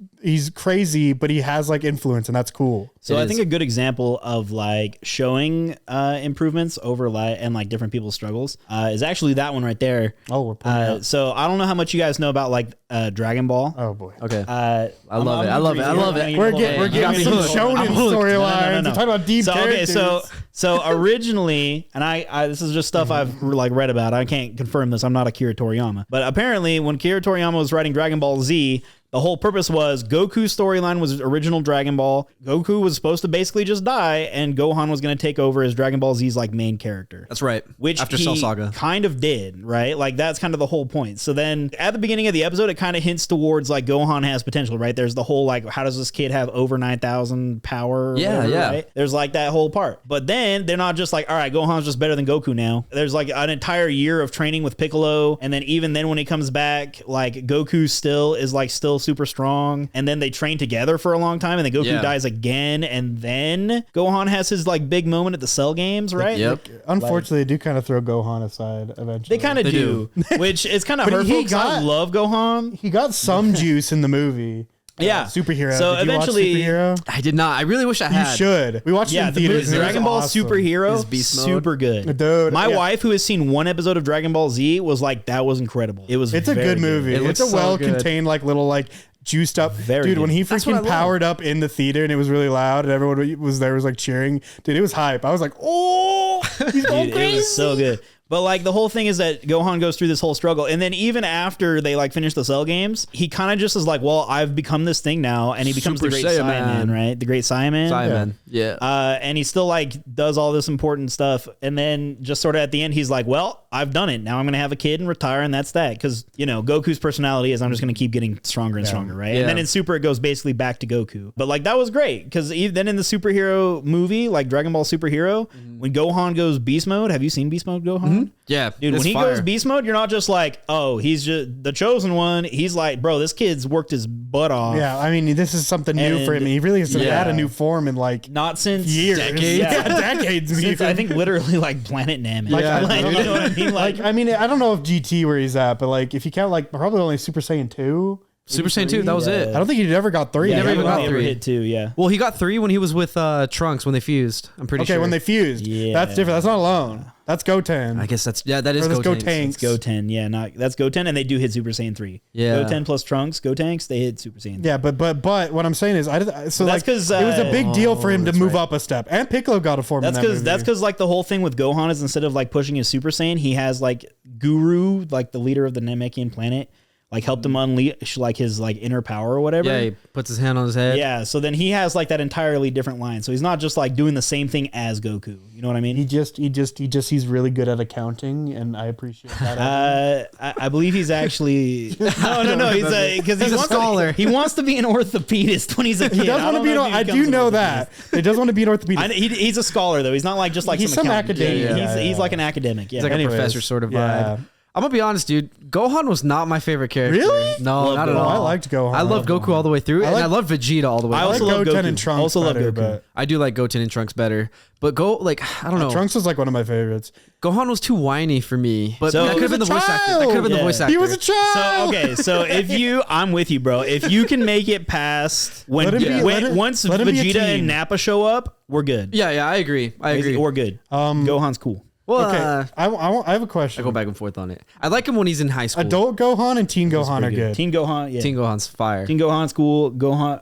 S2: crazy, but he has like influence and that's cool.
S1: So I think a good example of like showing improvements over and like different people's struggles is actually that one right there.
S2: Oh, we're pulling out.
S1: So I don't know how much you guys know about like Dragon Ball.
S2: Oh boy.
S3: Okay.
S1: I
S3: love it.
S2: We're getting some shonen storylines. We're talking about deep characters.
S1: So originally, and I this is just stuff I've like read about. I can't confirm this. I'm not Akira Toriyama, but apparently when Akira Toriyama was writing Dragon Ball Z, the whole purpose was Goku's storyline was original Dragon Ball. Goku was supposed to basically just die, and Gohan was going to take over as Dragon Ball Z's like main character.
S3: That's right.
S1: Which
S3: after
S1: he
S3: Cell Saga
S1: kind of did, right? Like that's kind of the whole point. So then at the beginning of the episode, it kind of hints towards like Gohan has potential, right? There's the whole like, how does this kid have over 9,000 power? Right? There's like that whole part. But then they're not just like, all right, Gohan's just better than Goku now. There's like an entire year of training with Piccolo, and then even then when he comes back, like Goku still super strong. And then they train together for a long time, and then Goku dies again, and then Gohan has his like big moment at the Cell games, right?
S3: Yep.
S2: Unfortunately, they do kind of throw Gohan aside eventually.
S1: They kind of do, which is kind of hurtful because I love Gohan.
S2: He got some juice in the movie.
S1: Yeah,
S2: Superhero.
S1: So
S2: did
S1: eventually,
S2: you watch Superhero?
S3: I did not. I really wish I had.
S2: You should. We watched it in theaters.
S1: The Dragon Ball
S2: awesome.
S1: Superhero, super good.
S2: Dude,
S1: my wife, who has seen one episode of Dragon Ball Z, was like, "That was incredible." It's
S2: a good movie. It's a well-contained, like little like juiced up. Dude, when he freaking powered up in the theater and it was really loud and everyone was like cheering, dude, it was hype. I was like, oh, He's going
S1: Dude,
S2: crazy.
S1: it was so good. But like the whole thing is that Gohan goes through this whole struggle, and then even after they like finish the Cell games, he kind of just is like, "Well, I've become this thing now," and he becomes
S3: Super
S1: the Great
S3: Saiyaman.
S1: Saiyaman, right? The Great Saiyaman.
S3: Saiyaman. Yeah.
S1: And he still like does all this important stuff, and then just sort of at the end, he's like, "Well, I've done it. Now I'm gonna have a kid and retire, and that's that." Because Goku's personality is I'm just gonna keep getting stronger and stronger, right?
S3: Yeah.
S1: And then in Super, it goes basically back to Goku. But like that was great because then in the superhero movie, like Dragon Ball Superhero, when Gohan goes beast mode, have you seen beast mode Gohan?
S3: Yeah.
S1: Dude, when he goes beast mode, you're not just like, oh, he's just the chosen one. He's like, bro, this kid's worked his butt off.
S2: Yeah, I mean, this is something new for him. He really has had a new form in like
S1: Not since
S2: years.
S1: decades.
S2: Yeah, decades.
S1: Since
S2: even.
S1: I think literally like Planet Namek.
S2: Like,
S1: you know what I mean?
S2: Like, I mean, I don't know if GT where he's at, but like if you count like probably only Super Saiyan 2.
S3: Super Saiyan 2, that was it.
S2: I don't think he ever got 3.
S1: yeah,
S3: never
S1: he
S3: even got
S1: only ever
S3: 3.
S1: hit 2, yeah.
S3: Well, he got 3 when he was with Trunks when they fused. I'm pretty sure.
S2: Okay, when they fused.
S1: Yeah.
S2: That's different. That's not alone. That's Goten.
S3: I guess that is
S2: Or that's
S3: Gotenks.
S2: Gotenks.
S1: Goten, yeah, that's Goten, and they do hit Super Saiyan 3.
S3: Yeah.
S1: Goten plus Trunks, Gotenks, they hit Super Saiyan 3.
S2: Yeah, but what I'm saying is, so
S1: that's
S2: like
S1: 'cause,
S2: it was a big deal for him to
S1: that's
S2: move
S1: right.
S2: up a step, and Piccolo got a form.
S1: That's
S2: in that movie.
S1: because like the whole thing with Gohan is instead of like pushing his Super Saiyan, he has like Guru, like the leader of the Namekian planet, like helped him unleash like his like inner power or whatever.
S3: Yeah, he puts his hand on his head.
S1: Yeah, so then he has like that entirely different line. So he's not just like doing the same thing as Goku. You know what I mean?
S2: he's really good at accounting, and I appreciate that.
S1: I believe he's actually no. He's because
S3: He's a scholar.
S1: He wants to be an orthopedist when he's a kid.
S2: He does want to be. I do know that. He does want to be an orthopedist.
S1: He's a scholar though. He's not like just like
S2: He's
S1: some
S2: some
S1: accountant.
S2: academia.
S1: He's like an academic. Yeah.
S3: He's like
S2: Anyways,
S3: a professor sort of
S2: yeah.
S3: vibe. I'm gonna be honest, dude. Gohan was not my favorite character.
S2: Really?
S3: No,
S1: Love
S3: not at
S1: Gohan.
S3: all.
S2: I liked Gohan.
S3: I loved Goku all the way through, and I loved Vegeta all the way.
S1: I
S3: through.
S1: also love
S2: Goten
S1: Goku.
S2: and Trunks.
S1: Also love
S2: better,
S1: Goku.
S2: but
S3: I do like Goten and Trunks better, but I don't know.
S2: Trunks was like one of my favorites.
S3: Gohan was too whiny for me. But
S1: So-
S3: that could have been the voice actor. That could have been the
S1: Yeah.
S3: voice actor.
S2: He was a
S1: So
S2: child.
S1: so I'm with you, bro. If you can make it past when,
S2: Let him be- let him-
S1: once
S2: let him be a
S1: Vegeta and
S2: teen.
S1: Nappa show up, we're good.
S3: Yeah, I agree. I agree.
S1: We're good. Gohan's cool.
S3: Well,
S2: Okay, I have a question.
S3: I go back and forth on it. I like him when he's in high school.
S2: Adult Gohan and Teen Gohan are
S1: Pretty
S2: good.
S1: Teen Gohan, yeah.
S3: Teen Gohan's fire.
S1: Teen Gohan's cool.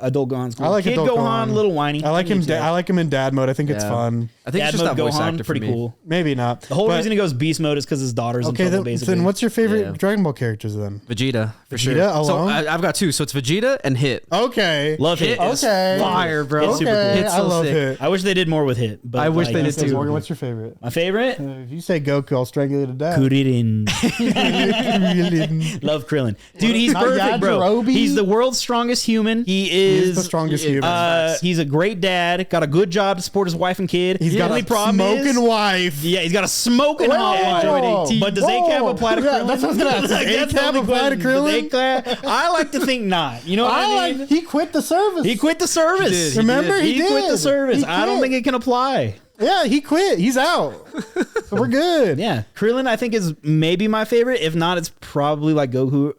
S1: Adult Gohan's cool.
S2: I like
S1: Kid
S2: adult
S1: Gohan, a little whiny.
S2: I like him. I like him in dad mode. I think it's
S3: Yeah.
S2: fun.
S3: I think
S1: Dad
S3: it's just
S1: mode
S3: that voice
S1: Gohan,
S3: actor for
S1: pretty
S3: me.
S1: cool.
S2: Maybe not.
S1: The whole
S2: But-
S1: reason he goes beast mode is because his daughter's
S2: Okay,
S1: in trouble, basically.
S2: then what's your favorite
S3: Yeah.
S2: Dragon Ball characters then?
S3: Vegeta, for sure.
S2: Vegeta
S3: So
S2: alone?
S3: I've got 2. So it's Vegeta and Hit.
S2: Okay.
S1: Love Hit.
S3: Hit is
S2: Okay.
S3: fire, bro.
S1: It's super cool.
S2: Okay,
S3: Hit's
S2: I
S3: so
S2: love
S3: sick.
S2: it.
S1: I wish they did more with Hit. But
S3: I wish they did
S2: Okay,
S3: too.
S2: Morgan, what's your favorite?
S1: My favorite?
S2: If you say Goku, I'll strangle you to death.
S1: Kuririn.
S2: Krillin.
S1: Love Krillin. Dude, he's
S2: Not
S1: perfect, bro.
S2: Yajirobe?
S1: He's the world's strongest human. He
S2: He's
S1: is
S2: the strongest human.
S1: He's a great dad. Got a good job to support his wife and kid.
S2: He's got
S1: Only
S2: a
S1: problem
S2: smoking
S1: is,
S2: wife.
S1: yeah, he's got a smoking hot wife. But does ACAB apply to Krillin?
S2: Yeah, that's what I was gonna ask. Does
S1: Like, that's the
S2: ACAB
S1: only
S2: apply to
S1: question.
S2: Krillin?
S1: Does ACAB I like to think not. You know what I mean?
S2: He quit the service.
S1: He quit the service.
S3: He did.
S2: Remember, he
S1: quit
S2: did.
S1: the service.
S2: He
S1: I don't
S2: quit.
S1: think it can apply.
S2: Yeah, he quit. He's out. So we're good.
S1: Yeah, Krillin I think is maybe my favorite. If not, it's probably like Goku.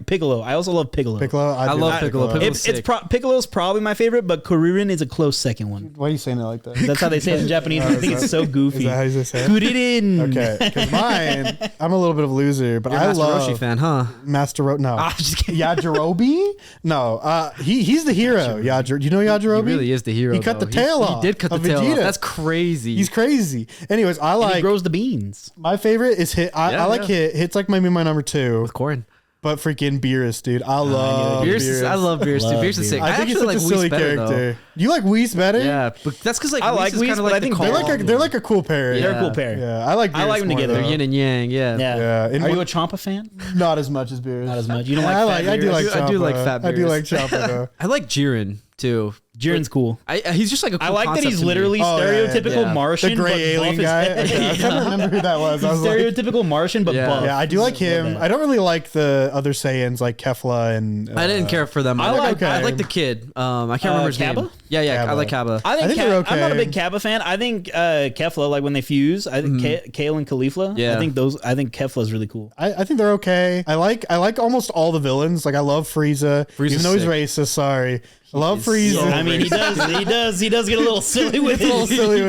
S1: Piccolo. I also love Piccolo.
S2: Piccolo.
S3: I love Piccolo. Piccolo's sick.
S1: Piccolo's probably my favorite, but Kuririn is a close second one.
S2: Why are you saying it like that?
S1: That's how they say it in Japanese. I think it's so goofy.
S2: Is that how you say it?
S1: Kuririn.
S2: Okay, because mine, I'm a little bit of a loser, but
S3: You're a
S2: I
S3: Master
S2: love
S3: Roshi fan, huh?
S2: Master Roshi. No,
S3: I'm just kidding.
S2: Yajirobe? No, he's the hero. Do you know Yajirobe?
S3: He really is the hero.
S2: He cut
S3: though.
S2: the tail off.
S3: He did cut the
S2: of
S3: tail off.
S2: Vegeta.
S3: That's crazy.
S2: He's crazy. Anyways, I
S1: And he
S2: like
S1: grows the beans.
S2: my favorite is Hit. I like Hit. Hit's like maybe my number 2.
S3: with Corn.
S2: But freaking Beerus, dude. I love
S3: Beerus. I love Beerus too.
S1: Love
S3: Beerus is sick.
S1: Beerus.
S2: I think he's
S3: actually
S2: such a
S3: like
S2: silly
S3: Whis better,
S2: character. You like Whis better?
S3: though. Yeah, but that's because like
S1: I like
S3: Whis is
S1: Whis,
S3: kind of
S1: but I
S3: like
S1: think
S3: the
S2: They're like a cool pair.
S3: Yeah.
S1: They're a cool pair.
S2: Yeah, I like Beerus
S1: I like them
S2: more,
S1: together.
S2: though.
S3: They're yin and yang. Yeah.
S1: Yeah.
S2: Yeah.
S1: Are you a Champa fan?
S2: Not as much as Beerus.
S1: Not as much. You don't like
S2: I
S1: fat
S2: do
S1: Beerus?
S2: like
S3: I do like
S2: Champa.
S3: fat
S2: I do
S3: Beerus.
S2: like Champa though.
S3: I like Jiren too.
S1: Jiren's cool.
S3: He's just like a cool
S1: I like that
S3: concept
S1: he's
S3: to me.
S1: literally
S2: Oh, yeah,
S1: stereotypical
S3: yeah.
S1: Martian,
S2: The gray
S1: but
S2: alien
S1: buff
S2: guy.
S1: as heck.
S2: Okay, I was trying to remember who that was. I was like,
S1: Stereotypical Martian, but
S3: Yeah.
S1: buff.
S2: yeah, I do like him.
S1: Love that.
S2: I don't really like the other Saiyans like Kefla and.
S3: I didn't care for them.
S1: I like-
S3: I like the kid. I can't remember his
S1: Kappa?
S3: name. Yeah, I
S2: Kappa.
S3: like Kappa.
S1: I think
S2: think they're
S1: I'm not a
S2: okay.
S1: big Kappa fan. I think Kefla, like when they fuse, I think Kale and Caulifla.
S3: Yeah.
S1: I think Kefla's really cool.
S2: I think they're okay. I like almost all the villains. Like I love Frieza,
S3: Frieza's
S2: even though he's
S3: sick.
S2: racist. Sorry, I love Frieza.
S1: I mean, he does get a little silly with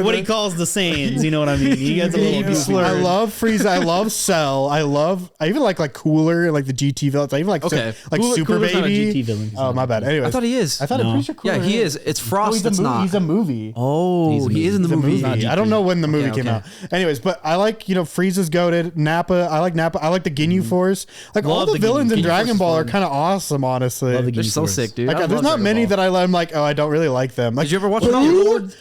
S1: what he calls the Saiyans. You know what I mean? He gets a little goofy.
S2: I love Frieza. I love Cell. I even like Cooler and like the GT villains. I even like
S3: Okay.
S2: Super
S1: Cooler's not a
S2: Baby.
S1: GT villain.
S2: Oh, my bad. Anyways,
S3: I thought he is.
S2: I'm pretty sure Cooler
S3: Yeah, he is. It's Frost that's not.
S2: He's a movie.
S3: Oh, he is in the
S2: He's a
S3: movie.
S2: movie. I don't know when the movie came
S3: okay.
S2: out. Anyways, but I like, Frieza's goated. Nappa. I like Nappa. I like the Ginyu Force. Like all
S1: Love
S2: the
S1: the
S2: villains in
S1: Ginyu Force
S2: Dragon
S1: is
S2: Ball are
S1: fun.
S2: kind of awesome, honestly.
S1: Love the
S3: They're
S1: Ginyu
S3: so
S1: Force.
S3: sick, dude.
S2: Like,
S3: I
S2: there's
S3: love
S2: not
S3: Dragon
S2: many
S3: Ball.
S2: that I'm like, oh, I don't really like them. Like,
S3: Did you ever watch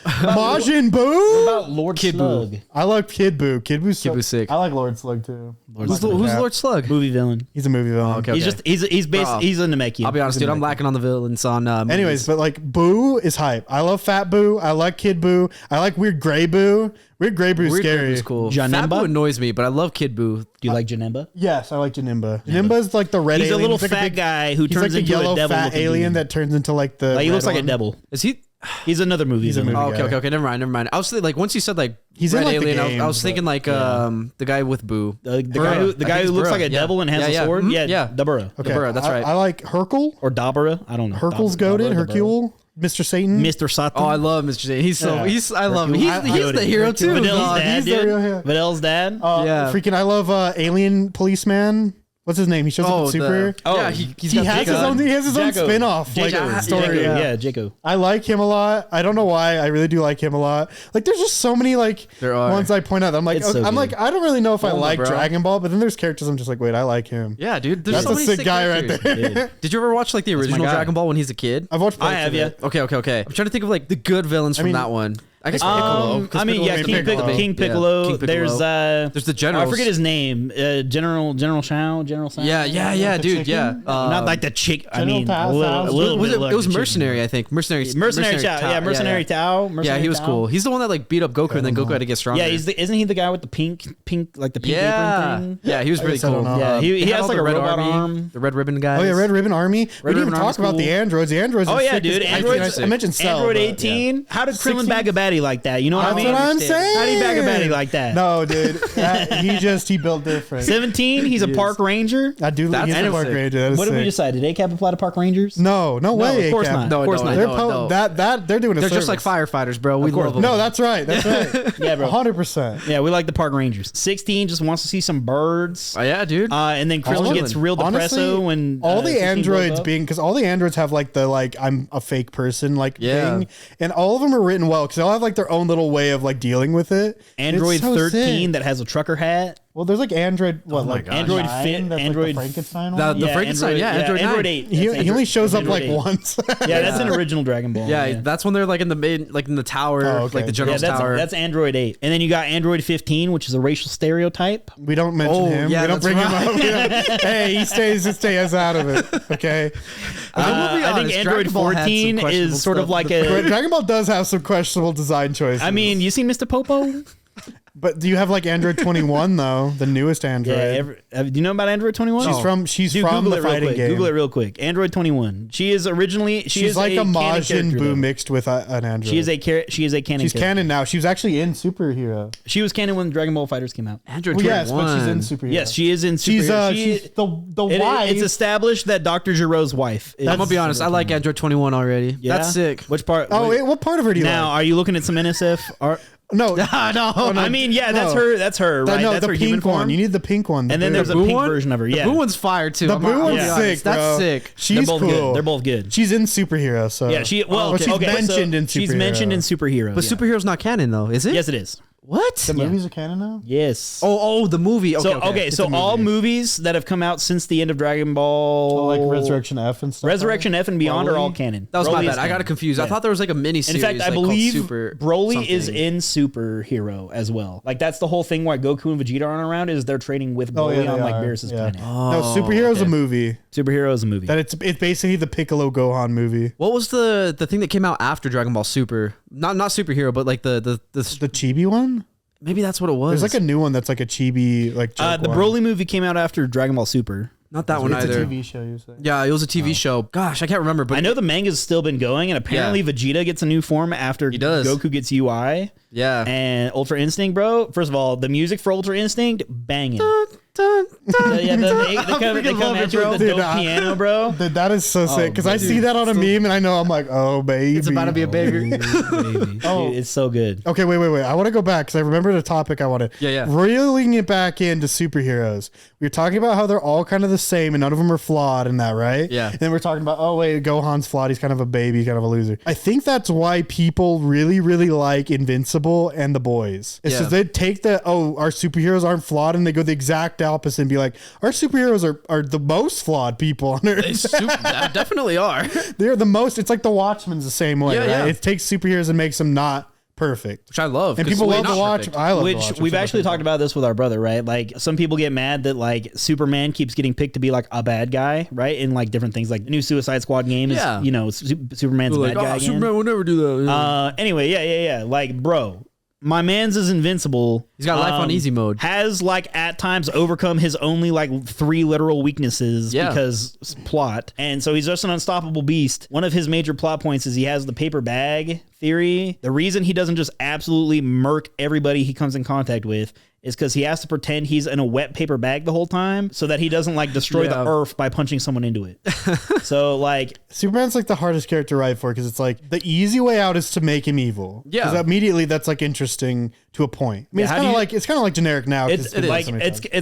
S2: Majin Buu?
S1: About Lord
S3: Kid
S1: Slug,
S2: I love Kid Buu. Kid Buu's
S3: Kid Buu's sick.
S2: I like Lord Slug too.
S3: Who's Lord Slug?
S1: movie villain.
S2: He's a movie villain.
S3: okay.
S1: He's just he's a Namekian.
S3: I'll be honest,
S1: He's a
S3: dude. I'm
S1: Namekian.
S3: lacking on the villains on. Movies.
S2: Anyways, but like Boo is hype. I love Fat Boo. I like Kid Boo. I like Weird Gray Boo. Weird Gray Boo's
S3: Weird
S2: scary.
S3: Gray Boo's cool.
S1: Janemba?
S3: Fat Boo annoys me, but I love Kid Boo.
S1: Do you like Janemba?
S2: Yes, I like Janimba. Janimba's like the red
S1: He's a
S2: alien.
S1: little
S2: He's like
S1: fat
S2: big-
S1: guy who
S2: He's
S1: turns
S2: like the
S1: into
S2: yellow
S1: a devil
S2: fat
S1: looking
S2: alien
S1: demon.
S2: that turns into like the.
S1: Like, he
S2: red
S1: looks like a
S2: one.
S1: devil.
S3: Is he?
S1: He's another movie.
S2: He's a
S1: villain.
S2: movie.
S3: Oh, okay,
S2: guy.
S3: Never mind. I was like, once you said like
S2: He's in,
S3: red
S2: like, the
S3: alien, I
S2: games,
S3: was thinking like the guy with Boo.
S1: The
S3: Burra.
S1: guy
S3: I
S1: who
S3: think
S1: looks
S3: it's
S1: like a
S3: Burra.
S1: devil and has a sword.
S3: Mhm.
S1: Yeah,
S3: Yeah.
S1: Dabura.
S2: Okay,
S3: Burra, that's right.
S2: I like Hercule.
S1: Or Dabura. I don't know.
S2: Hercule's
S1: Dabura,
S2: goated.
S1: Dabura.
S2: Hercule. Mr. Satan.
S1: Mr. Satan.
S3: Oh, I love Mr. J. He's so I love him.
S1: Hercule.
S3: He's the hero too.
S1: Vidal's
S3: dog.
S1: dad,
S2: he's the
S1: dude.
S2: real hero.
S1: Vidal's dad.
S3: Yeah.
S2: Freaking! I love Alien Policeman. What's his name? He shows up in Super.
S3: Yeah, he's
S2: He
S3: got
S2: has
S3: the
S2: his
S3: gun.
S2: own. He has his own
S1: Jacko.
S2: spin-off like
S1: Jaco.
S2: story.
S1: Jaco.
S2: Yeah.
S1: Yeah, Jaco.
S2: I like him a lot. I don't know why. I really do like him a lot. Like, there's just so many like
S3: There are.
S2: ones I point out. I'm like,
S1: It's so
S2: I'm
S1: good.
S2: like, I don't really know if I
S3: Bulma,
S2: like
S3: bro.
S2: Dragon Ball, but then there's characters I'm just like, wait, I like him.
S3: Yeah, dude. There's
S2: That's
S3: so
S2: a
S3: many
S2: sick guy right
S3: characters.
S2: there.
S3: Did you ever watch like the original
S1: guy.
S3: Dragon Ball when he's a kid?
S2: I've watched.
S1: I
S2: parts
S1: have,
S2: of
S1: yeah.
S2: it.
S3: Okay. I'm trying to think of like the good villains from
S2: mean,
S3: that one. I guess Piccolo. 'cause
S1: I mean,
S3: Piccolo's
S1: yeah,
S3: the
S1: King,
S3: big
S2: Piccolo.
S3: one.
S1: King
S3: Yeah,
S1: Piccolo.
S3: King Piccolo.
S1: There's
S3: the
S1: I
S3: generals.
S1: forget his name. General Shao. General Shao.
S3: Yeah,
S2: the
S3: dude. Yeah.
S2: chicken?
S1: Not like the chick. I
S2: General
S1: mean,
S2: Tao,
S1: a little
S3: was
S1: bit
S3: it
S1: like
S3: was
S1: the chick.
S3: Mercenary, I think. Mercenary
S1: Mercenary Tao. Yeah, Mercenary Tao.
S3: Yeah,
S1: Mercenary
S3: he was
S1: Tao.
S3: cool. He's the one that like beat up Goku and then Goku had to get stronger.
S1: Yeah, isn't he the guy with the pink like the pink
S3: yeah.
S1: apron thing?
S3: Yeah, he was pretty
S2: guess I don't
S3: cool.
S2: know.
S1: Yeah, he
S3: They had
S1: has
S3: all
S1: like
S3: the
S1: a
S3: red
S1: robot
S3: army,
S1: arm.
S3: The Red Ribbon guys.
S2: Oh yeah, Red Ribbon Army. We didn't
S1: Ribbon
S2: even talk
S1: Army's
S2: about
S1: cool.
S2: the androids. The androids. are
S1: Oh yeah,
S2: sick as-
S1: dude.
S2: I mentioned Cell.
S1: Android
S2: but,
S1: 18. How did Krillin
S2: 16?
S1: bag a baddie like that? You know what I
S2: That's
S1: mean?
S2: what I'm saying.
S1: How do you bag a baddie like that?
S2: No, dude. He built different.
S1: 17. He's a park ranger.
S2: I do.
S3: That's
S2: He's a park
S3: sick.
S2: ranger. That is
S1: What did we
S2: sick.
S1: decide? Did ACAP apply to park rangers?
S2: No way.
S1: of course
S2: Cap.
S1: not.
S3: No,
S1: of course
S3: no,
S1: not.
S2: They're
S3: no.
S2: they're doing a
S3: They're
S2: service.
S3: just like firefighters, bro. We love them.
S2: No, that's right. That's right.
S1: Yeah, bro.
S2: 100%.
S1: Yeah, we like the park rangers. 16 just wants to see some birds.
S3: Oh, yeah, dude.
S1: And then Krillin
S2: Honestly-
S1: gets real depresso when
S2: all the
S1: 16
S2: androids
S1: blows up.
S2: because all the androids have like the like I'm a fake person like
S3: Yeah.
S2: thing, and all of them are written well because they all have like their own little way of like dealing with it.
S1: Android
S2: It's so
S1: 13
S2: sick.
S1: that has a trucker hat.
S2: Well, there's like Android. What
S3: my
S2: like
S3: gosh.
S1: Android
S2: 9?
S1: fit.
S2: That's
S1: Android
S2: like the Frankenstein
S3: The
S2: one.
S3: Frankenstein, yeah, Android 9.
S1: 8.
S2: He only shows up like
S1: Android 8.
S2: once.
S1: Yeah, that's an original Dragon Ball.
S3: yeah, that's when they're like in the mid, like in the tower,
S2: Oh, okay.
S3: like the
S1: Yeah,
S3: general's tower.
S1: that's Android 8. And then you got Android 15, which is a racial stereotype.
S2: We don't mention
S3: Oh,
S2: him.
S3: yeah,
S2: We don't
S3: that's
S2: bring
S3: right.
S2: him up. We don't- hey, he stays out of it. Okay.
S3: I'm gonna be
S1: I think
S3: honest,
S1: Android
S3: Dragon Ball had some
S1: 14
S3: questionable
S1: is sort of
S3: stuff.
S1: like
S2: But
S1: a.
S2: Dragon Ball does have some questionable design choices.
S1: I mean, you seen Mr. Popo?
S2: but do you have like Android 21 though, the newest Android?
S1: Do you know about Android 21?
S2: She's
S1: Dude,
S2: from
S1: Google
S2: the
S1: it real
S2: fighting
S1: quick.
S2: game.
S1: Google it real quick. Android 21. She is originally
S2: She's like a
S1: canon
S2: Majin
S1: character,
S2: Buu
S1: though.
S2: mixed with an android.
S1: She is a canon.
S2: She's
S1: character.
S2: canon now. She was actually in Superhero.
S1: She was canon when Dragon Ball Fighters came out.
S3: Android
S2: Well, yes,
S3: 21.
S2: but she's in Superhero.
S1: Yes, she is in.
S2: She's
S1: Superhero.
S2: she's the wife.
S1: It's established that Dr. Giro's wife.
S3: I'm gonna be honest. I like Android 21 already.
S1: Yeah?
S3: That's sick.
S1: Which part?
S2: oh wait, what part of her do you
S1: now,
S2: like?
S1: are you looking at some NSF art?
S2: No,
S3: no.
S1: I mean, yeah, that's
S2: No.
S1: her. That's her, right?
S2: no,
S1: That's
S2: the
S1: her human
S2: pink one.
S1: form.
S2: You need the pink one. the
S1: And then
S2: blue.
S1: there's a
S3: Boo
S1: pink
S3: one?
S1: version of her. Yeah,
S3: The Boo one's fire too.
S2: The
S3: I'm
S2: Boo
S3: not-
S2: one's
S3: yeah.
S2: sick,
S3: That's
S2: bro.
S3: sick.
S2: She's
S1: they're both
S2: cool.
S1: good. They're both good.
S2: She's in Superhero, so
S1: Yeah, she's
S2: she's mentioned in Superhero.
S1: She's mentioned in Superhero.
S3: But
S1: yeah.
S3: Superhero's not canon though, is it?
S1: Yes, it is.
S3: What?
S2: The movies are canon now.
S1: Yes.
S3: Oh, the movie. Okay,
S1: Okay, so
S2: a
S1: all
S2: movie.
S1: movies that have come out since the end of Dragon Ball,
S2: So like Resurrection F and stuff.
S1: Resurrection F and Beyond are all
S2: Broly?
S1: canon.
S3: That was my
S1: Broly
S3: bad.
S1: is
S3: I got
S1: canon.
S3: it confused. I
S1: Yeah.
S3: thought there was like a mini
S1: In
S3: series.
S1: fact, I
S3: like, called
S1: believe
S3: Super
S1: Broly is
S3: something.
S1: in Superhero as well. Like that's the whole thing why Goku and Vegeta aren't around is they're training with
S2: Oh,
S1: Broly
S2: yeah,
S1: on
S2: they
S1: like
S2: are.
S1: Beerus's
S2: Yeah.
S1: planet.
S2: No, Superhero's
S3: okay.
S2: a movie.
S1: Superhero is a movie.
S2: That it's basically the Piccolo Gohan movie.
S3: What was the thing that came out after Dragon Ball Super? Not superhero, but like the
S2: The Chibi one.
S3: maybe that's what it was.
S2: There's like a new one that's like a Chibi like. joke
S1: the
S2: one.
S1: Broly movie came out after Dragon Ball Super.
S3: not that one
S2: It's
S3: either.
S2: a TV show. You say.
S3: Yeah, it was a TV show. Gosh, I can't remember. But
S1: I know the manga's still been going, and apparently Vegeta gets a new form after
S3: He does.
S1: Goku gets UI
S3: Yeah.
S1: and Ultra Instinct, bro. First of all, the music for Ultra Instinct, banging. Yeah, they come
S2: love
S1: at
S2: it,
S1: you
S2: bro.
S1: with the
S2: Dude,
S1: dope piano, bro.
S2: Dude, that is so sick because I see that on a meme and I know I'm like, oh baby,
S3: It's about to be a baby.
S1: Dude, it's so good.
S2: Okay, wait. I want to go back because I remember the topic I wanted.
S3: Yeah.
S2: Reeling it back into superheroes. We were talking about how they're all kind of the same and none of them are flawed in that, right?
S3: Yeah.
S2: And then we're talking about, oh wait, Gohan's flawed. He's kind of a baby, kind of a loser. I think that's why people really, really like Invincible and The Boys. It's just they take our superheroes aren't flawed and they go the exact opposite and be like, our superheroes are the most flawed people on Earth.
S3: They definitely are.
S2: They're the most. It's like The Watchmen's the same way,
S3: Yeah,
S2: right?
S3: yeah.
S2: It takes superheroes and makes them not perfect.
S3: Which I love.
S2: And
S3: 'cause
S2: people
S3: it's
S2: love
S3: not
S2: to watch.
S3: perfect.
S2: I love to
S1: Which
S2: watch.
S1: we've actually talked about this with our brother, right? Like some people get mad that like Superman keeps getting picked to be like a bad guy, right? In like different things, like the new Suicide Squad game is, Superman's a bad guy again.
S3: Superman will never do that.
S1: Anyway, yeah. Like, bro, my man's is invincible.
S3: He's got life on easy mode.
S1: Has like at times overcome his only like 3 literal weaknesses because plot. And so he's just an unstoppable beast. One of his major plot points is he has the paper bag theory. The reason he doesn't just absolutely murk everybody he comes in contact with is because he has to pretend he's in a wet paper bag the whole time so that he doesn't like destroy the earth by punching someone into it. So like
S2: Superman's like the hardest character to write for because it's like the easy way out is to make him evil.
S3: Yeah.
S2: Because immediately that's like interesting to a point. I mean, it's kind of like generic now.
S1: it's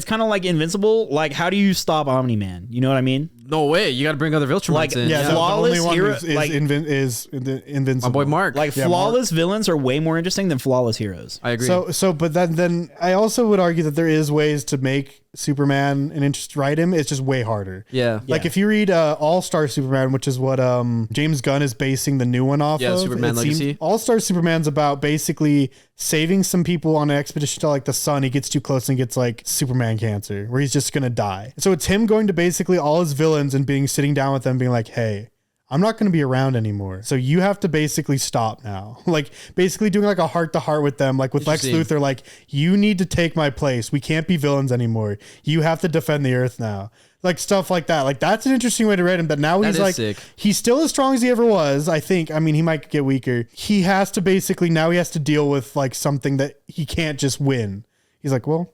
S1: kind of like Invincible. Like, how do you stop Omni-Man? You know what I mean?
S3: No way. You got to bring other Viltrumites
S1: Like,
S3: in.
S2: yeah,
S1: flawless
S2: the only one
S1: hero-
S2: is
S1: like-
S2: Invincible.
S3: My boy Mark.
S1: Like flawless villains are way more interesting than flawless heroes.
S3: I agree.
S2: So, but then I also would argue that there is ways to make Superman an interest write him. It's just way harder.
S3: yeah.
S2: Like if you read All-Star Superman, which is what James Gunn is basing the new one off of.
S3: Superman Legacy.
S2: All-Star Superman's about basically saving some people on an expedition to like the sun. He gets too close and gets like Superman cancer where he's just going to die. So it's him going to basically all his villains and sitting down with them being like, hey, I'm not going to be around anymore. So you have to basically stop now. Like basically doing like a heart to heart with them. Like with Lex Luthor, like you need to take my place. We can't be villains anymore. You have to defend the earth now. Like stuff like that. Like that's an interesting way to write him. But now he's like,
S3: sick.
S2: He's still as strong as he ever was. I think. I mean, he might get weaker. He has to basically now he has to deal with like something that he can't just win. He's like, well,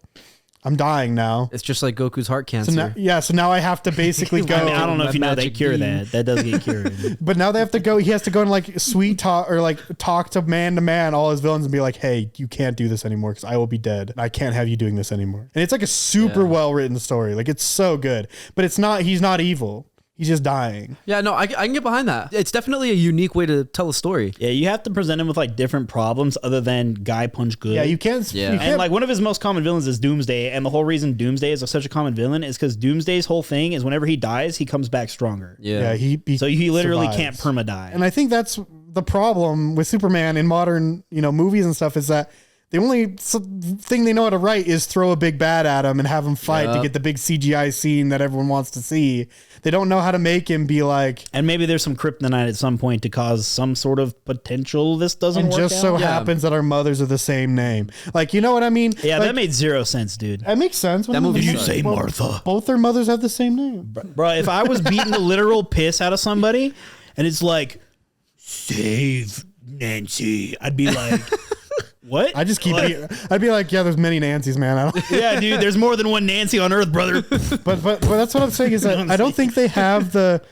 S2: I'm dying now.
S3: It's just like Goku's heart cancer.
S2: So now I have to basically go.
S1: I mean, I don't know if you know they
S3: magic
S1: cure
S3: beam.
S1: that. That does get cured.
S2: But now they have to go. He has to go and like sweet talk or like talk to man all his villains and be like, "Hey, you can't do this anymore because I will be dead. I can't have you doing this anymore." And it's like a super well written story. Like it's so good. But it's not. He's not evil. He's just dying.
S3: Yeah, no, I can get behind that. It's definitely a unique way to tell a story.
S1: Yeah, you have to present him with like different problems other than guy punch good.
S2: Yeah, you can't.
S3: Yeah.
S2: You
S1: And
S2: can't
S1: like one of his most common villains is Doomsday, and the whole reason Doomsday is such a common villain is because Doomsday's whole thing is whenever he dies, he comes back stronger.
S3: Yeah.
S2: he
S1: So he literally
S2: survives.
S1: can't perma die.
S2: And I think that's the problem with Superman in modern, movies and stuff is that the only thing they know how to write is throw a big bad at him and have him fight to get the big CGI scene that everyone wants to see. They don't know how to make him be like.
S1: And maybe there's some kryptonite at some point to cause some sort of potential this doesn't
S2: And
S1: work
S2: just so
S1: out.
S2: happens that our mothers are the same name. Like, you know what I mean?
S1: Yeah,
S2: Like,
S1: that made zero sense, dude.
S2: that makes sense.
S3: That movie
S1: Did you
S3: sucked.
S1: say Martha?
S2: Both their mothers have the same name.
S1: Bro, if I was beating the literal piss out of somebody and it's like, save Nancy, I'd be like, what?
S2: I just keep. I'd be like, yeah, there's many Nancys, man. I don't,
S1: Yeah, dude, there's more than one Nancy on Earth, brother.
S2: but that's what I'm saying is that I don't think they have the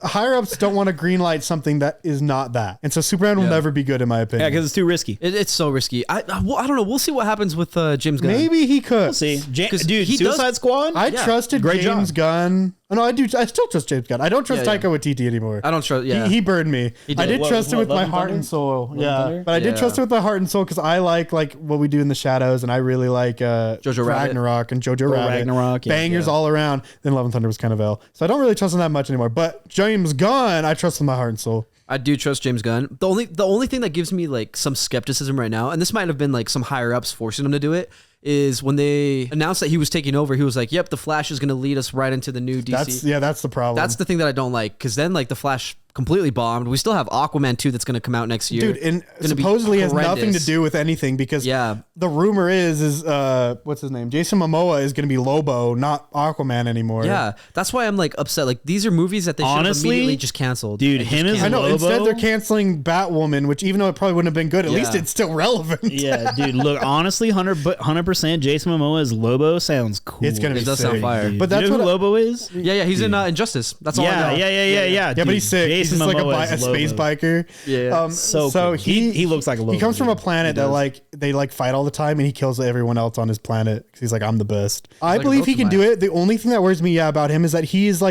S2: higher ups don't want to greenlight something that is not that, and so Superman will never be good in my
S1: Yeah,
S2: opinion.
S1: because it's too risky.
S3: It's so risky. I don't know. We'll see what happens with James Gunn.
S2: Maybe he could.
S1: We'll see.
S3: 'Cause
S1: Dude,
S3: he does-
S1: Suicide Squad?
S2: I trusted
S1: Great
S2: James
S1: job.
S2: Gunn. Oh, no, I do. I still trust James Gunn. I don't trust
S3: Yeah,
S2: Taika Waititi anymore.
S3: I don't trust. Yeah.
S2: He burned me.
S3: did.
S2: I did
S1: What-
S2: trust him
S1: what,
S2: with my
S1: Love and
S2: heart
S1: Thunder?
S2: and soul.
S1: and
S2: Yeah,
S1: Thunder?
S2: but I did
S3: Yeah.
S2: trust him with my heart and soul because I like What We Do in the Shadows, and I really like
S3: Jojo Rabbit.
S2: Ragnarok and Jojo Rabbit.
S1: Ragnarok, yeah.
S2: Bangers all around. Then Love and Thunder was kind of L. So I don't really trust him that much anymore. But James Gunn, I trust with my heart and soul.
S3: I do trust James Gunn. The only thing that gives me like some skepticism right now, and this might have been like some higher ups forcing him to do it, is when they announced that he was taking over. He was like, "Yep, the Flash is going to lead us right into the new DC."
S2: That's the problem.
S3: That's the thing that I don't like, because then like the Flash completely bombed. We still have Aquaman 2 that's going to come out next year.
S2: Dude, and
S3: Gonna be
S2: supposedly has nothing to
S3: horrendous.
S2: do with anything because the rumor is what's his name? Jason Momoa is going to be Lobo, not Aquaman anymore.
S3: Yeah, that's why I'm like upset. Like these are movies that they should have
S1: Honestly,
S3: immediately just canceled.
S1: dude,
S3: They just
S1: him as
S3: canceled.
S2: I know.
S1: Lobo?
S2: Instead, they're canceling Batwoman, which even though it probably wouldn't have been good, at least it's still relevant.
S1: Yeah, dude. Look, honestly, 100%. Jason Momoa as Lobo sounds cool.
S2: It's gonna be
S3: It does
S2: sick.
S3: sound fire.
S1: Dude.
S2: But that's
S1: you know
S2: what
S1: who Lobo is.
S3: Yeah, he's in Injustice. That's all I know.
S1: Yeah.
S2: Yeah, but he's sick. He's
S1: Jason
S2: just like
S1: Momoa
S2: a
S1: as
S2: space
S1: Lobo.
S2: biker.
S3: Yeah.
S1: So cool. He looks like a Lobo.
S2: He comes from a planet
S3: He
S2: that
S3: does.
S2: like they like fight all the time, and he kills everyone else on his planet because he's like, I'm the best. I
S3: like a
S2: believe he can
S3: Rotomite.
S2: do it. The only thing that worries me about him is that he has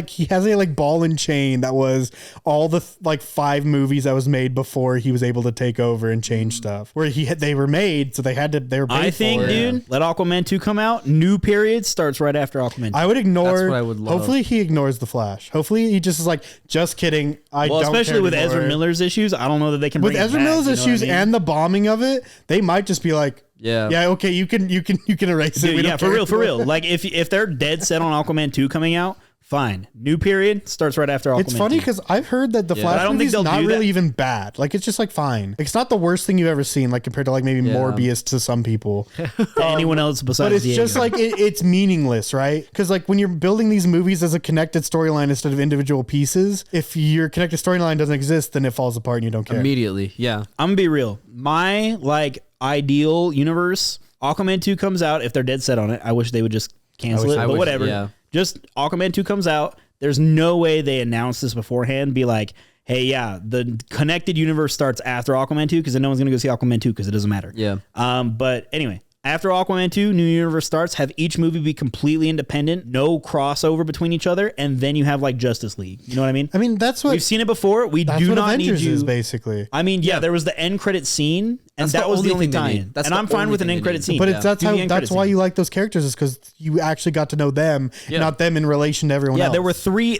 S2: a like ball and chain that was all the like 5 movies that was made before he was able to take over and change stuff. Where they were made, so they were paid
S1: I think,
S2: for.
S1: dude, let Aquaman 2 come out. New period starts right after Aquaman 2.
S2: I would ignore.
S3: That's what I would love.
S2: Hopefully, he ignores the Flash. Hopefully, he just is like, just kidding. I
S1: well,
S2: don't
S1: especially
S2: care
S1: with
S2: anymore.
S1: Ezra Miller's issues, I don't know that they can
S2: With
S1: bring it
S2: Ezra
S1: back,
S2: Miller's
S1: you know what
S2: issues
S1: I mean?
S2: and the bombing of it, they might just be like,
S3: Yeah.
S2: okay, you can erase it.
S1: Dude,
S2: We
S1: yeah,
S2: don't
S1: for
S2: care
S1: real, for
S2: anymore.
S1: real. Like if they're dead set on Aquaman 2 coming out, fine. New period starts right after Aquaman.
S2: It's funny
S1: 2.
S2: because I've heard that the
S1: But
S2: Flash
S1: I don't think
S2: movie's
S1: they'll
S2: not
S1: do
S2: really
S1: that.
S2: even bad. Like, it's just like fine. Like, it's not the worst thing you've ever seen. Like compared to like maybe Morbius to some people.
S1: To anyone else besides
S2: But it's
S1: Diego.
S2: just like it's meaningless, right? Because like when you're building these movies as a connected storyline instead of individual pieces, if your connected storyline doesn't exist, then it falls apart and you don't care.
S3: Immediately. Yeah.
S1: I'm gonna be real. My like ideal universe, Aquaman 2 comes out. If they're dead set on it, I wish they would just cancel it.
S3: I
S1: But
S3: wish-
S1: whatever.
S3: yeah.
S1: Just Aquaman 2 comes out. There's no way they announce this beforehand. Be like, hey, yeah, the connected universe starts after Aquaman 2 because then no one's gonna go see Aquaman 2 because it doesn't matter.
S3: Yeah.
S1: But anyway. After Aquaman 2, new universe starts, have each movie be completely independent, no crossover between each other, and then you have like Justice League. You know what I mean?
S2: I mean, that's what
S1: We've seen it before. We
S2: that's
S1: do
S2: what
S1: not
S2: Avengers
S1: need you.
S2: is basically.
S1: I mean, yeah, there was the end credit scene, and
S3: That's
S1: that
S3: the
S1: was the
S3: only
S1: only
S3: thing they
S1: tie-in.
S3: need. That's
S1: And
S3: the
S1: I'm fine
S3: only
S1: with an
S3: thing
S1: end
S3: they
S1: credit
S3: need.
S1: scene.
S2: But
S3: Yeah.
S2: it's that's
S1: Do the
S2: how
S1: end
S2: that's
S1: credit
S2: why
S1: scene.
S2: you like those characters is because you actually got to know them,
S3: Yeah.
S2: not them in relation to everyone
S1: Yeah,
S2: else.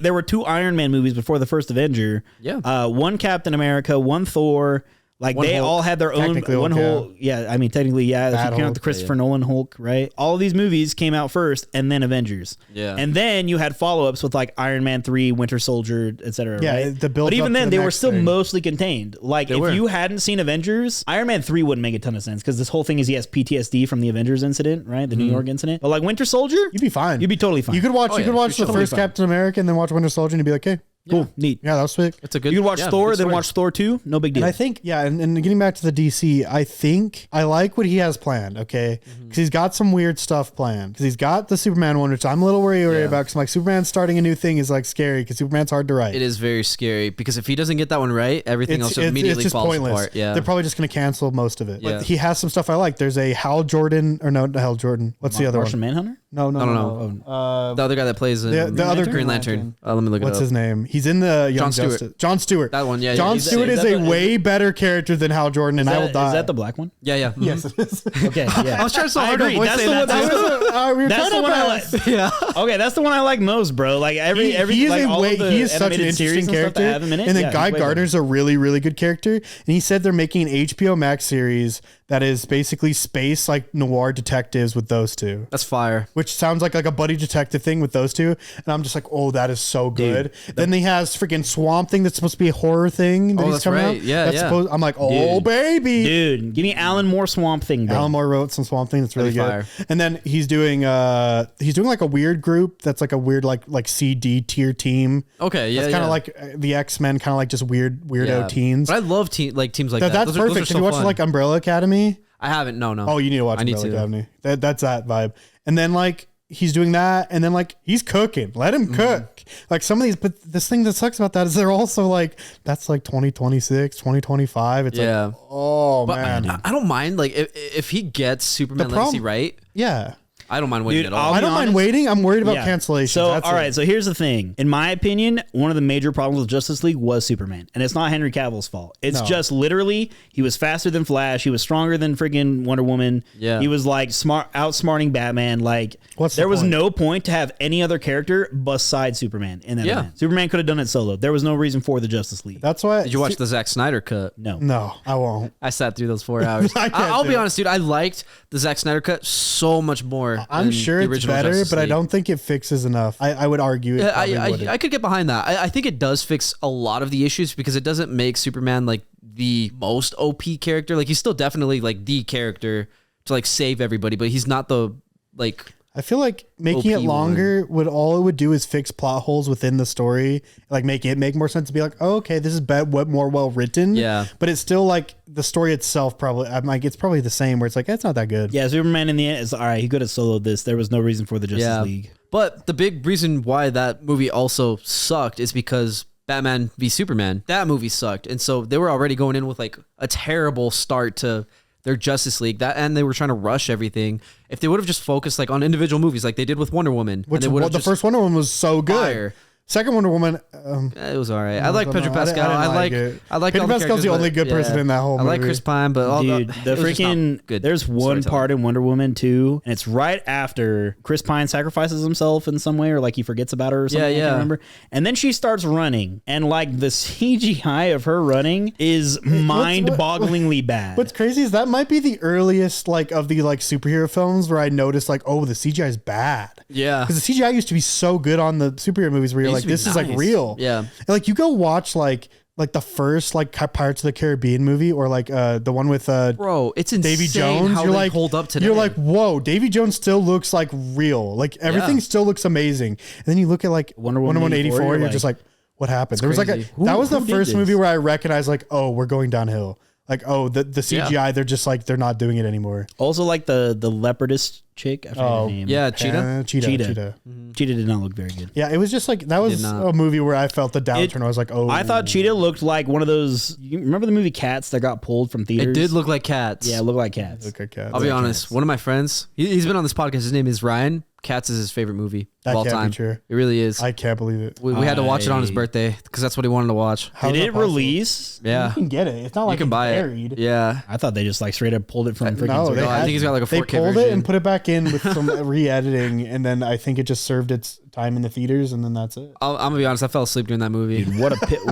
S1: there were 2 Iron Man movies before the first Avenger.
S3: Yeah.
S1: One Captain America, one Thor. Like
S3: One
S1: they
S3: Hulk.
S1: all had their own
S2: Technically
S1: one
S2: Hulk,
S1: whole. Yeah, I mean technically, yeah. If you
S2: Bad
S1: count
S2: Hulk.
S1: the Christopher Nolan Hulk, right? All of these movies came out first, and then Avengers.
S3: Yeah.
S1: and then you had follow-ups with like Iron Man 3, Winter Soldier, etc.
S2: Yeah,
S1: right?
S2: the build
S1: But even
S2: up to
S1: then,
S2: the
S1: they were
S2: next
S1: still
S2: thing.
S1: mostly contained. Like if
S3: were.
S1: you hadn't seen Avengers, Iron Man 3 wouldn't make a ton of sense because this whole thing is he has PTSD from the Avengers incident, right? The New York incident. But like Winter Soldier,
S2: You'd be fine.
S1: You'd be totally fine.
S2: You could watch.
S3: Oh,
S2: you
S3: yeah,
S2: could watch
S3: you're
S2: the
S3: totally
S2: first
S3: fine.
S2: Captain America and then watch Winter Soldier and you'd be like, hey,
S1: cool, neat.
S2: yeah, that was sick.
S3: It's a good.
S1: You could watch
S3: yeah,
S1: Thor,
S3: good
S1: then
S3: story.
S1: watch Thor 2. No big deal.
S2: And I think, yeah, and getting back to the DC, I think I like what he has planned, okay? Because he's got some weird stuff planned. Because he's got the Superman one, which I'm a little worried about. Because like Superman starting a new thing is like scary because Superman's hard to write.
S3: It is very scary because if he doesn't get that one right, everything else immediately
S2: just
S3: falls
S2: pointless.
S3: apart. Yeah.
S2: They're probably just going to cancel most of it.
S3: Yeah.
S2: But he has some stuff I like. There's a Hal Jordan, or no, not Hal Jordan. What's the other
S1: Martian
S2: one?
S1: Manhunter.
S2: No,
S3: I don't
S2: no.
S3: the other guy that plays
S2: the other
S3: Green Lantern. Let me look
S2: What's
S3: it up.
S2: his name? He's in the Young
S3: Jon Stewart.
S2: Justice. Jon Stewart.
S3: That one, yeah.
S2: Jon
S3: he's-
S2: Stewart
S1: is
S2: is
S1: that
S2: a
S1: the-
S2: way better character than Hal Jordan, and I will die.
S1: Is that the black one?
S3: Yeah, yeah.
S2: Yes, it is.
S1: Okay, yeah.
S3: I was trying so
S1: I
S3: hard to
S1: agree.
S3: avoid
S1: That's
S3: saying
S1: the
S3: that
S1: one-
S3: too.
S2: We were
S1: That's
S2: trying
S1: the
S2: our
S1: one I
S2: best.
S1: like.
S3: Yeah.
S1: Okay, that's the one I like most, bro. Like every
S2: He is
S1: like
S2: a
S1: all
S2: way,
S1: of the
S2: he is such an
S1: animated series
S2: interesting
S1: and stuff that
S2: character.
S1: have him in it,
S2: And then
S1: yeah,
S2: Guy
S1: he's way better.
S2: Gardner's a really, really good character. And he said they're making an HBO Max series that is basically space like noir detectives with those two.
S3: That's fire.
S2: Which sounds like a buddy detective thing with those two. And I'm just like, oh, that is so good. Then he has freaking Swamp Thing that's supposed to be a horror thing that
S3: Oh,
S2: he's
S3: that's
S2: coming
S3: right.
S2: out.
S3: Yeah,
S2: that's
S3: yeah.
S2: I'm like, oh,
S1: Dude.
S2: baby.
S1: Dude, give me Alan Moore Swamp Thing, bro.
S2: Alan Moore wrote some Swamp Thing that's really
S3: That'd
S2: good.
S3: be
S2: And then he's doing like a weird group that's like a weird like CD tier team.
S3: Okay, yeah,
S2: It's kind
S3: yeah.
S2: of like the X-Men, kind of like just weirdo
S3: Yeah.
S2: teens.
S3: But I love teams like that.
S2: That's
S3: Those are
S2: perfect.
S3: so
S2: Have you watched
S3: fun.
S2: like Umbrella Academy?
S3: I haven't. No.
S2: Oh, you need to watch
S3: I need
S2: Umbrella
S3: to.
S2: Academy. That's that vibe. And then like he's doing that, and then like he's cooking. Let him cook. Like some of these, but this thing that sucks about that is they're also like that's like 2026, 2025. It's
S3: Yeah.
S2: like, oh
S3: But
S2: man,
S3: I don't mind like if he gets Superman
S2: The
S3: Legacy
S2: problem-
S3: right,
S2: yeah.
S3: I don't mind waiting
S1: Dude,
S3: at all.
S2: I
S1: be
S2: don't mind
S1: honest.
S2: waiting. I'm worried about
S1: Yeah.
S2: cancellation.
S1: So,
S2: That's
S1: all right.
S2: it.
S1: So here's the thing. In my opinion, one of the major problems with Justice League was Superman, and it's not Henry Cavill's fault. It's
S2: No.
S1: just literally he was faster than Flash. He was stronger than freaking Wonder Woman.
S3: Yeah.
S1: He was like outsmarting Batman. Like
S2: What's the
S1: there was
S2: point?
S1: no point to have any other character besides Superman in that
S3: Yeah.
S1: event. Superman could have done it solo. There was no reason for the Justice League.
S2: That's why.
S3: Did you watch the Zack Snyder cut?
S1: No.
S2: No, I won't.
S3: I sat through those 4 hours.
S2: I can't
S3: I'll
S2: do
S3: be
S2: it.
S3: honest, dude. I liked the Zack Snyder cut so much more more.
S2: I'm
S3: than
S2: sure
S3: the
S2: it's
S3: original
S2: better,
S3: Justice
S2: but I
S3: League.
S2: don't think it fixes enough. I would argue it
S3: Yeah,
S2: probably wouldn't.
S3: I could get behind that. I think it does fix a lot of the issues because it doesn't make Superman like the most OP character. Like he's still definitely like the character to like save everybody, but he's not the like.
S2: I feel like making
S3: OP
S2: it longer would all it would do is fix plot holes within the story, like make it make more sense to be like, oh, okay, this is more well written.
S3: Yeah.
S2: But it's still like the story itself probably. I'm like, it's probably the same where it's like, it's not that good.
S1: Yeah, Superman in the end is all right. He could have soloed this. There was no reason for the Justice League.
S3: But the big reason why that movie also sucked is because Batman v Superman, that movie sucked. And so they were already going in with like a terrible start to their Justice League, and they were trying to rush everything. If they would have just focused like on individual movies like they did with Wonder Woman,
S2: Which
S3: and they
S2: the first Wonder Woman was so good.
S3: fire.
S2: Second Wonder Woman,
S3: It was all right. I like Pedro Pascal.
S2: I
S3: I
S2: didn't
S3: like
S2: like it.
S3: all
S2: Pedro Pascal's the
S3: characters,
S2: only
S3: but
S2: good person in that whole
S3: I like
S2: movie.
S3: Chris Pine, but all
S1: Dude, the
S3: it was just not
S1: freaking
S3: good
S1: there's one
S3: storytelling.
S1: part in Wonder Woman 2, and it's right after Chris Pine sacrifices himself in some way, or like he forgets about her or something.
S3: Yeah,
S1: I
S3: yeah.
S1: can't remember. And then she starts running, and like the CGI of her running is mind-bogglingly bad.
S2: What's crazy is that might be the earliest like of the like superhero films where I noticed like, oh, the CGI is bad.
S3: Yeah.
S2: Because the CGI used to be so good on the superhero movies where you're
S3: It
S2: like,
S3: used to
S2: this
S3: be
S2: is like
S3: nice.
S2: real.
S3: Yeah.
S2: And, like you go watch like the first like Pirates of the Caribbean movie or like the one with
S3: Bro, it's insane
S2: Davy Jones.
S3: how
S2: You're
S3: they
S2: like
S3: hold up today.
S2: You're like, whoa, Davy Jones still looks like real. Like everything
S3: Yeah.
S2: still looks amazing. And then you look at like
S1: Wonder Woman
S2: 84,
S1: 84,
S2: you're
S1: you're
S2: just like, what happened? There was like
S3: crazy.
S2: that was the
S1: Who did
S2: first
S1: this?
S2: movie where I recognized like, oh, we're going downhill. Like, oh, the CGI, they're just like they're not doing it anymore.
S1: Also, like the leopardess chick. I forget her name.
S3: Yeah, Cheetah.
S2: Cheetah.
S1: Cheetah did not look very good.
S2: Yeah, it was just like that was
S3: Did not.
S2: a movie where I felt the downturn. I was like, oh,
S1: I thought Cheetah looked like one of those. You remember the movie Cats that got pulled from theaters?
S3: It did look like Cats.
S1: Yeah, it looked like Cats.
S2: Look at Cats.
S3: I'll be honest. One of my friends, he's been on this podcast. His name is Ryan. Cats is his favorite movie
S2: That
S3: of all
S2: can't be
S3: time.
S2: true.
S3: It really is.
S2: I can't believe it.
S3: We had to watch it on his
S1: I-
S3: birthday because that's what he wanted to watch.
S2: How
S1: Did
S2: is that
S1: it
S2: possible?
S1: release?
S3: Yeah.
S2: You can get it. It's not
S3: You
S2: like
S3: can
S2: it's
S3: buy
S2: buried.
S3: it. Yeah.
S1: I thought they just like straight up pulled it from freaking.
S2: No,
S1: Zero.
S3: I think he's got like a
S2: they
S3: 4K
S2: pulled it
S3: version.
S2: and put it back in with some re-editing, and then I think it just served its time in the theaters, and then that's it.
S3: I'm gonna be honest. I fell asleep during that movie.
S1: Dude, what a pick!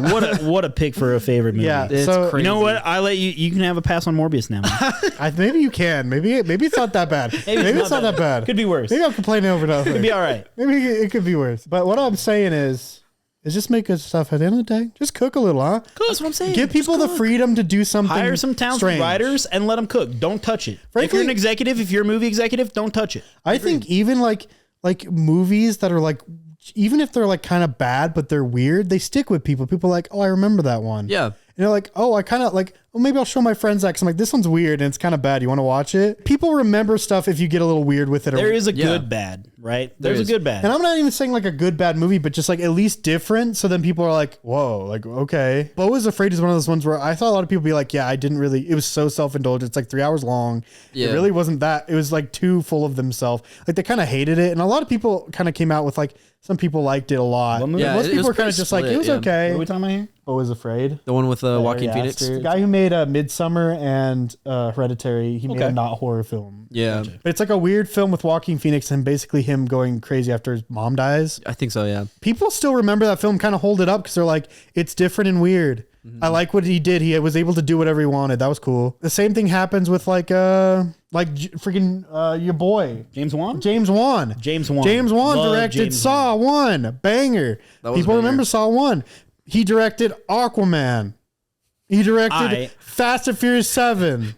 S1: What a pick for a favorite movie.
S2: Yeah,
S3: It's
S2: so
S3: crazy.
S1: You know what? I let you. You can have a pass on Morbius now.
S2: maybe you can. Maybe it's not that bad. Maybe it's not that bad.
S1: Could be worse.
S2: Maybe I'm complaining over nothing.
S1: Could be all right.
S2: Maybe it could be worse. But what I'm saying is just make good stuff at the end of the day. Just cook a little, huh?
S3: That's what I'm saying.
S2: Give people the freedom to do something.
S1: Hire some talented
S2: strange.
S1: writers and let them cook. Don't touch it. if
S2: Frankly-
S1: you're an executive, if you're a movie executive, don't touch it.
S2: I think even like movies that are like, even if they're like kind of bad but they're weird, they stick with people. People are like, oh, I remember that one.
S3: Yeah.
S2: And they're like, oh, I kind of like, well, maybe I'll show my friends that because I'm like, this one's weird and it's kind of bad. You want to watch it? People remember stuff if you get a little weird with it.
S1: There is a
S3: Yeah.
S1: good bad, right? There's
S3: is.
S1: a good bad.
S2: And I'm not even saying like a good, bad movie, but just like at least different. So then people are like, whoa, like, okay. Beau is Afraid is one of those ones where I thought a lot of people be like, yeah, I didn't really, it was so self-indulgent. It's like 3 hours long.
S3: Yeah.
S2: It really wasn't that. It was like too full of themselves. Like they kind of hated it. And a lot of people kind of came out with like, some people liked it a lot.
S1: What movie?
S3: Yeah,
S2: Most
S3: it
S2: people
S3: was
S2: were kind of
S3: pretty
S2: just like, it
S3: split,
S2: was
S3: yeah.
S2: okay.
S1: What are we talking about here?
S2: Beau is Afraid.
S3: The one with Joaquin
S2: Ari
S3: Phoenix.
S2: Aster. The guy who made Midsummer and Hereditary, he made
S1: Okay.
S2: a not horror film.
S3: Yeah.
S2: But it's like a weird film with Joaquin Phoenix and basically him going crazy after his mom dies.
S3: I think so. Yeah.
S2: People still remember that film, kind of hold it up because they're like, it's different and weird. I like what he did. He was able to do whatever he wanted. That was cool. The same thing happens with freaking your boy
S1: James Wan?
S2: James Wan.
S1: James Wan.
S2: James Wan
S1: Love
S2: directed
S1: James
S2: Saw 1, banger.
S3: That was
S2: People
S3: a banger.
S2: remember Saw 1. He directed Aquaman. He directed Fast and Furious 7.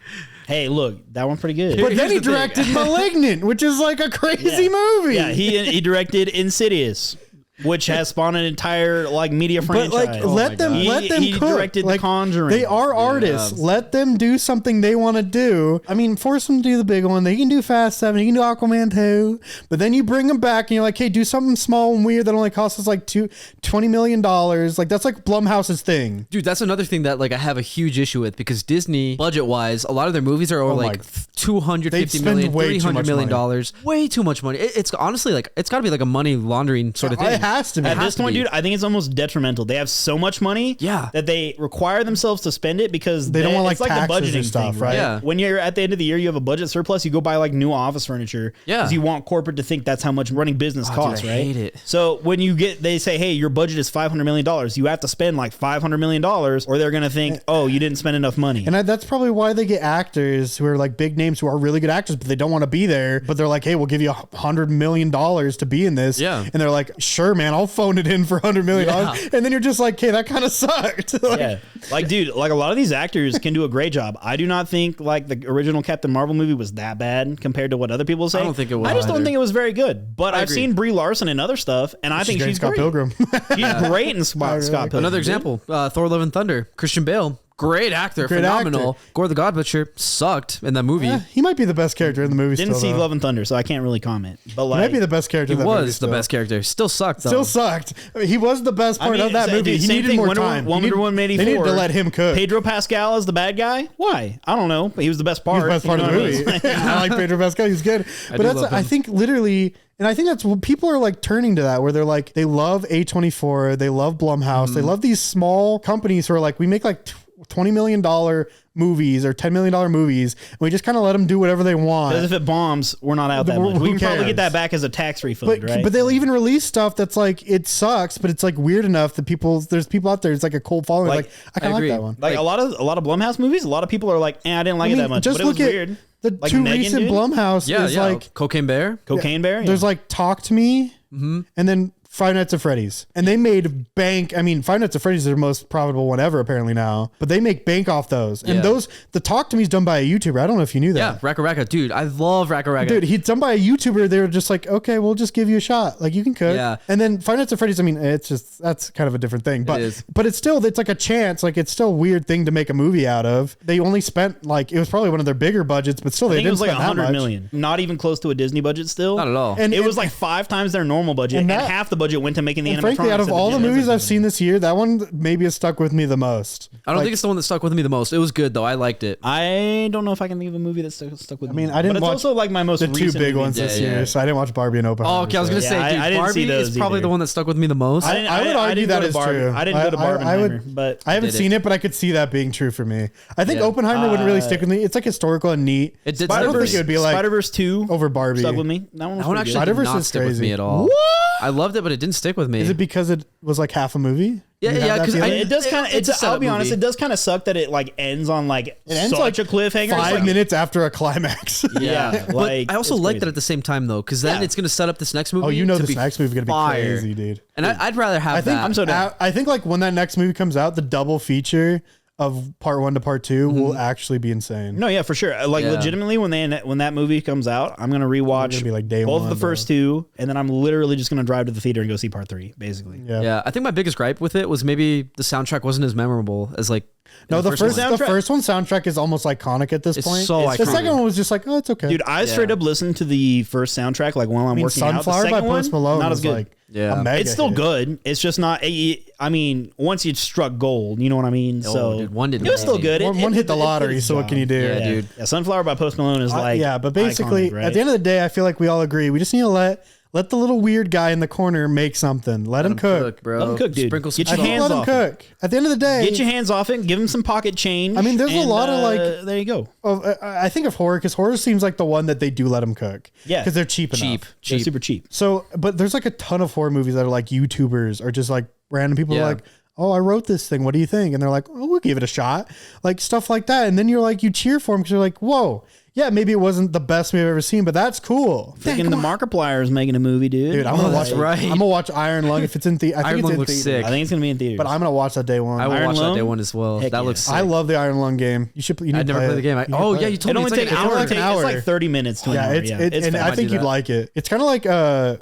S1: Hey, look, that one's pretty good.
S2: But then
S3: Here's
S2: he
S3: the thing.
S2: directed Malignant, which is like a crazy movie.
S1: Yeah, he directed Insidious, which has spawned an entire like media
S2: But
S1: franchise.
S2: like, let them
S1: He
S2: cook.
S1: directed The
S2: Like,
S1: Conjuring.
S2: They are artists. Let them do something they want to do. I mean, force them to do the big one. They can do Fast 7. He can do Aquaman 2. But then you bring them back and you're like, hey, do something small and weird that only costs us like $20 million. Like that's like Blumhouse's thing.
S3: Dude, that's another thing that like I have a huge issue with because Disney, budget wise, a lot of their movies are over
S2: Oh my-
S3: like $250
S2: They'd spend
S3: million,
S2: way too
S3: $300
S2: much
S3: million
S2: money.
S3: dollars. Way too much money. It's honestly like it's got to be like a money laundering sort of thing.
S2: It has to be.
S1: At
S3: has
S1: this
S3: to
S1: point,
S3: be.
S1: dude, I think it's almost detrimental. They have so much money
S3: Yeah.
S1: that they require themselves to spend it because
S2: They don't want,
S1: it's
S2: like,
S1: the
S2: taxes
S1: budgeting
S2: and stuff,
S1: thing,
S2: right?
S3: Yeah.
S1: When you're at the end of the year, you have a budget surplus, you go buy like new office furniture
S3: Yeah.
S1: because you want corporate to think that's how much running business costs,
S3: dude, I
S1: right?
S3: hate it.
S1: So when they say, hey, your budget is $500 million, you have to spend like $500 million or they're going to think, oh, you didn't spend enough money.
S2: And that's probably why they get actors who are like big names who are really good actors, but they don't want to be there. But they're like, hey, we'll give you $100 million to be in this.
S3: Yeah.
S2: And they're like, sure, man, I'll phone it in for $100 million.
S3: Yeah.
S2: And then you're just like, hey, that kind of sucked. Like,
S1: Yeah. Like, dude, like a lot of these actors can do a great job. I do not think like the original Captain Marvel movie was that bad compared to what other people say.
S3: I don't think it was
S1: I just don't
S3: either.
S1: think it was very good. But I've
S3: agree.
S1: seen Brie Larson in other stuff, and I think she's
S2: Scott
S1: great.
S2: Pilgrim.
S1: She's great in Scott Pilgrim.
S3: Another
S1: dude.
S3: example, Thor: Love and Thunder. Christian Bale, great actor,
S2: Great
S3: phenomenal.
S2: actor.
S3: Gore the God Butcher sucked in that movie.
S2: Yeah, he might be the best character in the movie.
S1: Didn't
S2: still,
S1: see
S2: though.
S1: Love and Thunder, so I can't really comment. But
S2: He
S1: like,
S2: might be the best character.
S3: He
S2: in that movie
S3: was the
S2: still.
S3: best character. Still sucked though.
S2: Still sucked. I mean, he was the best part of that
S1: dude,
S2: movie. He
S1: same
S2: needed
S1: thing,
S2: more
S1: Wonder
S2: time.
S1: Wonder Woman
S2: They needed to let him cook.
S1: Pedro Pascal as the bad guy? Why? I don't know, but he was the best part.
S2: He's the best part of the
S1: You know what I
S2: movie.
S1: mean?
S2: I like Pedro Pascal. He's good. But that's,
S3: love
S2: I
S3: him.
S2: think, literally, and I think that's what people are like turning to that, where they're like, they love A24, they love Blumhouse, they love these small companies who are like, we make like $20 million movies or $10 million movies, and we just kind of let them do whatever they want.
S1: Because if it bombs, we're not out that
S2: Who
S1: much. We can probably
S2: cares?
S1: get that back as a tax refund,
S2: But,
S1: right?
S2: but they'll even release stuff that's like, it sucks, but it's like weird enough that there's people out there, it's like a cold following.
S1: Like,
S2: Like, I kind of like
S3: agree.
S2: that one.
S1: like a lot of Blumhouse movies, a lot of people are like, I didn't like it that much.
S2: just
S1: But it was
S2: look at
S1: weird.
S2: the
S1: Like
S2: two
S1: Megan,
S2: recent
S1: dude?
S2: Blumhouse
S3: Yeah,
S2: is
S3: yeah.
S2: like,
S3: Cocaine Bear.
S1: Cocaine Bear?
S2: there's like Talk to Me, and then Five Nights at Freddy's, and they made bank. I mean, Five Nights at Freddy's is their most profitable one ever apparently now, but they make bank off those. And
S3: Yeah.
S2: the Talk to Me is done by a YouTuber. I don't know if you knew that.
S3: Yeah, Raka Raka, dude. I love Raka Raka.
S2: Dude, he's done by a YouTuber. They were just like, okay, we'll just give you a shot. Like, you can cook.
S3: Yeah.
S2: And then Five Nights at Freddy's, I mean, that's kind of a different thing. But
S3: is.
S2: but it's like a chance. Like, it's still a weird thing to make a movie out of. They only spent like, it was probably one of their bigger budgets, but still
S1: I
S2: they
S1: think it
S2: didn't
S1: was like
S2: spend that
S1: 100
S2: much.
S1: million. Not even close to a Disney budget still.
S3: Not at all.
S2: And
S1: It was like 5 times their normal budget, and
S2: that-
S1: half the budget went to making the animatronics.
S2: Frankly, out of
S1: at
S2: all the
S1: gym.
S2: movies I've seen this year, that one maybe has stuck with me the most.
S3: I don't
S2: Like,
S3: think it's the one that stuck with me the most. It was good though. I liked it.
S1: I don't know if I can think of a movie that stuck with me.
S2: I mean, I didn't
S1: but it's
S2: watch
S1: also like my most
S2: the two
S1: recent
S2: big
S1: movie.
S2: ones this
S3: Yeah,
S2: year,
S3: yeah.
S2: so I didn't watch Barbie and Oppenheimer.
S3: Oh, okay. I was gonna
S1: Yeah,
S3: say,
S1: I
S3: dude,
S1: didn't see
S3: Barbie
S1: those
S3: is probably
S1: either.
S3: the one that stuck with me the most.
S1: I didn't-
S2: I would argue
S1: didn't
S2: that
S1: go to
S2: is
S1: Barbie.
S2: true.
S1: I didn't go to Barbenheimer, but
S2: I haven't
S3: did
S2: seen it, but I could see that being true for me. I think
S3: Yeah.
S2: Oppenheimer wouldn't really stick with me. It's like historical and neat.
S3: It did.
S2: I don't
S3: stuck with
S2: think
S3: me.
S2: it would be like
S1: Spider-Verse 2
S2: over Barbie.
S1: stuck with me. That one was
S3: That one
S1: pretty
S3: actually
S1: good.
S3: did
S2: Spider-Verse
S3: not
S2: is
S3: stick with
S2: crazy.
S3: me at all.
S2: What?
S3: I loved it, but it didn't stick with me.
S2: Is it because it was like half a movie?
S3: Yeah,
S2: You have
S3: yeah,
S2: that
S3: 'cause
S2: feeling?
S1: It does kind of.
S3: It's a
S1: I'll
S3: setup
S1: be honest.
S3: movie.
S1: It does kind of suck that it like ends on like
S2: It ends
S1: such
S2: like
S1: a cliffhanger. It's
S2: 5
S1: like-
S2: minutes after a climax.
S1: Yeah,
S3: but
S1: like,
S3: I also
S1: it's
S3: like
S1: crazy.
S3: that at the same time though, because then
S1: Yeah.
S3: it's gonna set up this next movie.
S2: Oh, you know
S3: to
S2: this
S3: be
S2: next movie is gonna be
S3: fire.
S2: crazy, dude.
S3: And I'd rather have
S2: I think
S3: that.
S1: I'm so down.
S2: I think like when that next movie comes out, the double feature of part 1 to part 2 will actually be insane.
S1: No, yeah, for sure. Like
S3: Yeah.
S1: legitimately, when that movie comes out, I'm gonna rewatch
S2: It'll be like day
S1: both
S2: one,
S1: of the first 2, and then I'm literally just gonna drive to the theater and go see part 3, basically.
S2: Yeah.
S3: Yeah, I think my biggest gripe with it was maybe the soundtrack wasn't as memorable as like.
S2: No, the first
S1: one.
S2: the first one soundtrack is almost iconic at this
S3: It's
S2: point.
S3: so
S2: The
S3: iconic.
S2: second one was just like, oh, it's okay.
S1: Dude, I straight up listened to the first soundtrack like while I'm
S2: I mean,
S1: working out. The
S2: Sunflower by
S1: second
S2: Post
S1: one,
S2: Malone
S1: not
S2: was
S1: as good.
S2: like
S3: Yeah.
S2: a mega
S1: It's still
S2: hit.
S1: good. It's just not. I mean, once you struck gold, you know what I mean. So
S3: dude, one did
S1: it was still
S3: amazing.
S1: good.
S2: One hit the
S1: it
S2: lottery,
S1: did its
S2: so what
S1: job.
S2: can you do?
S3: Yeah,
S1: Yeah,
S3: dude.
S1: Yeah, Sunflower by Post Malone is like
S2: yeah, but basically,
S1: iconic, right?
S2: at the end of the day, I feel like we all agree. We just need to let the little weird guy in the corner make something. Let him cook.
S3: bro.
S1: Let him cook, dude.
S3: Sprinkle some
S1: Get your
S3: salt.
S1: hands
S2: Let him
S1: off it.
S2: cook. At the end of the day,
S1: Get your hands off it. Give him some pocket change.
S2: I mean, there's a
S1: and,
S2: lot of, like-
S1: there you go.
S2: I think of horror because horror seems like the one that they do let him cook.
S1: Yeah.
S2: because they're cheap enough.
S3: Cheap,
S1: They're
S3: cheap.
S1: super cheap.
S2: So, but there's like a ton of horror movies that are like YouTubers or just like random people who are
S3: Yeah.
S2: like, oh, I wrote this thing. What do you think? And they're like, oh, we'll give it a shot. Like stuff like that. And then you're like, you cheer for them because you're like, whoa, yeah, maybe it wasn't the best movie I've ever seen, but that's cool.
S1: Freaking the Markiplier is making a movie, dude.
S2: Dude, I'm gonna watch.
S3: that's right.
S2: I'm gonna watch Iron Lung if it's in theater. I think
S3: Iron
S2: it's
S3: Lung
S2: in
S3: looks
S2: theater.
S3: sick.
S1: I think it's gonna be in theaters.
S2: But I'm gonna watch that day one.
S3: I will
S1: Iron
S3: watch
S1: Lung?
S3: that day one as well.
S1: Heck
S3: That
S1: yeah.
S3: looks sick.
S2: I love the Iron Lung game. You need
S3: I'd never
S2: play
S3: played the game.
S2: You need
S3: Oh
S2: to play
S3: yeah, you
S2: it.
S3: told
S1: it
S3: me
S1: only
S3: it's like
S1: takes
S3: an hour.
S2: like an hour.
S1: It's like 30 minutes to an
S2: Yeah,
S1: hour.
S2: it's
S1: It's
S2: and
S1: fast.
S2: I think
S3: do
S2: you'd
S3: that.
S2: like it. It's kind of like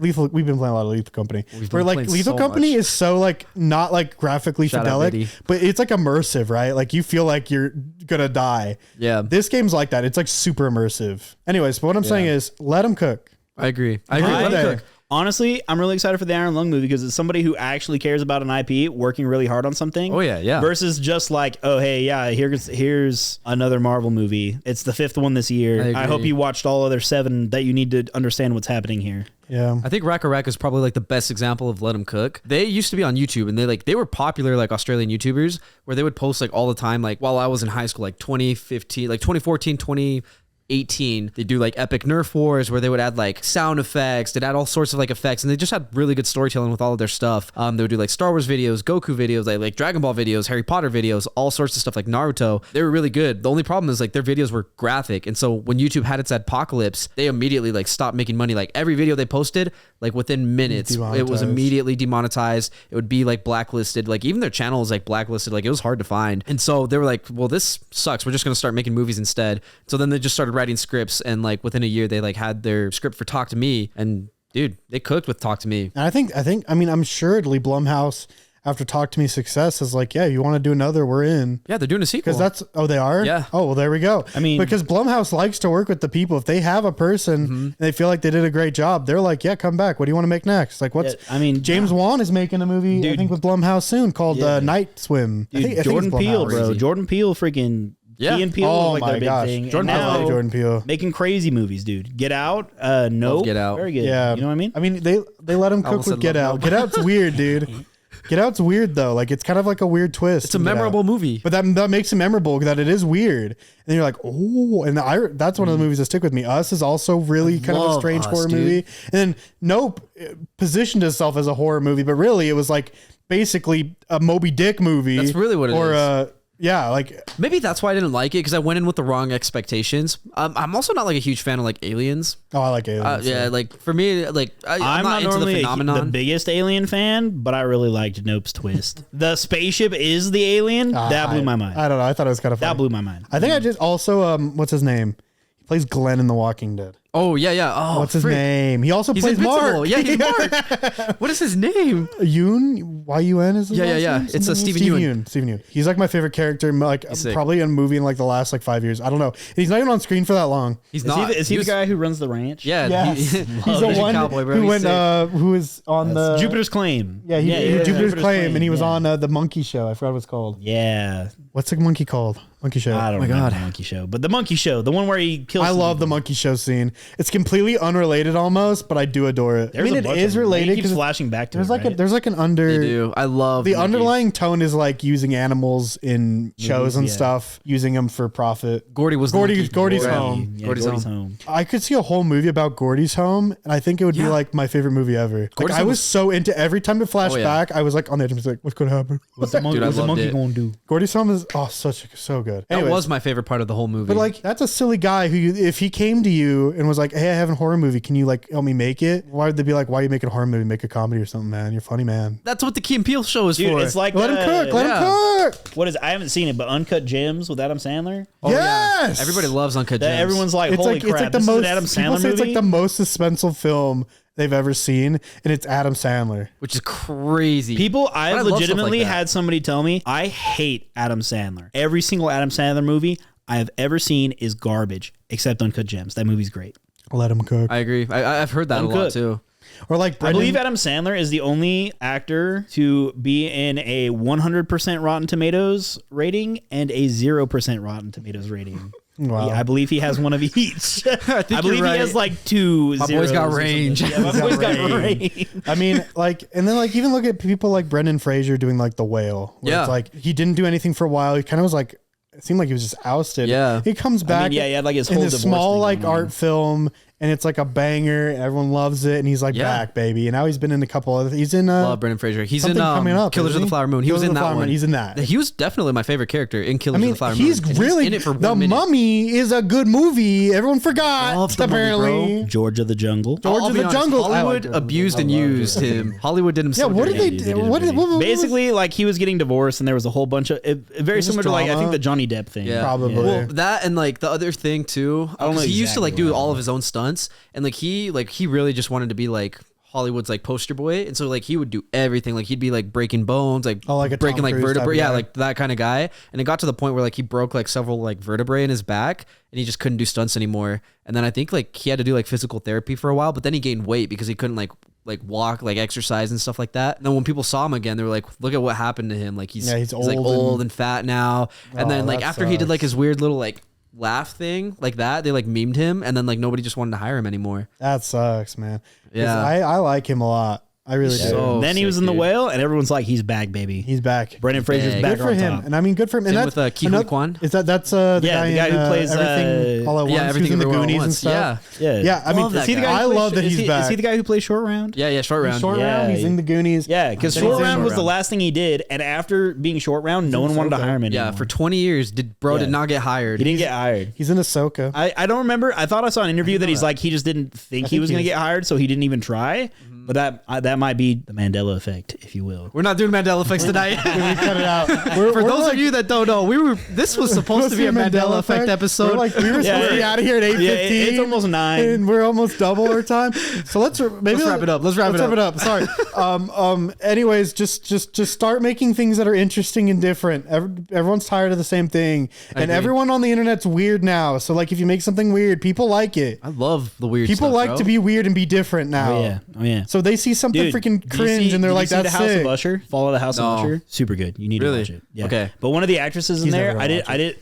S2: Lethal. We've been playing a lot of Lethal Company.
S3: We've
S2: Where
S3: been
S2: like
S3: playing
S2: Lethal
S3: so
S2: Company
S3: much.
S2: is so like not like graphically
S3: Shout out,
S2: fidelic,
S3: Liddy.
S2: but it's like immersive, right? Like you feel like you're gonna die.
S3: Yeah.
S2: This game's like that. It's like super immersive. Anyways, but what I'm saying is let them cook.
S3: I agree. I agree.
S2: I-
S3: Let him
S2: there.
S3: cook.
S1: Honestly, I'm really excited for the Iron Lung movie because it's somebody who actually cares about an IP working really hard on something.
S3: Oh, yeah.
S1: Versus just like, oh hey, yeah, here's another Marvel movie. It's the 5th one this year.
S3: I
S1: I hope
S3: agree.
S1: you watched all other 7 that you need to understand what's happening here.
S2: Yeah.
S3: I think Raka Raka is probably like the best example of Let 'Em Cook. They used to be on YouTube, and they were popular like Australian YouTubers where they would post like all the time, like while I was in high school, like 2015, like 2014, 2018, they do like epic Nerf wars where they would add like sound effects, they'd add all sorts of like effects, and they just had really good storytelling with all of their stuff. They would do like Star Wars videos, Goku videos, like Dragon Ball videos, Harry Potter videos, all sorts of stuff like Naruto. They were really good. The only problem is like their videos were graphic, and so when YouTube had its apocalypse, they immediately like stopped making money. Like every video they posted, like within minutes, it was immediately demonetized. It would be like blacklisted. Like even their channel is like blacklisted. Like it was hard to find. And so they were like, well, this sucks. We're just gonna start making movies instead. So then they just started writing scripts, and like within a year they like had their script for Talk to Me, and dude, they cooked with Talk to Me.
S2: And I mean, I'm assuredly Blumhouse, after Talk to Me success, is like, yeah, you want to do another, we're in.
S3: Yeah, they're doing a sequel.
S2: Because they are?
S3: Yeah.
S2: Oh, well, there we go.
S1: I mean,
S2: because Blumhouse likes to work with the people. If they have a person and they feel like they did a great job, they're like, yeah, come back. What do you want to make next? Like, James Wan is making a movie,
S1: dude,
S2: I think, with Blumhouse soon called Night Swim.
S1: Dude,
S2: I think
S1: Jordan
S2: it's
S1: Peele,
S2: Blumhouse.
S1: bro. Jordan Peele freaking...
S3: Yeah.
S1: Key and Peele
S2: Oh
S1: was like
S2: my
S1: their big
S2: gosh.
S1: thing.
S2: Jordan
S1: And
S2: Peele. I
S1: now,
S2: like Jordan Peele.
S1: making crazy movies, dude. Get Out. Nope.
S3: Get Out.
S1: Very good.
S2: Yeah.
S1: You know what I mean?
S2: I mean, they let him cook
S3: almost
S2: with
S3: said
S2: Get
S3: Love
S2: Out.
S3: Nope.
S2: Get Out's weird, dude. Get Out's weird, though. Like, it's kind of like a weird twist.
S3: It's a
S2: in Get Out.
S3: memorable movie.
S2: But that makes it memorable, that it is weird. And then you're like, oh, and that's one of the movies that stick with me. Us is also really kind of a
S3: love
S2: strange
S3: Us,
S2: horror
S3: dude.
S2: movie. And then Nope positioned itself as a horror movie, but really it was like basically a Moby Dick movie.
S3: That's really what it is.
S2: Yeah, like
S3: Maybe that's why I didn't like it, because I went in with the wrong expectations. I'm also not like a huge fan of like aliens.
S2: oh, I like Aliens.
S3: Yeah, like for me, like I'm not into the
S1: normally the
S3: phenomenon.
S1: biggest Alien fan, but I really liked Nope's twist. The spaceship is the alien. That blew my mind.
S2: I don't know. I thought it was kind of funny.
S1: That blew my mind.
S2: I think I just also what's his name? He plays Glenn in The Walking Dead.
S3: Oh yeah. Oh,
S2: What's his name? He also
S3: He's
S2: plays
S3: invincible.
S2: Mark.
S3: Yeah, he's Mark. What is his name?
S2: Yoon, Y-U-N is his
S3: Yeah,
S2: last
S3: yeah.
S2: name?
S3: It's a
S2: Something?
S3: Stephen Yeun.
S2: Stephen Yeun. He's like my favorite character, like
S3: sick.
S2: probably in a movie in like the last like 5 years. I don't know. He's not even on screen for that long.
S3: He's
S1: Is
S3: not.
S1: he the
S3: was-
S1: guy who runs the ranch?
S3: Yeah.
S2: Yes.
S3: He's
S2: He's the one
S3: cowboy, bro.
S2: who
S3: He's
S2: went
S3: sick.
S2: who was on the
S1: Jupiter's Claim.
S2: Yeah, he did Jupiter's Claim, and he was
S1: yeah.
S2: on the Monkey Show. I forgot what it's called.
S1: Yeah.
S2: What's the monkey called? Monkey Show.
S1: I don't
S3: my
S1: know
S3: God.
S1: the Monkey Show, but the Monkey Show, the one where he kills.
S2: I love the Monkey Show scene. It's completely unrelated almost, but I do adore it.
S1: There's
S2: I mean,
S1: a
S2: it
S1: bunch
S2: is
S1: of them.
S2: related
S1: He keeps
S2: because
S1: flashing back to
S2: there's
S1: it,
S2: like
S1: right?
S2: there's like an under.
S3: They do. I love
S2: The
S3: monkeys.
S2: underlying tone is like using animals in shows and
S1: yeah.
S2: stuff, using them for profit.
S3: Gordy was the monkey.
S2: Gordy's home.
S1: Yeah,
S3: Gordy's
S1: Gordy's
S3: home.
S1: home.
S2: I could see a whole movie about Gordy's home, and I think it would be
S3: Yeah.
S2: like my favorite movie ever. Like
S3: Gordy's
S2: I
S3: Home
S2: was
S3: was-
S2: so into every time it flashed
S3: Oh, yeah.
S2: back, I was like on the edge of like, what's going to happen?
S1: What's the monkey,
S3: Dude, I
S1: what's the
S3: loved
S1: monkey
S3: it.
S1: going to do?
S2: Gordy's home is so good.
S3: That
S2: Anyways,
S3: was my favorite part of the whole movie.
S2: but like that's a silly guy who, if he came to you and was like, "Hey, I have a horror movie. Can you like help me make it?" Why would they be like, "Why are you making a horror movie? Make a comedy or something, man. You're funny, man."
S3: that's what the Key and Peele show is
S1: Dude,
S3: for.
S1: it's like
S2: Let him cook. Let
S3: yeah.
S2: him cook.
S1: What is? I haven't seen it, but Uncut Gems with Adam Sandler.
S3: Oh, yeah.
S2: Yes!
S3: Everybody loves Uncut
S1: That
S3: Gems.
S1: everyone's like,
S2: It's
S1: holy
S2: like
S1: crap!
S2: it's like the
S1: this
S2: most.
S1: is an Adam
S2: People
S1: Sandler
S2: say
S1: movie.
S2: it's like the most suspenseful film they've ever seen, and it's Adam Sandler.
S3: which is crazy.
S1: People,
S3: I
S1: I
S3: love stuff
S1: legitimately
S3: like that.
S1: had somebody tell me I hate Adam Sandler. Every single Adam Sandler movie I have ever seen is garbage, except Uncut Gems. That movie's great.
S2: Let him cook.
S3: I agree. I've heard that a lot
S1: Cook.
S3: too.
S2: Or like
S1: I
S2: Brendan.
S1: believe Adam Sandler is the only actor to be in a 100% Rotten Tomatoes rating and a 0% Rotten Tomatoes rating.
S2: Wow.
S1: I believe he has one of each. I,
S3: think
S1: believe
S3: you're
S1: he
S3: right.
S1: has like two.
S3: My boy's got
S1: zeros or something.
S3: range.
S1: Yeah, my boy's got
S2: range.
S1: range.
S2: I mean, like, and then like even look at people like Brendan Fraser doing like The Whale. Where
S3: Yeah.
S2: It's like he didn't do anything for a while. He kind of was like, it seemed like he was just ousted.
S3: Yeah.
S2: He comes back.
S1: yeah, he had like his
S2: in
S1: whole
S2: this
S1: divorce
S2: small
S1: thing
S2: like
S1: going on.
S2: art film, and it's like a banger. Everyone loves it, and he's like
S3: Yeah.
S2: back, baby. And now he's been in a couple other. He's in
S3: Love Brendan Fraser. He's in
S2: something coming up,
S3: Killers
S2: isn't
S3: of the
S2: he?
S3: Flower Moon. He
S2: Killers
S3: was
S2: of
S3: in
S2: the
S3: that
S2: Flower Moon.
S3: one.
S2: He's in that.
S3: He was definitely my favorite character in Killers
S2: I mean,
S3: of the Flower
S2: he's
S3: Moon. And
S2: really
S3: in it for
S2: The
S3: 1 minute.
S2: Mummy is a good movie. Everyone forgot.
S3: Love The Mummy,
S2: apparently.
S3: bro.
S1: George of the Jungle.
S2: George
S3: I'll
S2: of
S3: be
S2: the
S3: honest,
S2: Jungle. I like
S3: Hollywood
S2: George of the
S3: abused and
S2: Jungle.
S3: used him. Hollywood did him
S2: Yeah,
S3: so
S2: what did
S3: dirty.
S2: they do? What was-
S1: Basically, like he was getting divorced, and there was a whole bunch of very
S2: Was this
S1: similar to like I
S2: drama?
S1: think the Johnny Depp thing.
S3: Yeah.
S2: Probably.
S3: Well, that and like the other thing too.
S1: I don't know
S3: He used to like
S1: exactly
S3: do
S1: what
S3: all of his own stunts, and like he really just wanted to be like Hollywood's like poster boy, and so like he would do everything. Like he'd be like breaking bones, like
S2: Oh, like a
S3: breaking
S2: Tom
S3: like
S2: Cruise type
S3: vertebrae,
S2: of
S3: yeah,
S2: guy.
S3: like that kind of guy. And it got to the point where like he broke like several like vertebrae in his back, and he just couldn't do stunts anymore. And then I think like he had to do like physical therapy for a while, but then he gained weight because he couldn't like walk, like exercise and stuff like that. And then when people saw him again, they were like, look at what happened to him. Like he's like
S2: old
S3: old and fat now. And
S2: Oh,
S3: then like
S2: that
S3: after he did like
S2: sucks.
S3: his weird little like laugh thing like that. They like memed him, and then like nobody just wanted to hire him anymore.
S2: That sucks, man. 'Cause
S3: Yeah.
S2: I like him a lot. I really do.
S3: So
S1: then he was
S3: sick,
S1: in The
S3: dude.
S1: Whale, and everyone's like, he's back, baby.
S2: He's back.
S1: Brendan Fraser's
S3: back.
S1: back
S2: Good for
S1: on
S2: him.
S1: top.
S2: And I mean, good for him. And
S3: Same
S2: that's
S3: with Ki Huy Kwan.
S2: Is that's the
S1: Yeah, the guy
S2: in,
S1: who plays,
S2: everything all at once?
S3: Yeah, everything
S2: Who's in the
S3: everywhere all at
S2: Goonies and
S3: once.
S2: stuff.
S3: Yeah.
S1: Yeah,
S2: I mean,
S3: Love that
S1: Is he the
S3: guy.
S1: guy who
S2: I
S1: plays-
S2: love that
S1: is
S2: he's
S1: he-
S2: back.
S1: Is he the guy who plays Short Round?
S3: Yeah, Short Round.
S2: Short
S1: Yeah,
S2: Round. He's
S1: yeah.
S2: in the Goonies.
S1: Yeah, because
S2: I
S1: Short
S2: think he's in
S1: Round was
S2: Short
S1: the
S2: Round.
S1: last thing he did, and after being Short Round, no one wanted to hire him anymore.
S3: Yeah, for 20 years, bro
S1: Yeah.
S3: did not get hired.
S1: he didn't get hired.
S2: He's in Ahsoka.
S1: I don't remember. I thought I saw an interview that he's like he just didn't think he
S2: think
S1: was
S2: he
S1: going to
S2: is.
S1: get hired, so he didn't even try. But that might be the Mandela effect, if you will.
S3: We're not doing Mandela effects tonight.
S2: We cut it out.
S3: For those of you that don't know, this was supposed to be a Mandela effect episode.
S2: We were supposed to be out of here at 8:15.
S1: Yeah, it's almost 9.
S2: And we're almost double our time. So let's
S3: wrap it up. Let's wrap it up.
S2: Sorry. Anyways, just start making things that are interesting and different. Everyone's tired of the same thing, and
S3: agree.
S2: everyone on the internet's weird now. So like, if you make something weird, people like it.
S3: I love the weird
S2: People
S3: stuff,
S2: like
S3: bro.
S2: to be weird and be different now.
S1: Oh yeah.
S2: So they see something
S1: Dude,
S2: freaking
S1: did you
S2: cringe,
S1: see-
S2: and they're
S1: did
S2: like,
S1: you see
S2: "That's
S1: the House
S2: sick."
S1: of Usher. Follow the House
S3: No.
S1: of Usher. Super good. You need
S3: Really?
S1: to watch it. Yeah.
S3: Okay.
S1: But one of the actresses in
S2: He's
S1: there,
S2: never
S1: I
S2: gonna
S1: did.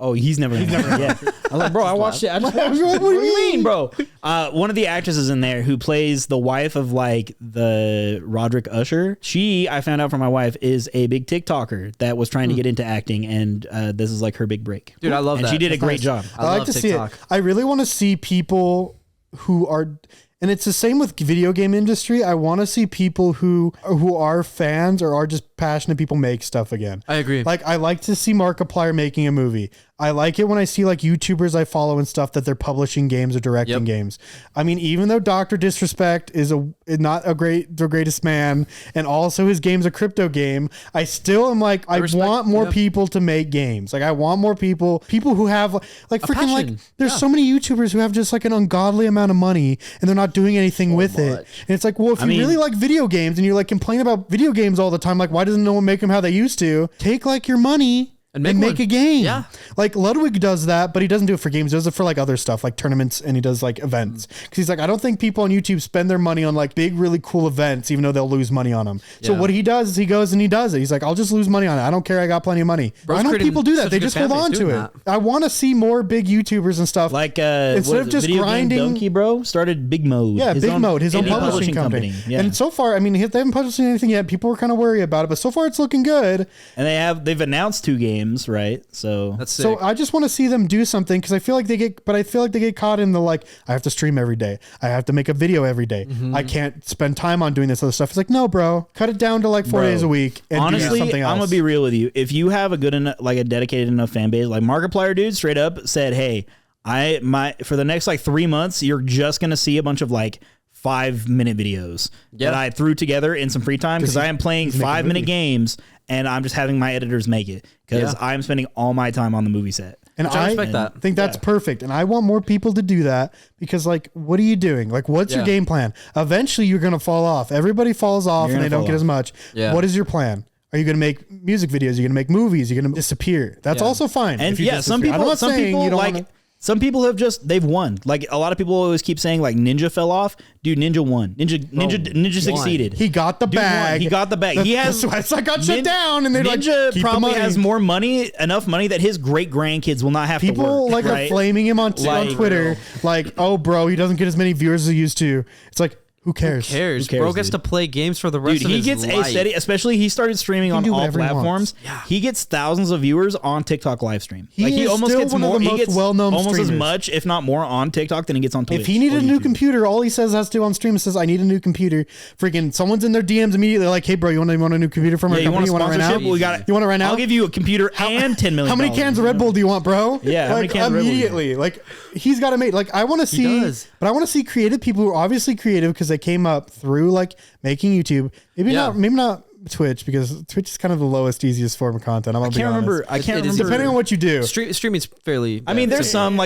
S1: Oh, he's never. Yeah. I was like, bro, I watched it. I just watched it.
S2: What
S1: What
S2: do
S1: do
S2: you
S1: you mean, bro? One of the actresses in there who plays the wife of like the Roderick Usher. She, I found out from my wife, is a big TikToker that was trying to get into acting, and this is like her big break.
S3: Dude, I love
S1: and
S3: that.
S1: she did a
S3: That's
S1: great
S3: nice.
S1: job.
S2: I like
S3: love
S2: to
S3: TikTok.
S2: see it. I really want to see people who are, and it's the same with video game industry. I want to see people who are fans or are just passionate people make stuff again.
S3: I agree.
S2: Like, I like to see Markiplier making a movie. I like it when I see like YouTubers I follow and stuff that they're publishing games or directing games. I mean, even though Dr. Disrespect is not the greatest man, and also his game's a crypto game, I still am like, I want more people to make games. Like, I want more people who have like freaking like,
S3: passion.
S2: there's so many YouTubers who have just like an ungodly amount of money and they're not doing anything with it. And it's like, well, if you really like video games and you're like complaining about video games all the time, like, why doesn't no one make them how they used to? Take like your money and make a game.
S3: Yeah.
S2: Like Ludwig does that, but he doesn't do it for games. He does it for like other stuff, like tournaments, and he does like events. Because he's like, I don't think people on YouTube spend their money on like big, really cool events, even though they'll lose money on them. So
S3: Yeah.
S2: what he does is he goes and he does it. He's like, I'll just lose money on it. I don't care. I got plenty of money.
S3: Bro's
S2: Why don't
S3: creating
S2: people do that?
S3: such
S2: They
S3: a good
S2: just hold
S3: fan
S2: on
S3: base
S2: to
S3: doing
S2: it. I want to see more big YouTubers and stuff.
S1: Like
S2: Instead of just
S1: Video Game
S2: grinding-
S1: Donkey, bro, started Big Mode.
S2: Yeah, Big Mode, his own
S1: indie
S2: publishing company.
S1: Yeah.
S2: And so far, I mean, they haven't published anything yet. People were kind of worried about it, but so far it's looking good.
S1: And they've announced 2 games, right? So
S3: That's sick.
S2: So I just want to see them do something because I feel like they get caught in the like, I have to stream every day. I have to make a video every day. I can't spend time on doing this other stuff. It's like, no, bro, cut it down to like 4
S1: Bro,
S2: days a week and
S1: honestly,
S2: do something else.
S1: I'm gonna be real with you. If you have a good enough, like a dedicated enough fan base, like Markiplier dude straight up said, hey, for the next like 3 months, you're just gonna see a bunch of like 5-minute videos that I threw together in some free time because I am playing 5-minute games and I'm just having my editors make it because I'm spending all my time on the movie set.
S2: And
S3: I respect that.
S2: think that's perfect. And I want more people to do that because, like, what are you doing? Like, what's your game plan? Eventually, you're going to fall off. Everybody falls off and they don't get as much.
S3: Yeah.
S2: What is your plan? Are you going to make music videos? Are you going to make movies? You're going to disappear. That's also fine.
S1: And
S2: if you
S1: yeah, some
S2: disappear. I'm
S1: people,
S2: not saying you don't
S1: like.
S2: wanna-
S1: Some people they've won. Like a lot of people always keep saying like Ninja fell off. Dude, Ninja won. Ninja succeeded.
S2: He got the
S1: Dude won.
S2: bag.
S1: He got the bag. He has.
S2: The website got shut down, and they
S1: Ninja
S2: like, keep the
S1: probably
S2: money.
S1: has more money, enough money that his great grandkids will not have to
S2: People
S1: work.
S2: like
S1: right?
S2: are flaming him on
S1: Like,
S2: Twitter, like, oh, bro, he doesn't get as many viewers as he used to. It's like, who cares?
S3: Who cares?
S1: Who cares,
S3: Bro gets
S1: dude?
S3: to play games for the rest
S1: Dude,
S3: of
S1: he
S3: his
S1: gets
S3: life.
S1: a steady, especially he started streaming on
S2: do
S1: all
S2: whatever he
S1: platforms.
S2: wants.
S1: He gets thousands of viewers on TikTok live stream.
S2: He is
S1: almost
S2: still
S1: gets
S2: one of
S1: more.
S2: the
S1: He
S2: most
S1: gets
S2: well-known
S1: almost as
S2: streamers.
S1: much, if not more, on TikTok than he gets on Twitch.
S2: If he needed
S1: or
S2: a new
S1: YouTube.
S2: computer, all he says has to on stream says, I need a new computer. Freaking someone's in their DMs immediately like, hey, bro, you want a new computer from our
S1: Yeah, you
S2: company?
S1: want a
S2: You want it right now?
S1: sponsorship? We got it.
S2: You want it right now?
S1: I'll give you a computer and $10 million.
S2: How many cans of Red Bull do you want, bro?
S1: Yeah, how many
S2: like,
S1: cans of Red Bull do you
S2: immediately. Like, he's got to make. Like, I want to see,
S3: does.
S2: but I want to see creative people who are obviously creative because they came up through like making YouTube. Maybe not Twitch, because Twitch is kind of the lowest, easiest form of content.
S1: I can't remember.
S3: It is
S2: Depending on what you do.
S3: Streaming's fairly.
S1: I mean, there's some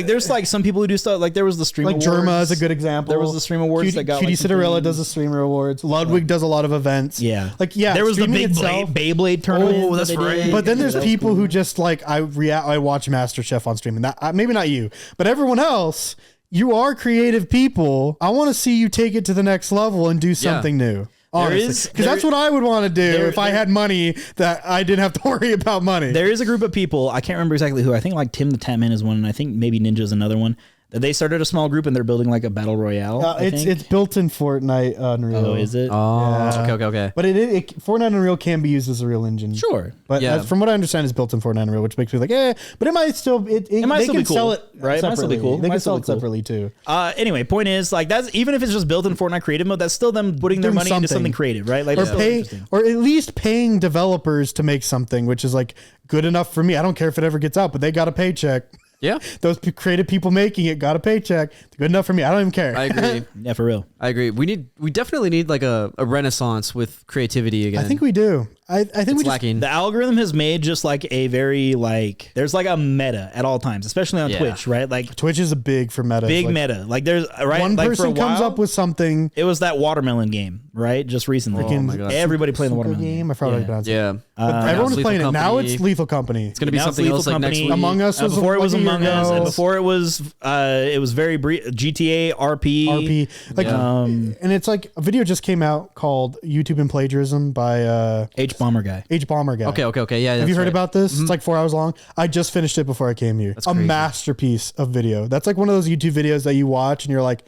S1: some people who do stuff like there was the stream
S2: Like
S1: awards.
S2: Germa is a good example.
S1: There was the stream awards that got
S2: Cutie
S1: like, some
S2: Cinderella
S1: things.
S2: does the streamer awards. Ludwig does a lot of events.
S1: Yeah,
S2: There was the
S1: streaming
S2: big
S1: itself. Beyblade tournament.
S3: Oh,
S1: that
S3: that's
S1: they
S3: right.
S1: did.
S2: But then there's
S1: That was
S2: people
S1: cool.
S2: who just like I watch MasterChef on streaming. That maybe not you, but everyone else. You are creative people. I want to see you take it to the next level and do something new. Honestly, because that's what I would want to do if I had money that I didn't have to worry about money.
S1: There is a group of people, I can't remember exactly who. I think like Tim the Tatman is one, and I think maybe Ninja's another one. They started a small group and they're building like a battle royale.
S2: It's built in Fortnite Unreal.
S1: Oh, is it?
S3: Oh,
S2: Yeah.
S3: okay.
S2: But Fortnite Unreal can be used as a real engine.
S1: Sure.
S2: But
S3: Yeah.
S2: from what I understand, it's built in Fortnite Unreal, which makes me like, but it might still
S1: might
S2: they
S1: still
S2: can
S1: be cool,
S2: sell it
S1: right? It might still be
S2: separately.
S1: cool.
S2: They
S1: Might
S2: can
S1: still
S2: sell
S1: be
S2: it
S1: cool.
S2: separately too.
S1: Anyway, point is like that's even if it's just built in Fortnite creative mode, that's still them putting their
S2: Doing
S1: money into
S2: something.
S1: something creative, right? Like
S2: Or
S1: that's still interesting.
S2: or at least paying developers to make something, which is like good enough for me. I don't care if it ever gets out, but they got a paycheck.
S3: Yeah,
S2: Those creative people making it got a paycheck. Good enough for me. I don't even care.
S3: I agree.
S1: Yeah, for real.
S3: I agree. We definitely need like a renaissance with creativity again.
S2: I think we do. I think
S3: it's
S2: we just
S3: lacking.
S1: The algorithm has made just like a very like there's like a meta at all times, especially on
S3: Yeah.
S1: Twitch, right? Like
S2: Twitch is a big for meta.
S1: big
S2: Like,
S1: meta. Like there's right
S2: One
S1: like for a
S2: person comes
S1: while,
S2: up with something.
S1: it was that watermelon game, right? Just recently.
S3: Oh my God.
S1: Everybody playing the
S2: Super
S1: watermelon
S2: game. I forgot how to pronounce it.
S3: yeah,
S2: But
S3: now
S2: everyone
S3: it's
S2: is playing
S3: Lethal
S2: it. Now
S3: Company.
S2: it's Lethal Company.
S3: It's gonna be
S1: Now it's
S3: something else
S1: Lethal
S3: like next
S1: Company.
S3: week.
S2: Among Us was
S1: before it was
S2: like a year
S1: Among Us,
S2: ago.
S1: and before it was very brief. GTA RP.
S2: RP. Like,
S3: Yeah.
S2: and it's like a video just came out called YouTube and Plagiarism by
S1: H Bomber guy.
S2: H Bomber guy.
S3: Okay. Yeah.
S2: Have you heard
S3: right.
S2: about this? It's like 4 hours long. I just finished it before I came here.
S3: That's
S2: a
S3: crazy.
S2: masterpiece of video. That's like one of those YouTube videos that you watch and you're like,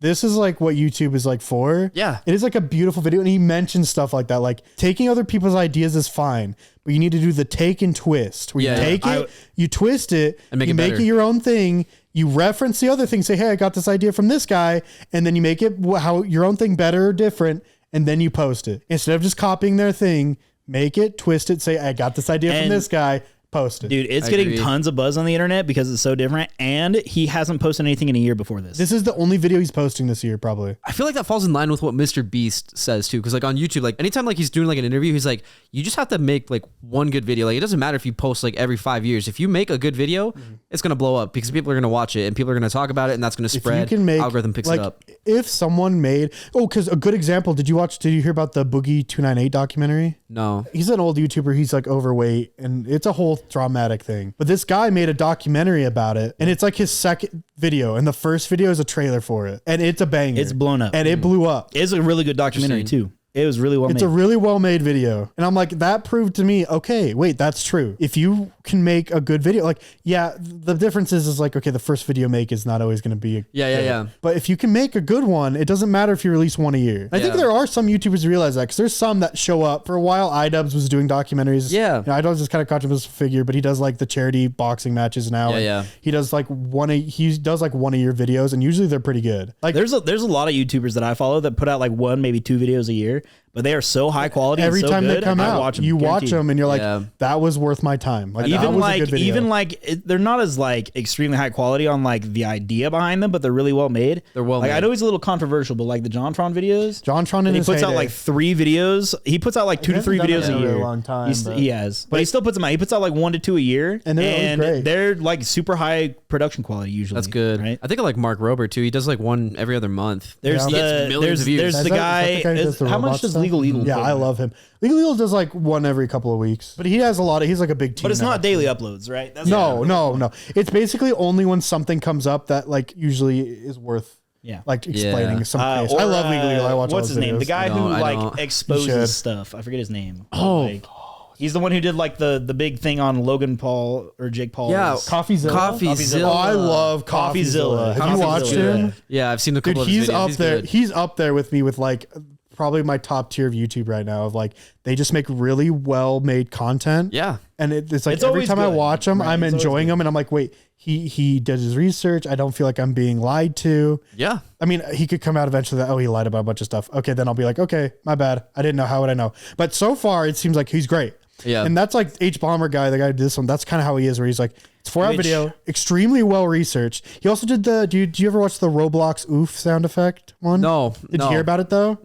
S2: this is like what YouTube is like for.
S3: Yeah.
S2: It is like a beautiful video. And he mentions stuff like that. Like taking other people's ideas is fine, but you need to do the take and twist where
S3: Yeah,
S2: you
S3: yeah.
S2: take it, you twist it,
S3: And make
S2: you
S3: it
S2: make
S3: better.
S2: it your own thing. You reference the other thing, say, hey, I got this idea from this guy. And then you make it how your own thing better or different. And then you post it instead of just copying their thing. Make it, twist it, say, I got this idea from
S1: And-
S2: this guy, post it.
S1: Dude, it's
S3: I
S1: getting
S3: agree.
S1: tons of buzz on the internet because it's so different, and he hasn't posted anything in a year before this.
S2: This is the only video he's posting this year, probably.
S3: I feel like that falls in line with what Mr. Beast says too, because like on YouTube, like anytime like he's doing like an interview, he's like, you just have to make like one good video. Like it doesn't matter if you post like every 5 years. If you make a good video, it's gonna blow up because people are gonna watch it and people are gonna talk about it, and that's gonna
S2: If
S3: spread.
S2: you can make,
S3: Algorithm picks
S2: like,
S3: it up.
S2: If someone made, because a good example, did you hear about the Boogie 298 documentary?
S3: No.
S2: He's an old YouTuber. He's like overweight and it's a whole traumatic thing. But this guy made a documentary about it and it's like his second video. And the first video is a trailer for it. And it's a banger.
S1: It's blown up.
S2: And it blew up.
S1: It's a really good documentary too. It was really well
S2: It's
S1: made.
S2: a really well made video. And I'm like, that proved to me, okay, wait, that's true. If you can make a good video, like, yeah, the difference is like, okay, the first video make is not always going to be
S3: Yeah.
S2: But if you can make a good one, it doesn't matter if you release one a year. I think
S3: Yeah.
S2: there are some YouTubers who realize that because there's some that show up. For a while, iDubbbz was doing documentaries.
S3: Yeah.
S2: You know, iDubbbz is kind of a controversial figure, but he does like the charity boxing matches now. and
S3: Yeah.
S2: He does like one a year videos, and usually they're pretty good. Like
S1: there's a lot of YouTubers that I follow that put out like one, maybe 2 videos a year, but they are so high quality.
S2: every
S1: and so
S2: time
S1: good,
S2: they come
S1: I
S2: out,
S1: watch them,
S2: you watch
S1: guaranteed.
S2: them and you're like,
S3: Yeah.
S2: that was worth my time. Like that was a good video.
S1: They're not as like extremely high quality on like the idea behind them, but they're really well made.
S3: They're well
S1: like,
S3: made.
S1: I know he's a little controversial, but like the JonTron videos,
S2: JonTron in
S1: he
S2: his
S1: puts out
S2: heyday.
S1: like 3 videos. He puts out like 2 to 3
S2: hasn't done
S1: videos
S2: it in
S1: a
S2: a
S1: year.
S2: really long time, but-
S1: He has, but he still puts them out. He puts out like 1 to 2 a year,
S2: And they're always great.
S1: they're like super high production quality usually.
S3: That's good.
S1: right?
S3: I think I like Mark Robert too. He does like one every other month.
S1: There's
S2: Yeah.
S3: He gets
S1: the
S3: millions of views.
S1: there's
S2: Is
S1: the
S2: that-
S1: guy.
S2: is that the guy who does the
S1: How
S2: robot
S1: much does
S2: stuff?
S1: Legal Eagle?
S2: Yeah,
S1: put
S2: I
S1: in?
S2: love him. Legal Eagle does like one every couple of weeks, but he has a lot of. He's like a big team.
S1: But it's
S2: now.
S1: not daily uploads, right? That's
S2: No. It's basically only when something comes up that like usually is worth
S1: Yeah.
S2: like explaining
S3: Yeah.
S2: some case. I love Legal Eagle. I watch all
S1: what's his name?
S2: videos.
S1: The guy
S3: I
S1: who
S3: don't- I
S1: like
S3: don't.
S2: You should.
S1: exposes stuff. I forget his name.
S3: Oh.
S1: Like, he's the one who did like the big thing on Logan Paul or Jake Paul.
S3: Yeah.
S2: Coffeezilla.
S3: Coffeezilla.
S2: Oh, I love
S1: Coffeezilla.
S2: Coffeezilla. Have you watched
S1: Coffeezilla.
S2: him?
S3: Yeah, I've seen a
S2: Dude,
S3: couple of his
S2: he's
S3: videos.
S2: up
S3: He's
S2: there.
S3: good.
S2: He's up there with me with like probably my top tier of YouTube right now. Of like they just make really well made content.
S3: Yeah.
S2: And it's like
S1: It's
S2: every
S1: always
S2: time I
S1: good,
S2: watch him,
S1: right?
S2: I'm
S1: It's always
S2: enjoying
S1: good.
S2: him, and I'm like, wait, he does his research. I don't feel like I'm being lied to.
S3: Yeah.
S2: I mean, he could come out eventually that, oh, he lied about a bunch of stuff. Okay, then I'll be like, okay, my bad. I didn't know. How would I know? But so far, it seems like he's great.
S3: Yeah.
S2: And that's like H Bomber guy, the guy who did this one. That's kind of how he is, where he's like, it's 4-hour
S1: Which-
S2: video, extremely well researched. He also did do you ever watch the Roblox oof sound effect one?
S3: No.
S2: Did you hear about it though?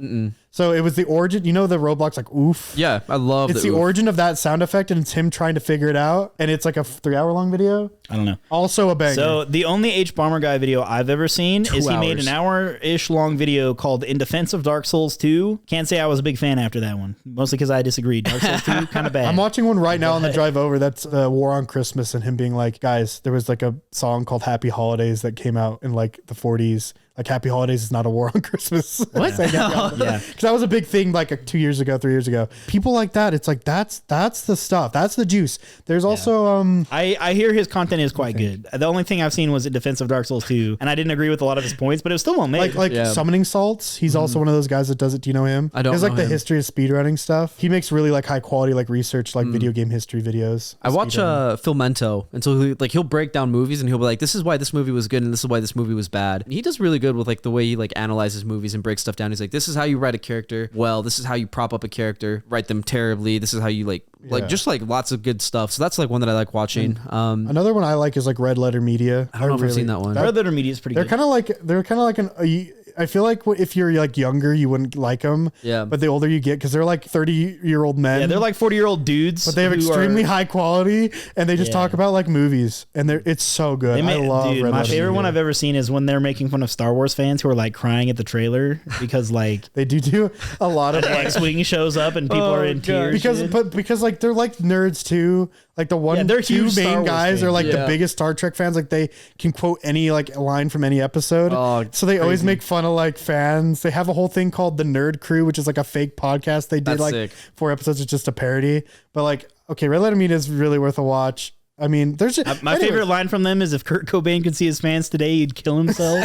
S2: So it was the origin, you know, the Roblox like oof.
S3: Yeah, I love
S2: It's the
S3: oof.
S2: origin of that sound effect, and it's him trying to figure it out. And it's like a 3-hour long video.
S1: I don't know.
S2: Also a banger.
S1: So the only H Bomber guy video I've ever seen is he made
S3: 2
S1: an
S3: hours.
S1: hour-ish long video called "In Defense of Dark Souls 2." Can't say I was a big fan after that one, mostly because I disagreed. Dark Souls 2 kind of bad.
S2: I'm watching one right now on the drive over. That's War on Christmas, and him being like, guys, there was like a song called Happy Holidays that came out in like the 40s. like Happy Holidays is not a war on Christmas.
S3: What?
S1: Yeah.
S2: Because that was a big thing like 2 years ago, 3 years ago. People like that. It's like that's the stuff. That's the juice. There's also
S1: I hear his content is quite good. The only thing I've seen was a defense of Dark Souls 2, and I didn't agree with a lot of his points, but it was still well made.
S2: like Summoning Salts. He's also one of those guys that does it. Do you know him?
S3: I don't
S2: He has like
S3: know
S2: the
S3: him.
S2: history of speedrunning stuff. He makes really like high quality like research like video game history videos.
S3: I watch Phil Mento, and so he'll break down movies, and he'll be like, "This is why this movie was good, and this is why this movie was bad." He does really good with like the way he like analyzes movies and breaks stuff down. He's like, "This is how you write a character well. This is how you prop up a character. Write them terribly. This is how you like just like lots of good stuff." So that's like one that I like watching.
S2: Another one I like is like Red Letter Media.
S3: I don't know if I've seen that one.
S1: Red Letter Media is pretty
S2: They're
S1: good.
S2: kind of like I feel like if you're like younger, you wouldn't like them.
S3: Yeah.
S2: But the older you get, because they're like 30-year-old men.
S1: Yeah, they're like 40-year-old dudes.
S2: But they have
S1: who
S2: extremely
S1: are-
S2: high quality, and they just talk about like movies, and it's so good. I love
S1: dude,
S2: Red
S1: my
S2: Letter
S1: favorite one
S2: Media.
S1: I've ever seen is when they're making fun of Star Wars fans who are like crying at the trailer because like
S2: They do a lot of
S1: the
S2: like,
S1: X-wing shows up and people are in tears.
S2: because like they're like nerds too. Like the one,
S1: they're
S2: two
S1: huge Star
S2: main
S1: Wars
S2: guys are
S1: fans.
S2: like the
S3: Yeah.
S2: biggest Star Trek fans. Like they can quote any like line from any episode.
S3: Oh,
S2: so they always make fun of like fans. They have a whole thing called the Nerd Crew, which is like a fake podcast. They did
S3: That's
S2: like
S3: sick.
S2: 4 episodes. It's just a parody. But like, okay, Red Letter Media is really worth a watch. I mean, there's
S1: My favorite line from them is if Kurt Cobain could see his fans today, he'd kill himself.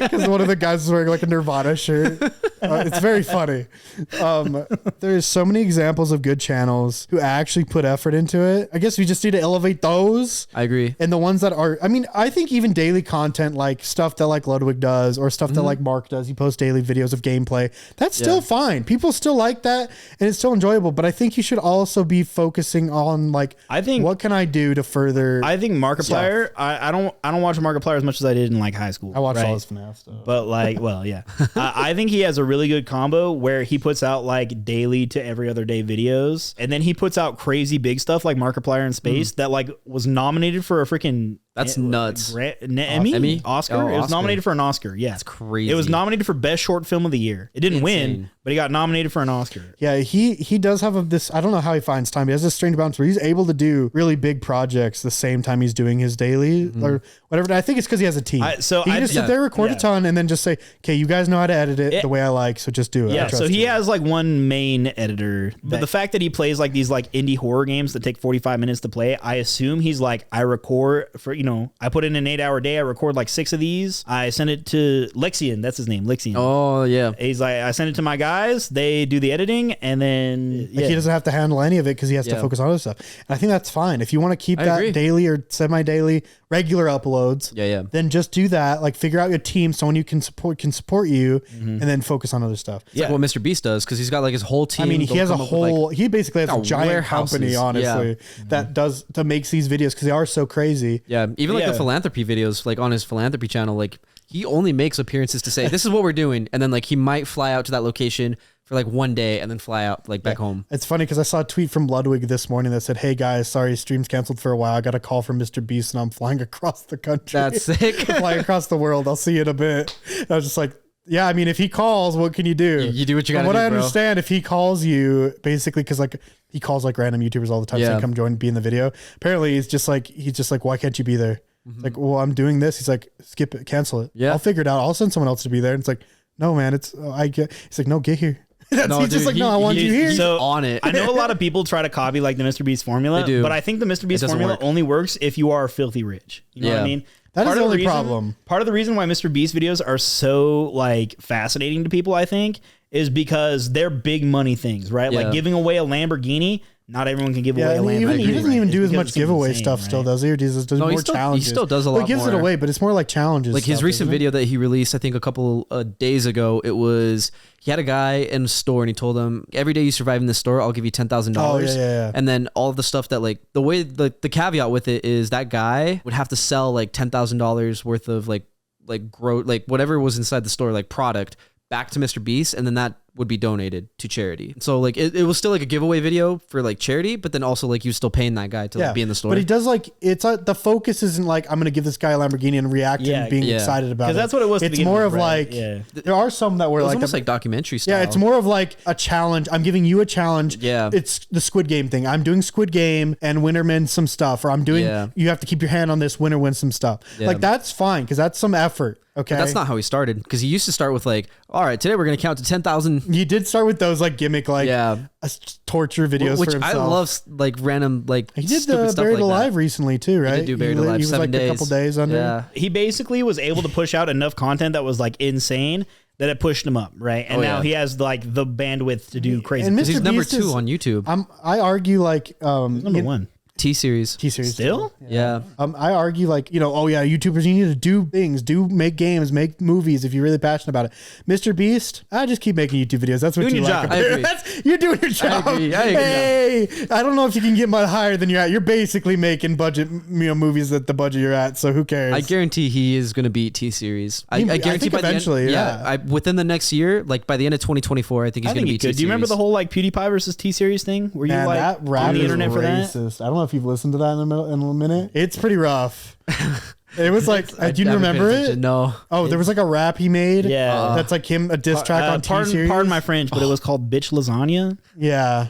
S2: because one of the guys is wearing like a Nirvana shirt. It's very funny. There's so many examples of good channels who actually put effort into it. I guess we just need to elevate those.
S3: I agree.
S2: And the ones that are, I mean, I think even daily content, like stuff that like Ludwig does or stuff that like Mark does, he posts daily videos of gameplay. That's still fine. People still like that and it's still enjoyable. But I think you should also be focusing on like,
S1: I think-
S2: what can I do to further?
S1: I think Markiplier. I don't watch Markiplier as much as I did in like high school.
S2: I watched
S1: right?
S2: all his FNAF stuff.
S1: But like, well, yeah, I think he has a really good combo where he puts out like daily to every other day videos, and then he puts out crazy big stuff like Markiplier in Space that like was nominated for a freaking
S3: That's nuts.
S1: Emmy? Oscar.
S3: Oh,
S1: It was
S3: Oscar.
S1: nominated for an Oscar. Yeah,
S3: That's crazy.
S1: It was nominated for best short film of the year. It didn't win,
S3: Insane.
S1: but he got nominated for an Oscar.
S2: Yeah, he does have this. I don't know how he finds time. He has this strange balance where he's able to do really big projects the same time he's doing his daily or whatever. I think it's because he has a team.
S1: So
S2: he can
S1: I-
S2: just sit there, record
S1: yeah.
S2: a ton, and then just say, "Okay, you guys know how to edit it the way I like, so just do it." I
S1: Yeah,
S2: trust
S1: so he
S2: you."
S1: has like one main editor, but the fact that he plays like these like indie horror games that take 45 minutes to play, I assume he's like, I record for, I put in an 8-hour day, I record like 6 of these, I send it to Lexian, that's his name, Lexian.
S3: Oh yeah.
S1: He's like, I send it to my guys, they do the editing, and then
S2: Like, he doesn't have to handle any of it because he has to
S3: Yeah.
S2: focus on other stuff. And I think that's fine. If you want to keep
S3: I
S2: that
S3: agree.
S2: daily or semi-daily, regular uploads,
S3: Yeah.
S2: then just do that. Like figure out your team, someone you can support you, and then focus on other stuff.
S3: It's like what Mr. Beast does because he's got like his whole team.
S2: I mean, he
S3: They'll
S2: has a
S3: come up with, like,
S2: whole. He basically has a
S3: got
S2: giant
S3: warehouses.
S2: company, honestly, that makes these videos because they are so crazy.
S3: Yeah, even like
S1: Yeah.
S3: the philanthropy videos, like on his philanthropy channel, like he only makes appearances to say this is what we're doing, and then like he might fly out to that location for like one day and then fly out like back home.
S2: It's funny because I saw a tweet from Ludwig this morning that said, "Hey guys, sorry, stream's canceled for a while. I got a call from Mr. Beast, and I'm flying across the country.
S3: That's sick.
S2: flying across the world. I'll see you in a bit." And I was just like, yeah, I mean, if he calls, what can you do?
S3: You do what you
S2: From
S3: gotta
S2: what
S3: do,
S2: I
S3: bro.
S2: understand, if he calls you, basically, because like he calls like random YouTubers all the time,
S3: Yeah.
S2: saying, "Come join, be in the video." Apparently, he's just like, "Why can't you be there?" Like, well, I'm doing this. He's like, "Skip it, cancel it.
S3: Yeah.
S2: I'll figure it out. I'll send someone else to be there." And it's like, "No, man, it's I get." He's like, "No, get here." He's
S3: dude,
S2: just like, "No, I want you here."
S1: So
S3: on it.
S1: I know a lot of people try to copy like the Mr. Beast formula,
S3: They do.
S1: but I think the Mr. Beast
S3: doesn't
S1: formula
S3: work.
S1: only works if you are filthy rich. You know what I
S3: Yeah.
S1: mean?
S2: That is
S1: Part
S2: the
S1: of
S2: only
S1: reason-
S2: problem.
S1: Part of the reason why Mr. Beast videos are so like fascinating to people, I think, is because they're big money things, right?
S3: Yeah.
S1: Like giving away a Lamborghini. Not everyone can give
S2: Yeah,
S1: away a
S2: and
S1: Lamborghini.
S2: he doesn't
S1: right?
S2: even
S1: It's
S2: do as
S1: because
S2: much
S1: it seems
S2: giveaway
S1: insane,
S2: stuff still,
S1: right?
S2: does he? Or does
S3: No,
S2: more
S3: he
S2: challenges?
S3: still does a
S2: Well,
S3: lot
S2: he gives it
S3: more.
S2: away, but it's more like challenges.
S3: Like his
S2: stuff,
S3: recent
S2: isn't it?
S3: video that he released, I think a couple days ago, it was he had a guy in a store and he told him, every day you survive in this store, I'll give you $10,000.
S2: Oh, yeah.
S3: And then all of the stuff that like the way the caveat with it is that guy would have to sell like $10,000 worth of like whatever was inside the store, like product back to Mr. Beast. And then that would be donated to charity. So like it was still like a giveaway video for like charity, but then also like you still paying that guy to like be in the store.
S2: But he does like it's the focus isn't like I'm gonna give this guy a Lamborghini and react and being excited about it.
S1: Because that's what it was.
S2: It's more of like there are some that were like
S3: almost like documentary style.
S2: Yeah, it's more of like a challenge. I'm giving you a challenge.
S3: Yeah,
S2: it's the Squid Game thing. I'm doing Squid Game and winner wins some stuff, or I'm doing. You have to keep your hand on this. Winner wins some stuff. Like that's fine because that's some effort. Okay,
S3: but that's not how he started because he used to start with like, all right, today we're gonna count to 10,000.
S2: He did start with those like gimmick like torture videos
S3: which
S2: for himself.
S3: I love like random like
S2: he did the Buried Alive recently too, right?
S3: He did do Buried Alive.
S2: He was
S3: 7
S2: like
S3: days.
S2: a couple days under.
S3: Yeah,
S1: he basically was able to push out enough content that was like insane that it pushed him up, right? And now he has like the bandwidth to do crazy.
S2: And Mr.
S3: he's number
S2: Beast
S3: 2 on YouTube.
S2: I argue like
S1: number 1.
S3: T-Series.
S1: Still?
S3: Yeah.
S2: I argue like, YouTubers, you need to do things, make games, make movies if you're really passionate about it. Mr. Beast, I just keep making YouTube videos. That's what
S1: doing
S2: you
S1: your
S2: like.
S1: job.
S3: I agree.
S2: You're doing your job.
S3: I agree.
S2: Hey, I don't know if you can get much higher than you're at. You're basically making budget movies at the budget you're at. So who cares?
S3: I guarantee he is going to beat T-Series. I guarantee
S2: think
S3: by
S2: eventually,
S3: the end, within the next year, like by the end of 2024, I think he's going to beat T-Series.
S1: Do you remember the whole like PewDiePie versus T-Series thing? Where you like
S2: that rap
S1: on the
S2: is
S1: internet for that?
S2: racist. I don't know if you've listened to that in a minute. It's pretty rough. It was like, do you remember it?
S3: No.
S2: Oh, there was like a rap he made.
S1: Yeah.
S2: That's like him, a diss track on T-Series.
S1: Pardon my French, but it was called Bitch Lasagna.
S2: Yeah.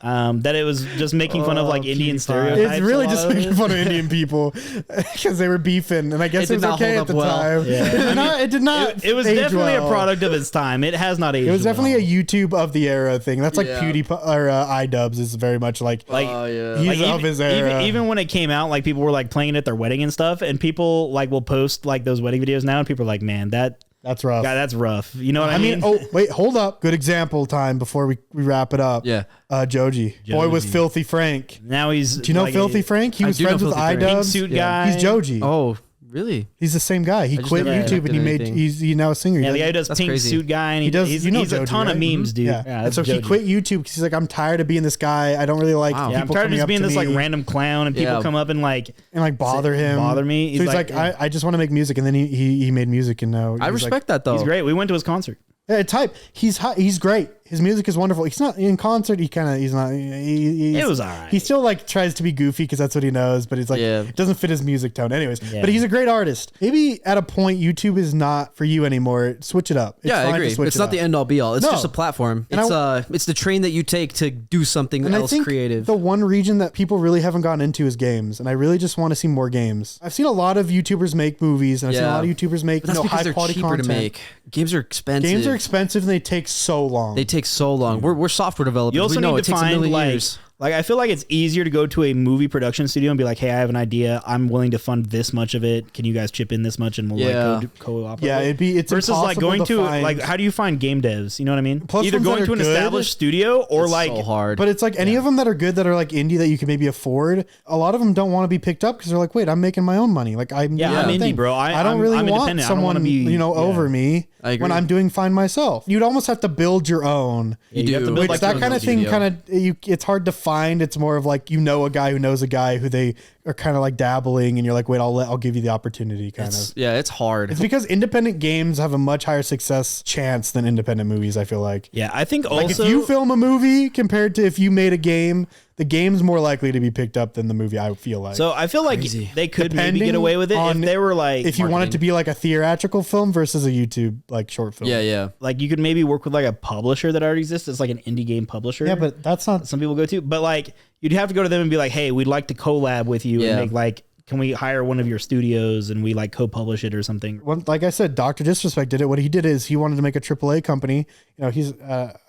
S1: That it was just making fun of like Indian stereotypes.
S2: It's really just making fun of Indian people because they were beefing, and I guess it was okay at the time.
S1: Yeah.
S2: It did not.
S1: It was definitely a product of its time. It has not aged.
S2: It was definitely
S1: well.
S2: a YouTube of the era thing. That's like PewDiePie or iDubbbz is very much like
S1: he's
S2: like of his era.
S1: Even when it came out, like people were like playing it at their wedding and stuff, and people like will post like those wedding videos now, and people are like, "Man,
S2: that's rough.
S1: God, that's rough." You know what I mean?
S2: Oh, wait, hold up. Good example time before we wrap it up.
S3: Yeah.
S2: Joji. Boy was Filthy Frank.
S1: Now he's.
S2: Do you know
S1: like
S2: Filthy Frank? He was friends with
S1: Pink
S2: iDubbbz.
S1: suit guy.
S2: He's Joji.
S3: Oh, really?
S2: He's the same guy. He quit YouTube and he's now a singer.
S1: Yeah, the guy who does Pink
S3: crazy.
S1: Suit guy, and
S2: He does.
S1: He's
S2: Joji,
S1: a ton of
S2: right?
S1: memes, dude.
S2: Yeah.
S1: Yeah,
S2: and so he
S1: Joji.
S2: quit YouTube because he's like, I'm tired of being this guy. I don't really like.
S3: Wow.
S2: People
S1: Yeah, I'm tired of
S2: coming
S1: just
S2: up
S1: being
S2: to
S1: this like
S2: me
S1: random clown, and people come up and like
S2: bother him,
S1: bother me.
S2: So he's like, I just want to make music, and then he made music, and now
S3: I respect that though.
S1: He's great. We went to his concert.
S2: Yeah, type. He's great. His music is wonderful. He's not in concert. He's not.
S1: It was all right.
S2: He still like tries to be goofy because that's what he knows, but he's like, it doesn't fit his music tone. Anyways, but he's a great artist. Maybe at a point, YouTube is not for you anymore. Switch it up.
S3: I agree. It's not the end all be all. It's just a platform. It's the train that you take to do something else creative.
S2: The one region that people really haven't gotten into is games, and I really just want to see more games. I've seen a lot of YouTubers make movies, and I've seen a lot of YouTubers make high quality content.
S3: To make. Games are expensive.
S2: Games are expensive, and they take so long.
S3: They take so long. We're software developers.
S1: You also
S3: we know
S1: need
S3: it
S1: to
S3: takes a
S1: find
S3: million years.
S1: Like I feel like it's easier to go to a movie production studio and be like, "Hey, I have an idea. I'm willing to fund this much of it. Can you guys chip in this much and we'll like co-op?"
S2: Yeah, it's
S1: versus like going to
S2: find.
S1: like how do you find game devs? You know what I mean?
S2: Plus
S1: either
S2: ones
S1: going
S2: that
S1: to
S2: are
S1: an
S2: good,
S1: established studio or
S3: it's
S1: like
S3: so hard.
S2: But it's like any of them that are good that are like indie that you can maybe afford. A lot of them don't want to be picked up because they're like, wait, I'm making my own money. Like I'm
S1: indie, bro.
S2: I don't really want someone over me when I'm doing fine myself. You'd almost have to build your own.
S1: You have to build
S2: Which that kind of thing it's hard to find. It's more of like a guy who knows a guy who they are kind of like dabbling, and you're like, wait, I'll give you the opportunity.
S3: It's hard.
S2: It's because independent games have a much higher success chance than independent movies. I feel like.
S1: Yeah, I think
S2: like
S1: also
S2: if you film a movie compared to if you made a game, the game's more likely to be picked up than the movie. I feel like.
S1: So I feel like they could maybe get away with it if they were like
S2: if you want it to be like a theatrical film versus a YouTube like short film.
S3: Yeah.
S1: Like you could maybe work with like a publisher that already exists. It's like an indie game publisher.
S2: Yeah, but that's not
S1: some people go to. But like you'd have to go to them and be like, hey, we'd like to collab with you and make like, can we hire one of your studios and we like co-publish it or something?
S2: Like I said, Dr. Disrespect did it. What he did is he wanted to make a AAA company. He's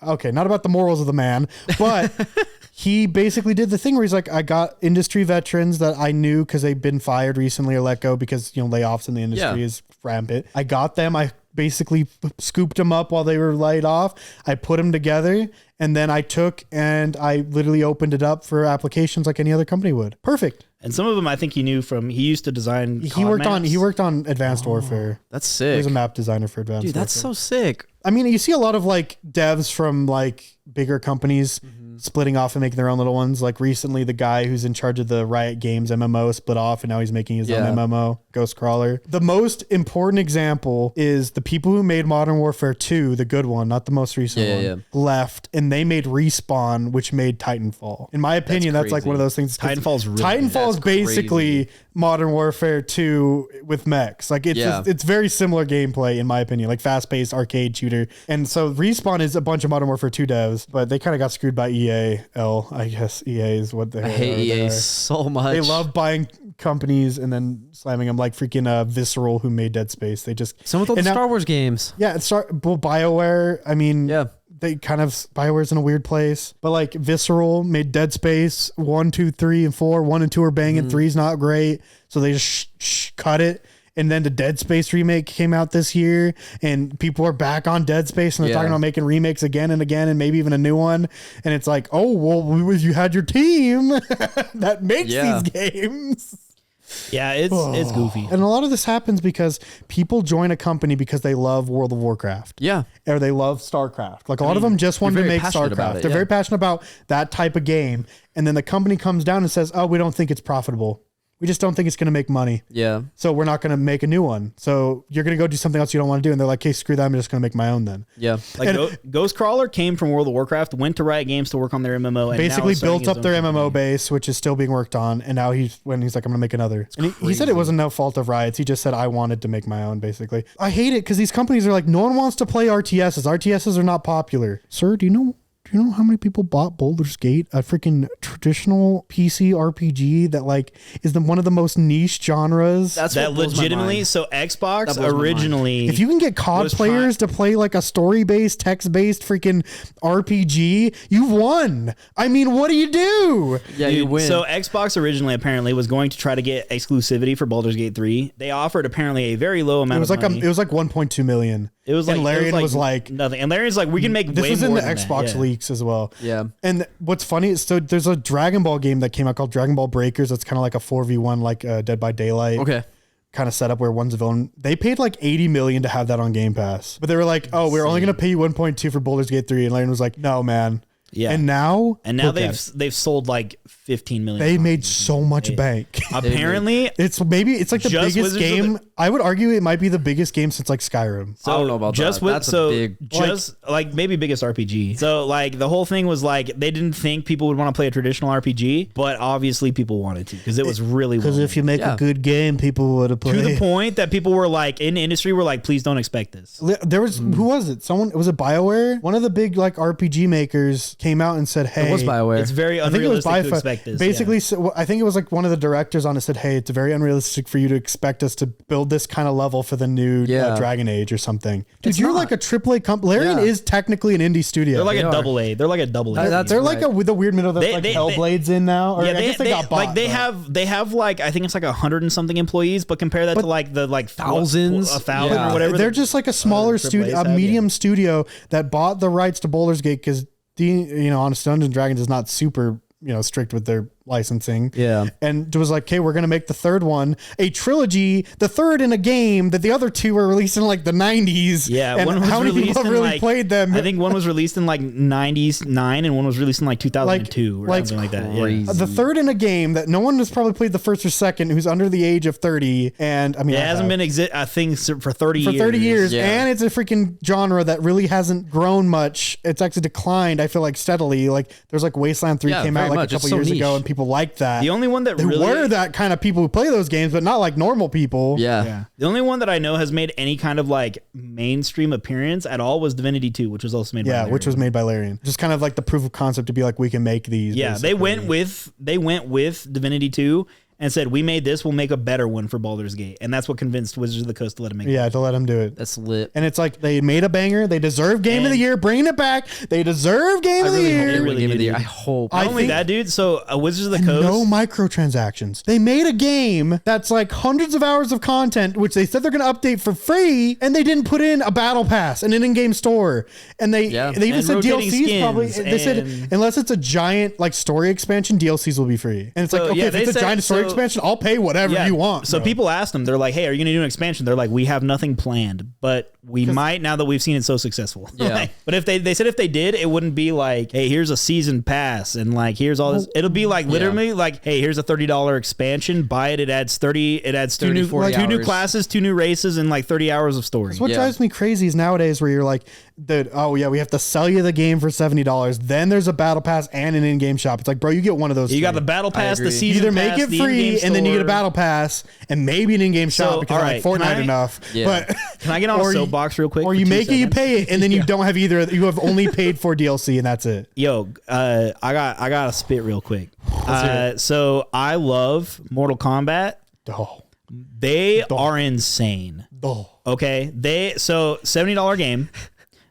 S2: okay, not about the morals of the man, but he basically did the thing where he's like, I got industry veterans that I knew because they've been fired recently or let go because, layoffs in the industry is rampant. I got them. I basically scooped them up while they were laid off. I put them together, and then I took and I literally opened it up for applications like any other company would. Perfect.
S1: And some of them I think he used to design.
S2: He worked on Advanced Warfare.
S3: That's sick.
S2: He was a map designer for Advanced Warfare.
S3: Dude, that's so sick.
S2: I mean, you see a lot of like devs from like bigger companies splitting off and making their own little ones. Like recently, the guy who's in charge of the Riot Games MMO split off, and now he's making his own MMO, Ghostcrawler. The most important example is the people who made Modern Warfare 2, the good one, not the most recent one, left, and they made Respawn, which made Titanfall. In my opinion, that's like one of those things. Titanfall is basically Modern Warfare 2 with mechs. Like it's very similar gameplay in my opinion, like fast-paced arcade shooter. And so Respawn is a bunch of Modern Warfare 2 devs, but they kind of got screwed by EA. I guess EA is what they are.
S3: I hate EA so much.
S2: They love buying companies and then slamming them, like freaking Visceral, who made Dead Space. They just
S3: some of those Star Wars games.
S2: Yeah, BioWare. I mean, they kind of BioWare's in a weird place, but like Visceral made Dead Space 1, 2, 3, and 4. 1 and 2 are banging. 3's not great, so they just cut it. And then the Dead Space remake came out this year, and people are back on Dead Space, and they're talking about making remakes again and again, and maybe even a new one. And it's like, oh, well, you had your team that makes these games.
S1: Yeah, it's goofy.
S2: And a lot of this happens because people join a company because they love World of Warcraft. Yeah. Or they love StarCraft. Like a lot of them just want to make StarCraft. They're very passionate about that type of game. And then the company comes down and says, oh, we don't think it's profitable. We just don't think it's going to make money. Yeah. So we're not going to make a new one. So you're going to go do something else you don't want to do. And they're like, hey, screw that. I'm just going to make my own then. Yeah.
S1: Like Ghostcrawler came from World of Warcraft, went to Riot Games to work on their MMO. And
S2: basically built up their MMO base, which is still being worked on. And now he's like, I'm going to make another. And he said it wasn't no fault of Riot's. He just said, I wanted to make my own, basically. I hate it because these companies are like, no one wants to play RTSs. RTSs are not popular. Sir, do you know how many people bought Baldur's Gate, a freaking traditional PC RPG that like is one of the most niche genres?
S1: That legitimately. So Xbox originally,
S2: if you can get COD players to play like a story-based, text-based freaking RPG, you've won. I mean, what do you do?
S3: Yeah, you win.
S1: So Xbox originally apparently was going to try to get exclusivity for Baldur's Gate 3. They offered apparently a very low amount of money.
S2: It was like 1.2 million.
S1: It was like,
S2: and Larian was like
S1: nothing. And Larian's like, we can make way more than that.
S2: This was in the Xbox leaks as well. Yeah. And what's funny is, so there's a Dragon Ball game that came out called Dragon Ball Breakers. That's kind of like a 4v1, like Dead by Daylight. Okay. Kind of setup where one's a villain. They paid like $80 million to have that on Game Pass. But they were like, oh, we're only going to pay you 1.2 for Baldur's Gate 3. And Larian was like, no, man. Yeah. And now
S1: they've sold like 15 million.
S2: They made so much bank.
S1: Apparently,
S2: it's like the biggest Wizards game. I would argue it might be the biggest game since like Skyrim.
S1: So
S3: I don't know about that.
S1: Like maybe biggest RPG. So like the whole thing was like they didn't think people would want to play a traditional RPG, but obviously people wanted to because it was really
S2: because if you make a good game, people would have played.
S1: To the point that people were like in the industry were like, please don't expect this.
S2: There was who was it? Was it BioWare? One of the big like RPG makers came out and said, hey,
S3: it was BioWare.
S1: It's very unrealistic to expect this.
S2: Basically, so I think it was like one of the directors on it said, hey, it's very unrealistic for you to expect us to build this kind of level for the new Dragon Age or something. Dude, you're like a AAA company. Larian is technically an indie studio.
S1: They're like a double A. They're like a double A.
S2: They're like with the weird middle that's like Hellblade's in now. Or I guess they got bought.
S1: Like they have like I think it's like 100 and something employees, but compare that to like the like
S3: thousands,
S1: 1,000 or whatever.
S2: They're just like a smaller studio, a medium studio that bought the rights to Baldur's Gate because Honest Dungeons and Dragons is not super strict with their licensing. Yeah. And it was like, okay, we're going to make the third one a trilogy, the third in a game that the other two were released in like the 90s.
S1: Yeah.
S2: And how many people have really played them?
S1: I think one was released in like 99 and one was released in like 2002 or something like that. Yeah.
S2: The third in a game that no one has probably played the first or second who's under the age of 30. And I mean,
S1: it hasn't been I think for 30 years.
S2: For 30 years. Yeah. And it's a freaking genre that really hasn't grown much. It's actually declined, I feel like, steadily. Like there's like Wasteland 3 came out like a couple years ago and people liked that.
S1: The only one that
S2: there were that kind of people who play those games, but not like normal people.
S1: Yeah. The only one that I know has made any kind of like mainstream appearance at all was Divinity 2, which was also made by Larian.
S2: Which was made by Larian. Just kind of like the proof of concept to be like, we can make these.
S1: Yeah, basically. They went with Divinity 2 and said, we made this, we'll make a better one for Baldur's Gate. And that's what convinced Wizards of the Coast to let him make it.
S2: Yeah, to let him do it.
S3: That's lit.
S2: And it's like, they made a banger. They deserve Game of the Year. Bringing it back. They deserve Game of the Year.
S3: Game of the Year. I hope.
S1: Not only that, dude. So Wizards of the Coast.
S2: No microtransactions. They made a game that's like hundreds of hours of content, which they said they're going to update for free. And they didn't put in a battle pass and an in-game store. And they even said DLCs probably. They said, unless it's a giant like story expansion, DLCs will be free. And it's like, okay, if it's a giant story expansion, I'll pay whatever you want.
S1: So
S2: bro.
S1: people asked them, they're like, hey, are you going to do an expansion? They're like, we have nothing planned, but we might now that we've seen it so successful.
S3: Yeah.
S1: But if they said if they did, it wouldn't be like, hey, here's a season pass and like here's all this. It'll be like literally like, hey, here's a $30 expansion. Buy it. It adds 2 new classes, 2 new races, and like 30 hours of story.
S2: What drives me crazy is nowadays where you're like, we have to sell you the game for $70. Then there's a battle pass and an in-game shop. It's like, bro, you get one of those.
S1: You got the battle pass, the season
S2: you either
S1: pass,
S2: make it free and then you get a battle pass and maybe an in-game shop because I like Fortnite enough.
S3: Yeah.
S2: But
S1: can I get on a soapbox real quick?
S2: Or you make it, you pay it, and then you don't have either. You have only paid for DLC, and that's it.
S1: Yo, I got to spit real quick. So I love Mortal Kombat. They are insane. Okay, so $70 game.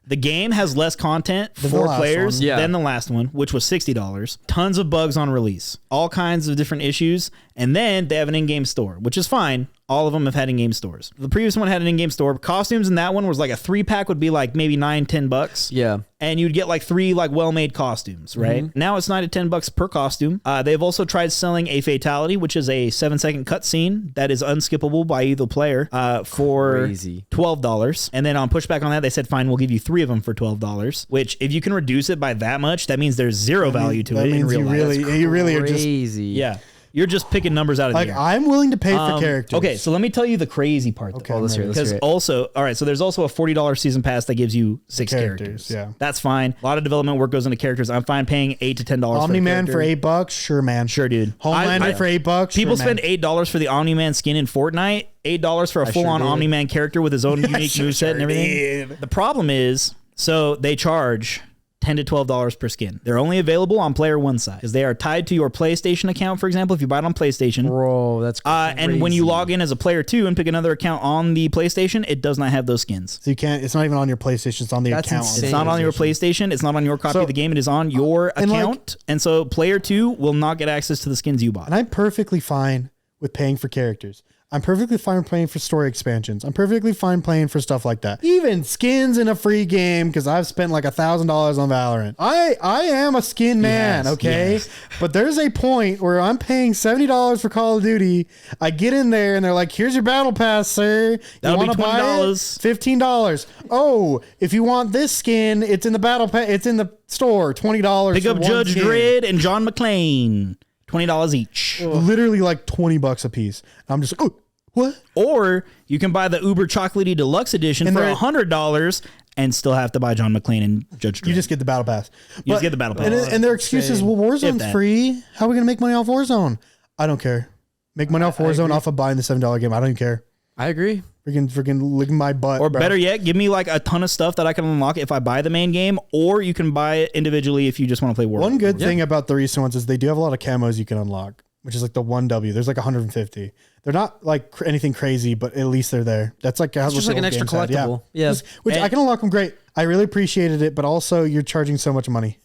S1: The game has less content for players than the last one, which was $60. Tons of bugs on release, all kinds of different issues, and then they have an in-game store, which is fine. All of them have had in-game stores. The previous one had an in-game store. Costumes in that one was like a 3-pack would be like maybe $9-10.
S3: Yeah.
S1: And you'd get like 3 like well-made costumes, right? Mm-hmm. Now it's $9 to $10 per costume. They've also tried selling a fatality, which is a 7-second cutscene that is unskippable by either player for $12. And then on pushback on that, they said, fine, we'll give you 3 of them for $12, which if you can reduce it by that much, that means there's zero value to it in real life.
S2: You really are just...
S1: Yeah. You're just picking numbers out of the air.
S2: I'm willing to pay for characters.
S1: Okay, so let me tell you the crazy part.
S2: Okay,
S3: let's hear it.
S1: Because also, all right, so there's also a $40 season pass that gives you 6 characters.
S2: Yeah,
S1: that's fine. A lot of development work goes into characters. I'm fine paying $8 to $10.
S2: Omni-Man for $8, sure, man.
S1: Sure, dude.
S2: Homelander for $8.
S1: People
S2: sure,
S1: spend $8 for the Omni-Man skin in Fortnite. $8 for a full-on Omni-Man character with his own unique moveset and everything. The problem is, so they charge $10 to $12 per skin. They're only available on player one side because they are tied to your PlayStation account. For example, if you buy it on PlayStation,
S3: bro, that's crazy.
S1: And when you log in as a player 2 and pick another account on the PlayStation, it does not have those skins.
S2: So you can't. It's not even on your PlayStation. It's on the account.
S1: It's not on your PlayStation. It's not on your copy of the game. It is on your account, and so player 2 will not get access to the skins you bought.
S2: And I'm perfectly fine with paying for characters. I'm perfectly fine playing for story expansions. I'm perfectly fine playing for stuff like that. Even skins in a free game because I've spent like $1,000 on Valorant. I am a skin man, okay? Yes. But there's a point where I'm paying $70 for Call of Duty. I get in there and they're like, "Here's your battle pass, sir.
S1: That'll
S2: you want to buy it? $15. Oh, if you want this skin, it's in the battle pass. It's in the store. $20.
S1: Pick up Judge Dredd and John McClane. $20 each.
S2: Literally like $20 a piece. I'm just like, oh, what?
S1: Or you can buy the Uber Chocolatey Deluxe Edition for $100 and still have to buy John McClane and Judge Dredd.
S2: You just get the battle pass.
S1: You just get the battle pass.
S2: And their excuse is, well, Warzone's free. How are we going to make money off Warzone? I don't care. Make money off Warzone off of buying the $7 game. I don't even care.
S3: I agree.
S2: Freaking licking my butt.
S1: Or better yet, give me like a ton of stuff that I can unlock if I buy the main game, or you can buy it individually if you just want to play Warzone.
S2: One good thing about the recent ones is they do have a lot of camos you can unlock, which is like the 1W. There's like 150. They're not like anything crazy, but at least they're there. That's like
S3: it's just like an extra collectible. Yeah.
S2: Which I can unlock them great. I really appreciated it, but also you're charging so much money.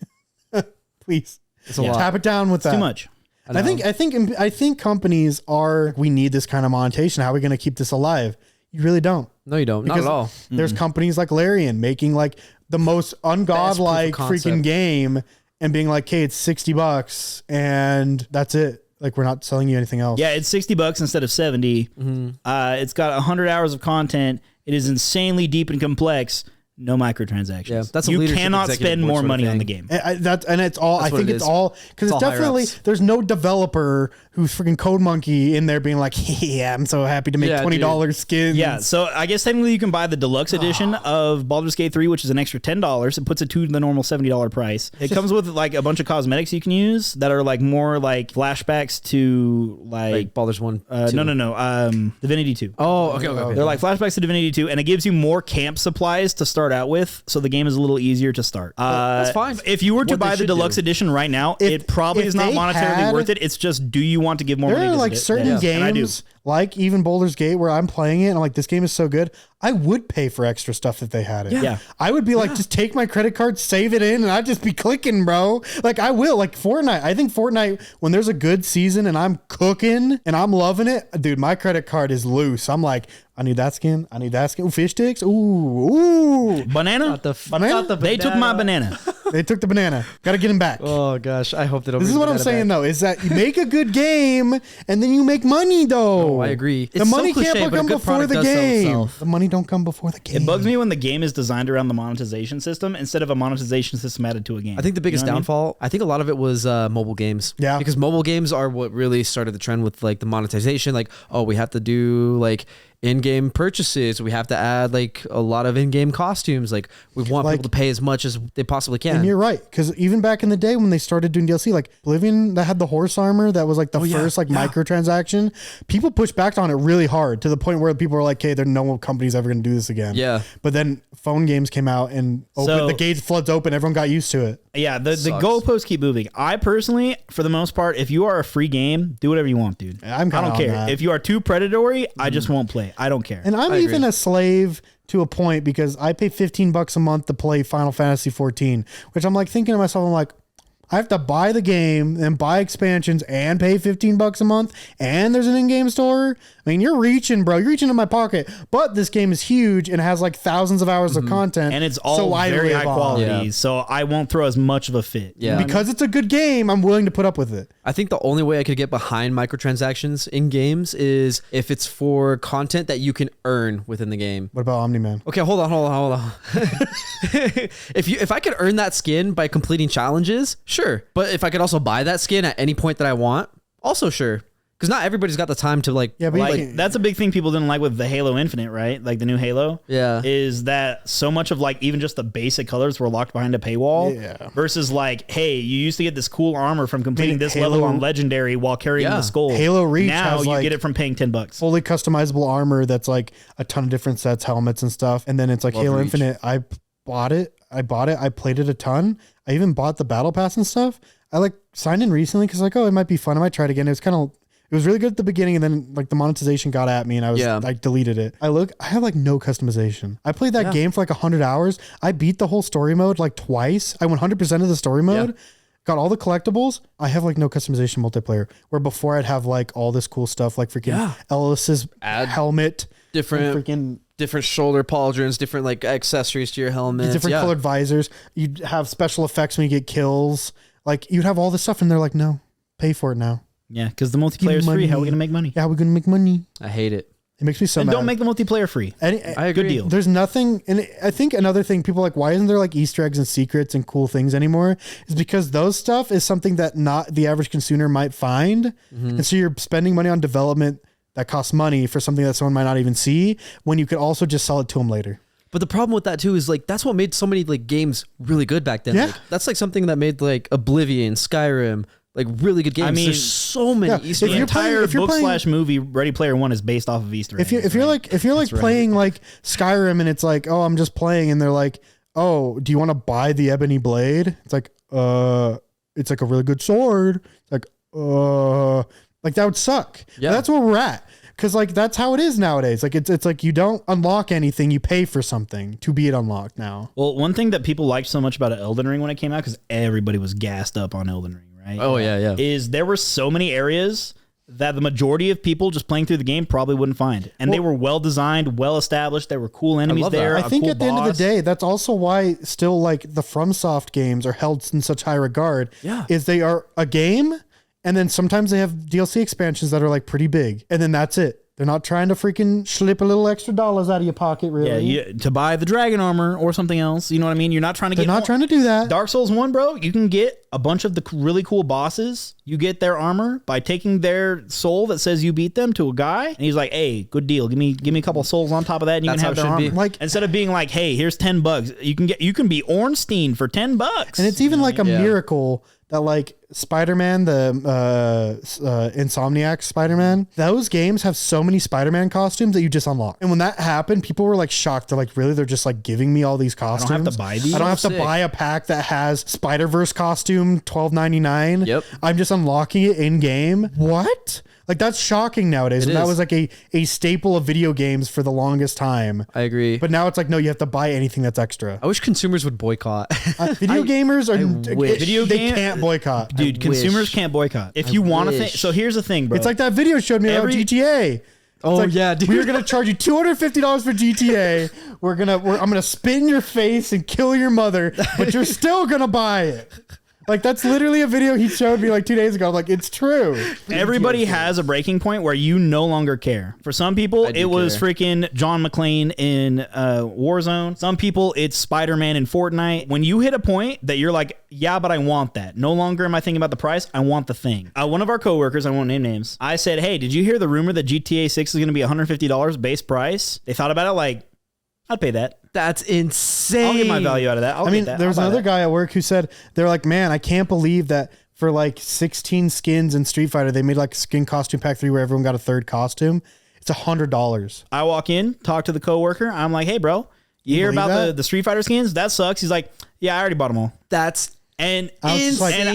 S2: Please.
S3: It's a lot.
S2: Tap it down with that.
S1: Too much.
S2: I think companies are, we need this kind of monetization. How are we going to keep this alive? You really don't.
S3: No, you don't. Not at all.
S2: There's companies like Larian making like the most ungodlike freaking game and being like, "Hey, it's $60 and that's it. Like, we're not selling you anything else."
S1: Yeah, it's $60 instead of 70. Mm-hmm. It's got 100 hours of content. It is insanely deep and complex. No microtransactions. Yeah,
S3: that's
S1: you cannot spend more money on the game.
S2: And it's all. I think it's all because it's definitely there's no developer who's freaking Code Monkey in there being like, "Yeah, I'm so happy to make $20 skins."
S1: Yeah, so I guess technically you can buy the deluxe edition of Baldur's Gate 3, which is an extra $10. It puts it to the normal $70 price. It comes with like a bunch of cosmetics you can use that are like more like flashbacks to like
S3: Baldur's 1.
S1: No, Divinity 2.
S3: Oh, okay.
S1: They're like flashbacks to Divinity 2, and it gives you more camp supplies to start out with, so the game is a little easier to start.
S3: That's fine.
S1: If you were to buy the deluxe edition right now, it probably is not monetarily worth it. It's just, do you want to give more money?
S2: There are like certain games, like even Baldur's Gate, where I'm playing it and I'm like, this game is so good, I would pay for extra stuff if they had it.
S1: Yeah.
S2: I would be like, just take my credit card, save it in, and I'd just be clicking, bro. Like, I will. Like Fortnite. I think Fortnite, when there's a good season and I'm cooking and I'm loving it, dude, my credit card is loose. I'm like, I need that skin. I need that skin. Ooh, fish sticks. Ooh.
S1: Banana?
S2: Banana?
S1: They took my banana.
S2: They took the banana. Got to get him back.
S3: Oh gosh, I hope they don't.
S2: This is what I'm saying though, is that you make a good game and then you make money though.
S3: Oh, I agree.
S2: The money can't come before the game. The money don't come before the game.
S1: It bugs me when the game is designed around the monetization system instead of a monetization system added to a game.
S3: I think the biggest downfall, I think a lot of it was mobile games.
S2: Yeah.
S3: Because mobile games are what really started the trend with like the monetization. Like, oh, we have to do like in-game purchases. We have to add like a lot of in-game costumes. Like we want people to pay as much as they possibly can.
S2: And you're right, because even back in the day when they started doing DLC, like Oblivion that had the horse armor, that was like the first microtransaction. People pushed back on it really hard to the point where people were like, "Okay, there's no company's ever going to do this again."
S3: Yeah.
S2: But then phone games came out and the gate floods open. Everyone got used to it.
S1: Yeah, the goalposts keep moving. I personally, for the most part, if you are a free game, do whatever you want, dude. I don't care. If you are too predatory, I just won't play. I don't care.
S2: And I'm even a slave to a point because I pay $15 a month to play Final Fantasy 14, which I'm like thinking to myself, I'm like, I have to buy the game and buy expansions and pay $15 a month, and there's an in-game store. I mean, you're reaching, bro. You're reaching in my pocket. But this game is huge and has like thousands of hours of content,
S1: and it's all very high quality.
S3: Yeah.
S1: So I won't throw as much of a fit.
S3: Yeah,
S2: because it's a good game, I'm willing to put up with it.
S3: I think the only way I could get behind microtransactions in games is if it's for content that you can earn within the game.
S2: What about Omni-Man?
S3: Okay, hold on. If I could earn that skin by completing challenges, sure. But if I could also buy that skin at any point that I want, also sure. Because not everybody's got the time to like.
S2: Yeah, but
S1: that's a big thing people didn't like with the Halo Infinite, right? Like the new Halo.
S3: Yeah.
S1: Is that so much of like even just the basic colors were locked behind a paywall?
S2: Yeah.
S1: Versus like, hey, you used to get this cool armor from completing this level on Legendary while carrying the skull.
S2: Halo Reach
S1: now
S2: has
S1: you
S2: like
S1: get it from paying $10.
S2: fully customizable armor that's like a ton of different sets, helmets and stuff. And then it's like Halo
S3: Reach.
S2: Infinite. I bought it. I played it a ton. I even bought the battle pass and stuff. I like signed in recently because like, oh, it might be fun. I might try it again. It was really good at the beginning, and then like the monetization got at me, and I deleted it. I have like no customization. I played that game for like 100 hours. I beat the whole story mode like twice. I went 100% of the story mode. Got all the collectibles. I have like no customization multiplayer. Where before I'd have like all this cool stuff, like freaking Ellis's helmet,
S3: different shoulder pauldrons, different like accessories to your helmet,
S2: different colored visors. You'd have special effects when you get kills. Like you'd have all this stuff, and they're like, no, pay for it now.
S1: Yeah, because the multiplayer is free. How are we gonna make money?
S2: Yeah, how are we gonna make money?
S3: I hate it.
S2: It makes me so mad.
S1: Don't make the multiplayer free.
S3: I agree.
S1: Good deal.
S2: There's nothing, and I think another thing people are like, why isn't there like Easter eggs and secrets and cool things anymore? Is because those stuff is something that not the average consumer might find, and so you're spending money on development that costs money for something that someone might not even see when you could also just sell it to them later.
S3: But the problem with that too is like that's what made so many like games really good back then.
S2: Yeah.
S3: Like, that's like something that made like Oblivion, Skyrim, like really good games.
S1: I mean,
S3: there's so many Easter
S1: The
S3: eggs.
S1: entire book/movie Ready Player One is based off of Easter eggs.
S2: If you're like playing like Skyrim and it's like, oh, I'm just playing, and they're like, oh, do you want to buy the ebony blade? It's like a really good sword. It's like that would suck.
S3: Yeah.
S2: But that's where we're at. Cause like that's how it is nowadays. Like it's like you don't unlock anything, you pay for something to be it unlocked now.
S1: Well, one thing that people liked so much about Elden Ring when it came out, because everybody was gassed up on Elden Ring, right?
S3: Oh yeah.
S1: Is there were so many areas that the majority of people just playing through the game probably wouldn't find, and they were well designed, well established. There were cool enemies there.
S2: I think at the end of the day, that's also why still like the FromSoft games are held in such high regard.
S3: Yeah,
S2: is they are a game. And then sometimes they have DLC expansions that are like pretty big. And then that's it. They're not trying to freaking slip a little extra dollars out of your pocket, really.
S1: Yeah, to buy the dragon armor or something else. You know what I mean? You're not trying to
S2: They're not trying to do that.
S1: Dark Souls 1, bro, you can get a bunch of the really cool bosses. You get their armor by taking their soul that says you beat them to a guy. And he's like, hey, good deal. Give me a couple souls on top of that, and you can have their armor.
S2: Like,
S1: instead of being like, hey, here's $10. You can be Ornstein for $10.
S2: And it's even like a miracle that like Spider-Man, the Insomniac Spider-Man, those games have so many Spider-Man costumes that you just unlock. And when that happened, people were like shocked. They're like, really? They're just like giving me all these costumes?
S1: I don't have to buy these?
S2: I don't have to buy a pack that has Spider-Verse costume, $12.99.
S3: Yep.
S2: I'm just unlocking it in game. What? Like that's shocking nowadays. And that was like a staple of video games for the longest time.
S3: I agree.
S2: But now it's like, no, you have to buy anything that's extra.
S3: I wish consumers would boycott.
S2: Video gamers are
S3: they
S2: can't boycott.
S1: Dude, consumers can't boycott. If you want to think, so here's the thing, bro.
S2: It's like that video showed me about GTA.
S3: Oh yeah, dude.
S2: We're gonna charge you $250 for GTA. I'm gonna spit in your face and kill your mother, but you're still gonna buy it. Like, that's literally a video he showed me like 2 days ago. I'm like, it's true.
S1: Everybody has a breaking point where you no longer care. For some people, it was freaking John McClane in Warzone. Some people, it's Spider-Man in Fortnite. When you hit a point that you're like, yeah, but I want that. No longer am I thinking about the price. I want the thing. One of our coworkers, I won't name names, I said, hey, did you hear the rumor that GTA 6 is going to be $150 base price? They thought about it like, I'd pay that.
S3: That's insane.
S1: I'll get my value out of that.
S2: There was another guy at work who said, they're like, man, I can't believe that for like 16 skins in Street Fighter, they made like skin costume pack 3 where everyone got a third costume. It's $100.
S1: I walk in, talk to the coworker. I'm like, hey, bro, you hear about the Street Fighter skins? That sucks. He's like, yeah, I already bought them all.
S3: That's
S1: insane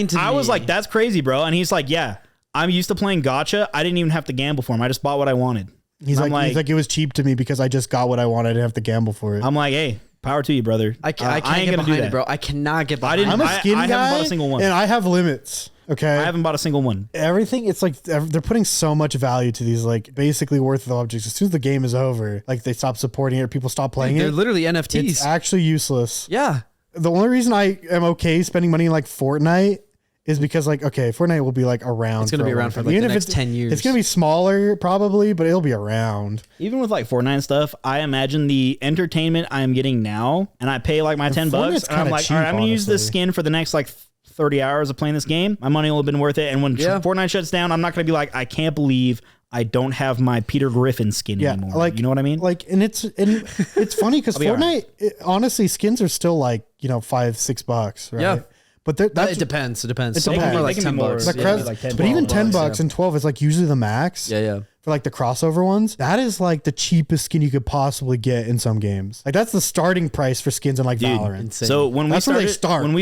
S3: to me.
S1: I was like, that's crazy, bro. And he's like, yeah, I'm used to playing gacha. I didn't even have to gamble for them. I just bought what I wanted.
S2: He's like, it was cheap to me because I just got what I wanted. I didn't have to gamble for it.
S1: I'm like, hey, power to you, brother.
S3: I can't get behind it, bro. I cannot get behind it.
S2: I'm a skin guy,
S1: haven't bought a single one.
S2: And I have limits. Okay.
S1: I haven't bought a single one.
S2: Everything, it's like they're putting so much value to these like basically worthless objects. As soon as the game is over, like they stop supporting it or people stop playing
S3: They're
S2: it.
S3: They're literally NFTs.
S2: It's actually useless.
S3: Yeah.
S2: The only reason I am okay spending money in like Fortnite is because like, okay, Fortnite will be like around.
S3: It's going to be around for like the next 10 years.
S2: It's going to be smaller probably, but it'll be around.
S1: Even with like Fortnite and stuff, I imagine the entertainment I am getting now, and I pay like my $10 and I'm like, all right, I'm going to use this skin for the next like 30 hours of playing this game. My money will have been worth it. And when Fortnite shuts down, I'm not going to be like, I can't believe I don't have my Peter Griffin skin anymore. Like, you know what I mean?
S2: Like, and it's funny because Fortnite, honestly, skins are still like, $5-6, right?
S3: Yeah.
S2: But
S3: it depends. It depends. Some of them are like $10.
S2: But even $10 and 12 is like usually the max.
S3: Yeah.
S2: For like the crossover ones, that is like the cheapest skin you could possibly get in some games. Like that's the starting price for skins in like Valorant.
S3: Insane.
S1: So when we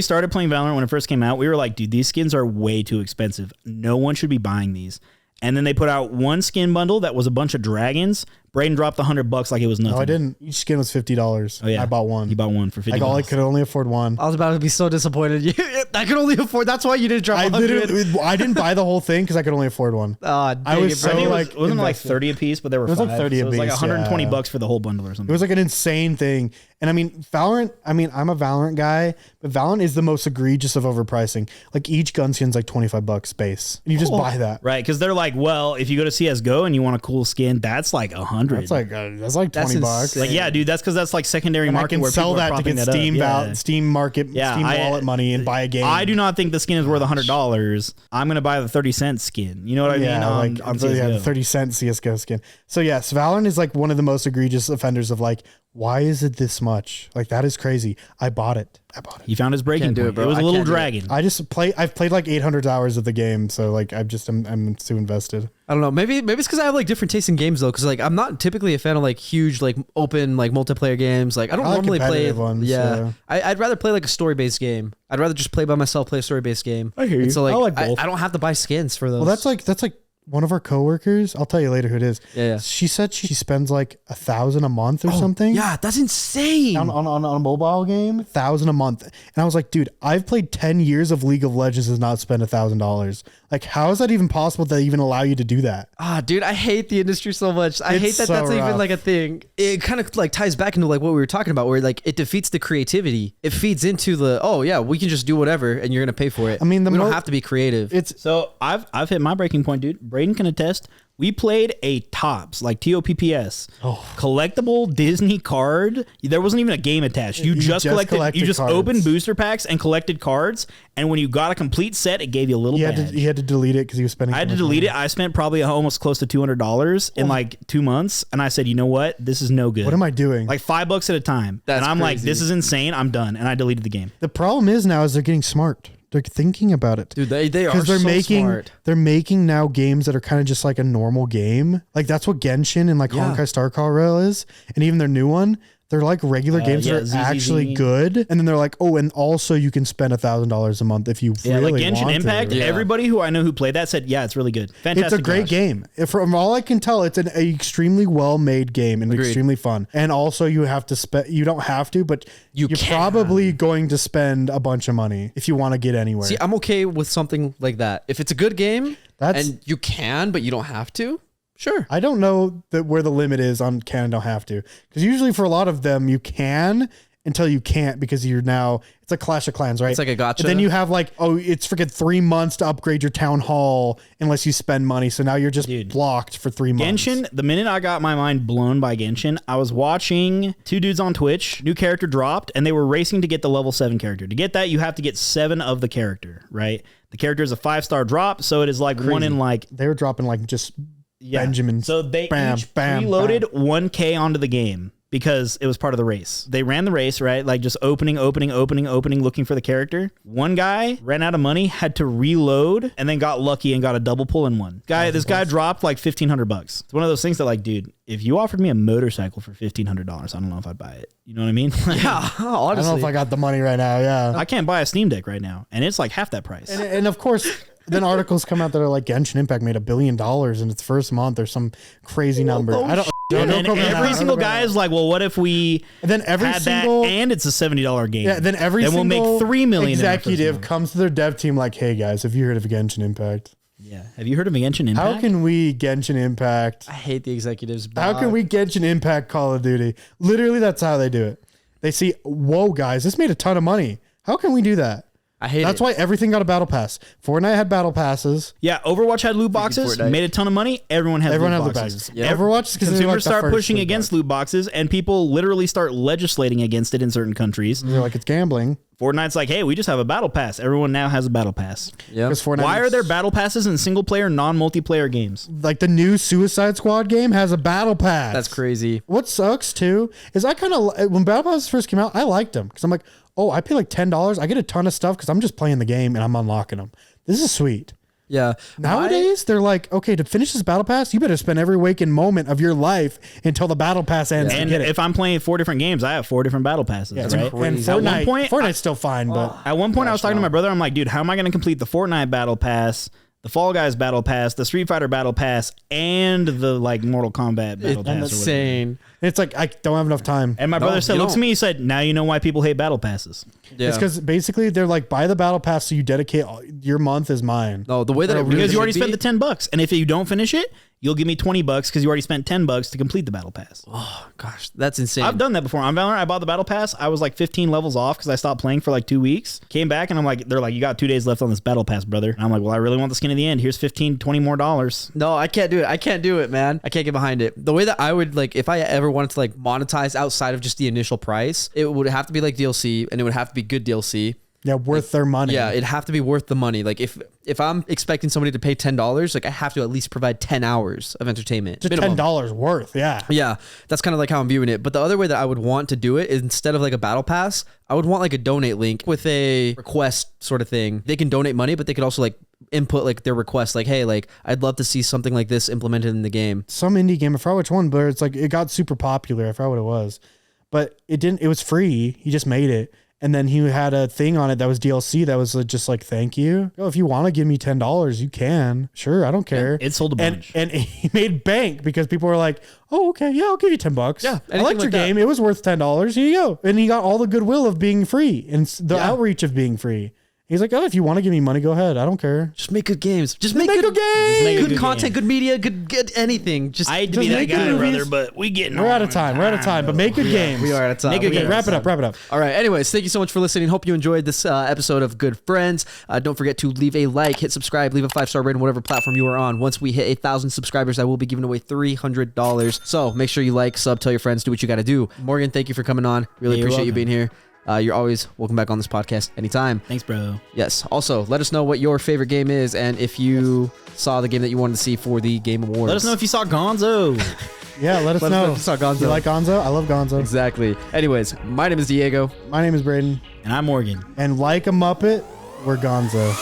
S1: started playing Valorant when it first came out, we were like, dude, these skins are way too expensive. No one should be buying these. And then they put out one skin bundle that was a bunch of dragons. Braden dropped $100 like it was nothing.
S2: No, I didn't. Each skin was $50.
S1: Oh yeah,
S2: I bought one.
S1: He bought one for $50.
S2: I could only afford one.
S3: I was about to be so disappointed. I could only afford. That's why you didn't drop.
S2: I didn't buy the whole thing because I could only afford one.
S3: I
S1: was so like, wasn't it like 30 a piece, but there were. It was
S2: like 30 a piece.
S1: It was like $120 for the whole bundle or something.
S2: It was like an insane thing. And I mean, Valorant. I mean, I'm a Valorant guy, but Valorant is the most egregious of overpricing. Like each gun skin's like $25 base, and you just buy that,
S1: right? Because they're like, well, if you go to CS:GO and you want a cool skin, that's like $100.
S2: That's like $20.
S1: Like, yeah, dude, that's because that's like secondary
S2: and
S1: market.
S2: I can sell that to get Steam market, Steam wallet money and buy a game.
S1: I do not think the skin is worth $100. I'm gonna buy the 30-cent skin. You know what I mean? On CSGO.
S2: The 30-cent CS:GO skin. So yes, Valorant is like one of the most egregious offenders of like, why is it this much? Like that is crazy. I bought it.
S1: He found his breaking point. It was a little dragon.
S2: I've played like 800 hours of the game, so like I'm too invested.
S3: I don't know. Maybe it's because I have like different tastes in games though. Because like I'm not typically a fan of like huge like open like multiplayer games. Like I don't normally play
S2: ones.
S3: Yeah, I'd rather play like a story based game. I'd rather just play by myself, play a story based game.
S2: I hear you.
S3: So like
S2: I like both.
S3: I don't have to buy skins for those.
S2: Well, that's like one of our coworkers. I'll tell you later who it is.
S3: Yeah.
S2: She said she spends like $1,000 a month or something.
S3: Yeah, that's insane.
S2: On a mobile game, $1,000 a month. And I was like, dude, I've played 10 years of League of Legends and not spent $1,000. Like, how is that even possible to even allow you to do that?
S3: Dude, I hate the industry so much. I hate that that's even like a thing. It kind of like ties back into like what we were talking about, where like it defeats the creativity. It feeds into the we can just do whatever and you're gonna pay for it.
S2: I mean,
S3: we don't have to be creative.
S1: So I've hit my breaking point, dude. Braden can attest. We played a Topps, like TOPPS, collectible Disney card. There wasn't even a game attached. You just collected. You just
S2: cards.
S1: Opened booster packs and collected cards. And when you got a complete set, it gave you a little badge.
S2: He had to delete it because he was spending.
S1: I had to delete it. I spent probably almost close to $200 in like 2 months. And I said, you know what? This is no good.
S2: What am I doing?
S1: Like $5 at a time.
S3: That's
S1: and I'm
S3: crazy.
S1: like, this is insane. I'm done. And I deleted the game.
S2: The problem is now is they're getting smart. They're thinking about it.
S3: Dude, they are so smart.
S2: They're making now games that are kind of just like a normal game. Like that's what Genshin and like Honkai Star Rail is. And even their new one, they're like regular games that are actually good. And then they're like, oh, and also you can spend $1,000 a month if you really
S1: like Genshin
S2: want
S1: Impact.
S2: to.
S1: Everybody who I know who played that said, yeah, it's really good. Fantastic.
S2: It's a great game. From all I can tell, it's an extremely well-made game and extremely fun. And also you have to spend, you don't have to, but you're probably going to spend a bunch of money if you want to get anywhere.
S3: See, I'm okay with something like that. If it's a good game and you can, but you don't have to. Sure.
S2: I don't know where the limit is on can and don't have to. Because usually for a lot of them, you can until you can't because you're now, it's like Clash of Clans, right?
S3: It's like a gotcha.
S2: But then you have like, oh, it's freaking 3 months to upgrade your town hall unless you spend money. So now you're just blocked for 3 months.
S1: Genshin, the minute I got my mind blown by Genshin, I was watching 2 dudes on Twitch, new character dropped, and they were racing to get the level 7 character. To get that, you have to get 7 of the character, right? The character is a 5-star drop, so it is like
S2: Crazy.
S1: one in like...
S2: They were dropping like just Benjamins.
S1: So they each preloaded 1K onto the game because it was part of the race. They ran the race, right? Like just opening, looking for the character. One guy ran out of money, had to reload, and then got lucky and got a double pull in one. This guy dropped like $1,500. It's one of those things that like, dude, if you offered me a motorcycle for $1,500, I don't know if I'd buy it. You know what I mean?
S3: Yeah, honestly.
S2: I don't know if I got the money right now. Yeah.
S1: I can't buy a Steam Deck right now, and it's like half that price.
S2: And of course, then articles come out that are like Genshin Impact made $1 billion in its first month or some crazy number. I don't.
S1: And then every single guy is like, well, what if we
S2: then every
S1: had
S2: single
S1: that and it's a $70 game?
S2: Yeah, then every
S1: we'll make $3 million
S2: executive comes to their dev team like, hey guys, have you heard of Genshin Impact?
S1: Yeah. Have you heard of Genshin Impact?
S2: How can we Genshin Impact?
S3: I hate the executives.
S2: How can we Genshin Impact Call of Duty? Literally, that's how they do it. They see, whoa, guys, this made a ton of money. How can we do that?
S3: I hate
S2: That's
S3: it.
S2: why everything got a battle pass. Fortnite had battle passes.
S1: Yeah, Overwatch had loot boxes, made a ton of money. Everyone had loot boxes.
S2: Yeah. Overwatch,
S1: consumers start pushing against loot boxes, and people literally start legislating against it in certain countries.
S2: They're like, it's gambling.
S1: Fortnite's like, hey, we just have a battle pass. Everyone now has a battle pass.
S3: Yeah.
S1: Why are there battle passes in single player, non-multiplayer games?
S2: Like the new Suicide Squad game has a battle pass.
S3: That's crazy.
S2: What sucks too is I kind of, when battle passes first came out, I liked them because I'm like, oh, I pay like $10. I get a ton of stuff because I'm just playing the game and I'm unlocking them. This is sweet.
S3: Yeah.
S2: Nowadays, they're like, okay, to finish this battle pass, you better spend every waking moment of your life until the battle pass ends.
S1: And
S2: to get it.
S1: if I'm playing 4 different games, I have 4 different battle passes,
S2: Yeah,
S1: right?
S2: and Fortnite's still fine, but
S1: at one point I was talking to my brother. I'm like, dude, how am I going to complete the Fortnite battle pass, the Fall Guys battle pass, the Street Fighter battle pass, and the like Mortal Kombat battle pass?
S3: That's insane.
S2: It's like I don't have enough time.
S1: And my brother said, looks to me, he said, now you know why people hate battle passes.
S3: Yeah.
S2: It's because basically they're like, buy the battle pass so you dedicate your month is mine.
S3: No, the way that it really
S1: because you already
S3: should
S1: spent the $10, and if you don't finish it, you'll give me $20 because you already spent $10 to complete the battle pass.
S3: Oh gosh, that's insane.
S1: I've done that before on Valorant. I bought the battle pass. I was like 15 levels off because I stopped playing for like 2 weeks. Came back and I'm like, they're like, you got 2 days left on this battle pass, brother. And I'm like, well, I really want the skin at the end. Here's 15, 20 more dollars.
S3: No, I can't do it. I can't do it, man. I can't get behind it. The way that I would like, if I ever wanted to like monetize outside of just the initial price, it would have to be like DLC, and it would have to be good DLC.
S2: Yeah, worth their money.
S3: Yeah, it'd have to be worth the money. Like if I'm expecting somebody to pay $10, like I have to at least provide 10 hours of entertainment.
S2: Just
S3: minimum.
S2: $10 worth. Yeah.
S3: Yeah, that's kind of like how I'm viewing it. But the other way that I would want to do it is instead of like a battle pass, I would want like a donate link with a request sort of thing. They can donate money, but they could also like input like their request, like, hey, like I'd love to see something like this implemented in the game.
S2: Some indie game, I forgot which one, but it's like it got super popular. I forgot what it was, but it didn't. It was free. He just made it. And then he had a thing on it that was DLC that was just like, thank you. Oh, if you want to give me $10, you can. Sure, I don't care.
S1: Yeah, it sold a bunch.
S2: And he made bank because people were like, oh, okay, yeah, I'll give you $10.
S3: Yeah,
S2: I liked your game. It was worth $10. Here you go. And he got all the goodwill of being free and the outreach of being free. He's like, oh, if you want to give me money, go ahead. I don't care.
S3: Just make good games. Just make good games. Good content, good media, good anything. Just
S1: I hate to be that guy, brother, but we're out
S2: of time. We're out of time. But make good games.
S3: We are out of time.
S1: Make good games.
S2: Wrap it up.
S3: All right. Anyways, thank you so much for listening. Hope you enjoyed this episode of Good Friends. Don't forget to leave a like, hit subscribe, leave a 5-star rating, whatever platform you are on. Once we hit 1,000 subscribers, I will be giving away $300. So make sure you like, sub, tell your friends, do what you got to do. Morgan, thank you for coming on. Really appreciate you being here. You're always welcome back on this podcast anytime.
S1: Thanks, bro.
S3: Yes. Also, let us know what your favorite game is and if you saw the game that you wanted to see for the Game Awards.
S1: Let us know if you saw Gonzo.
S2: Yeah, let us know.
S3: If you saw Gonzo.
S2: You like Gonzo? I love Gonzo.
S3: Exactly. Anyways, my name is Diego.
S2: My name is Braden.
S1: And I'm Morgan.
S2: And like a Muppet, we're Gonzo.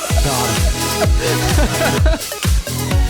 S3: God.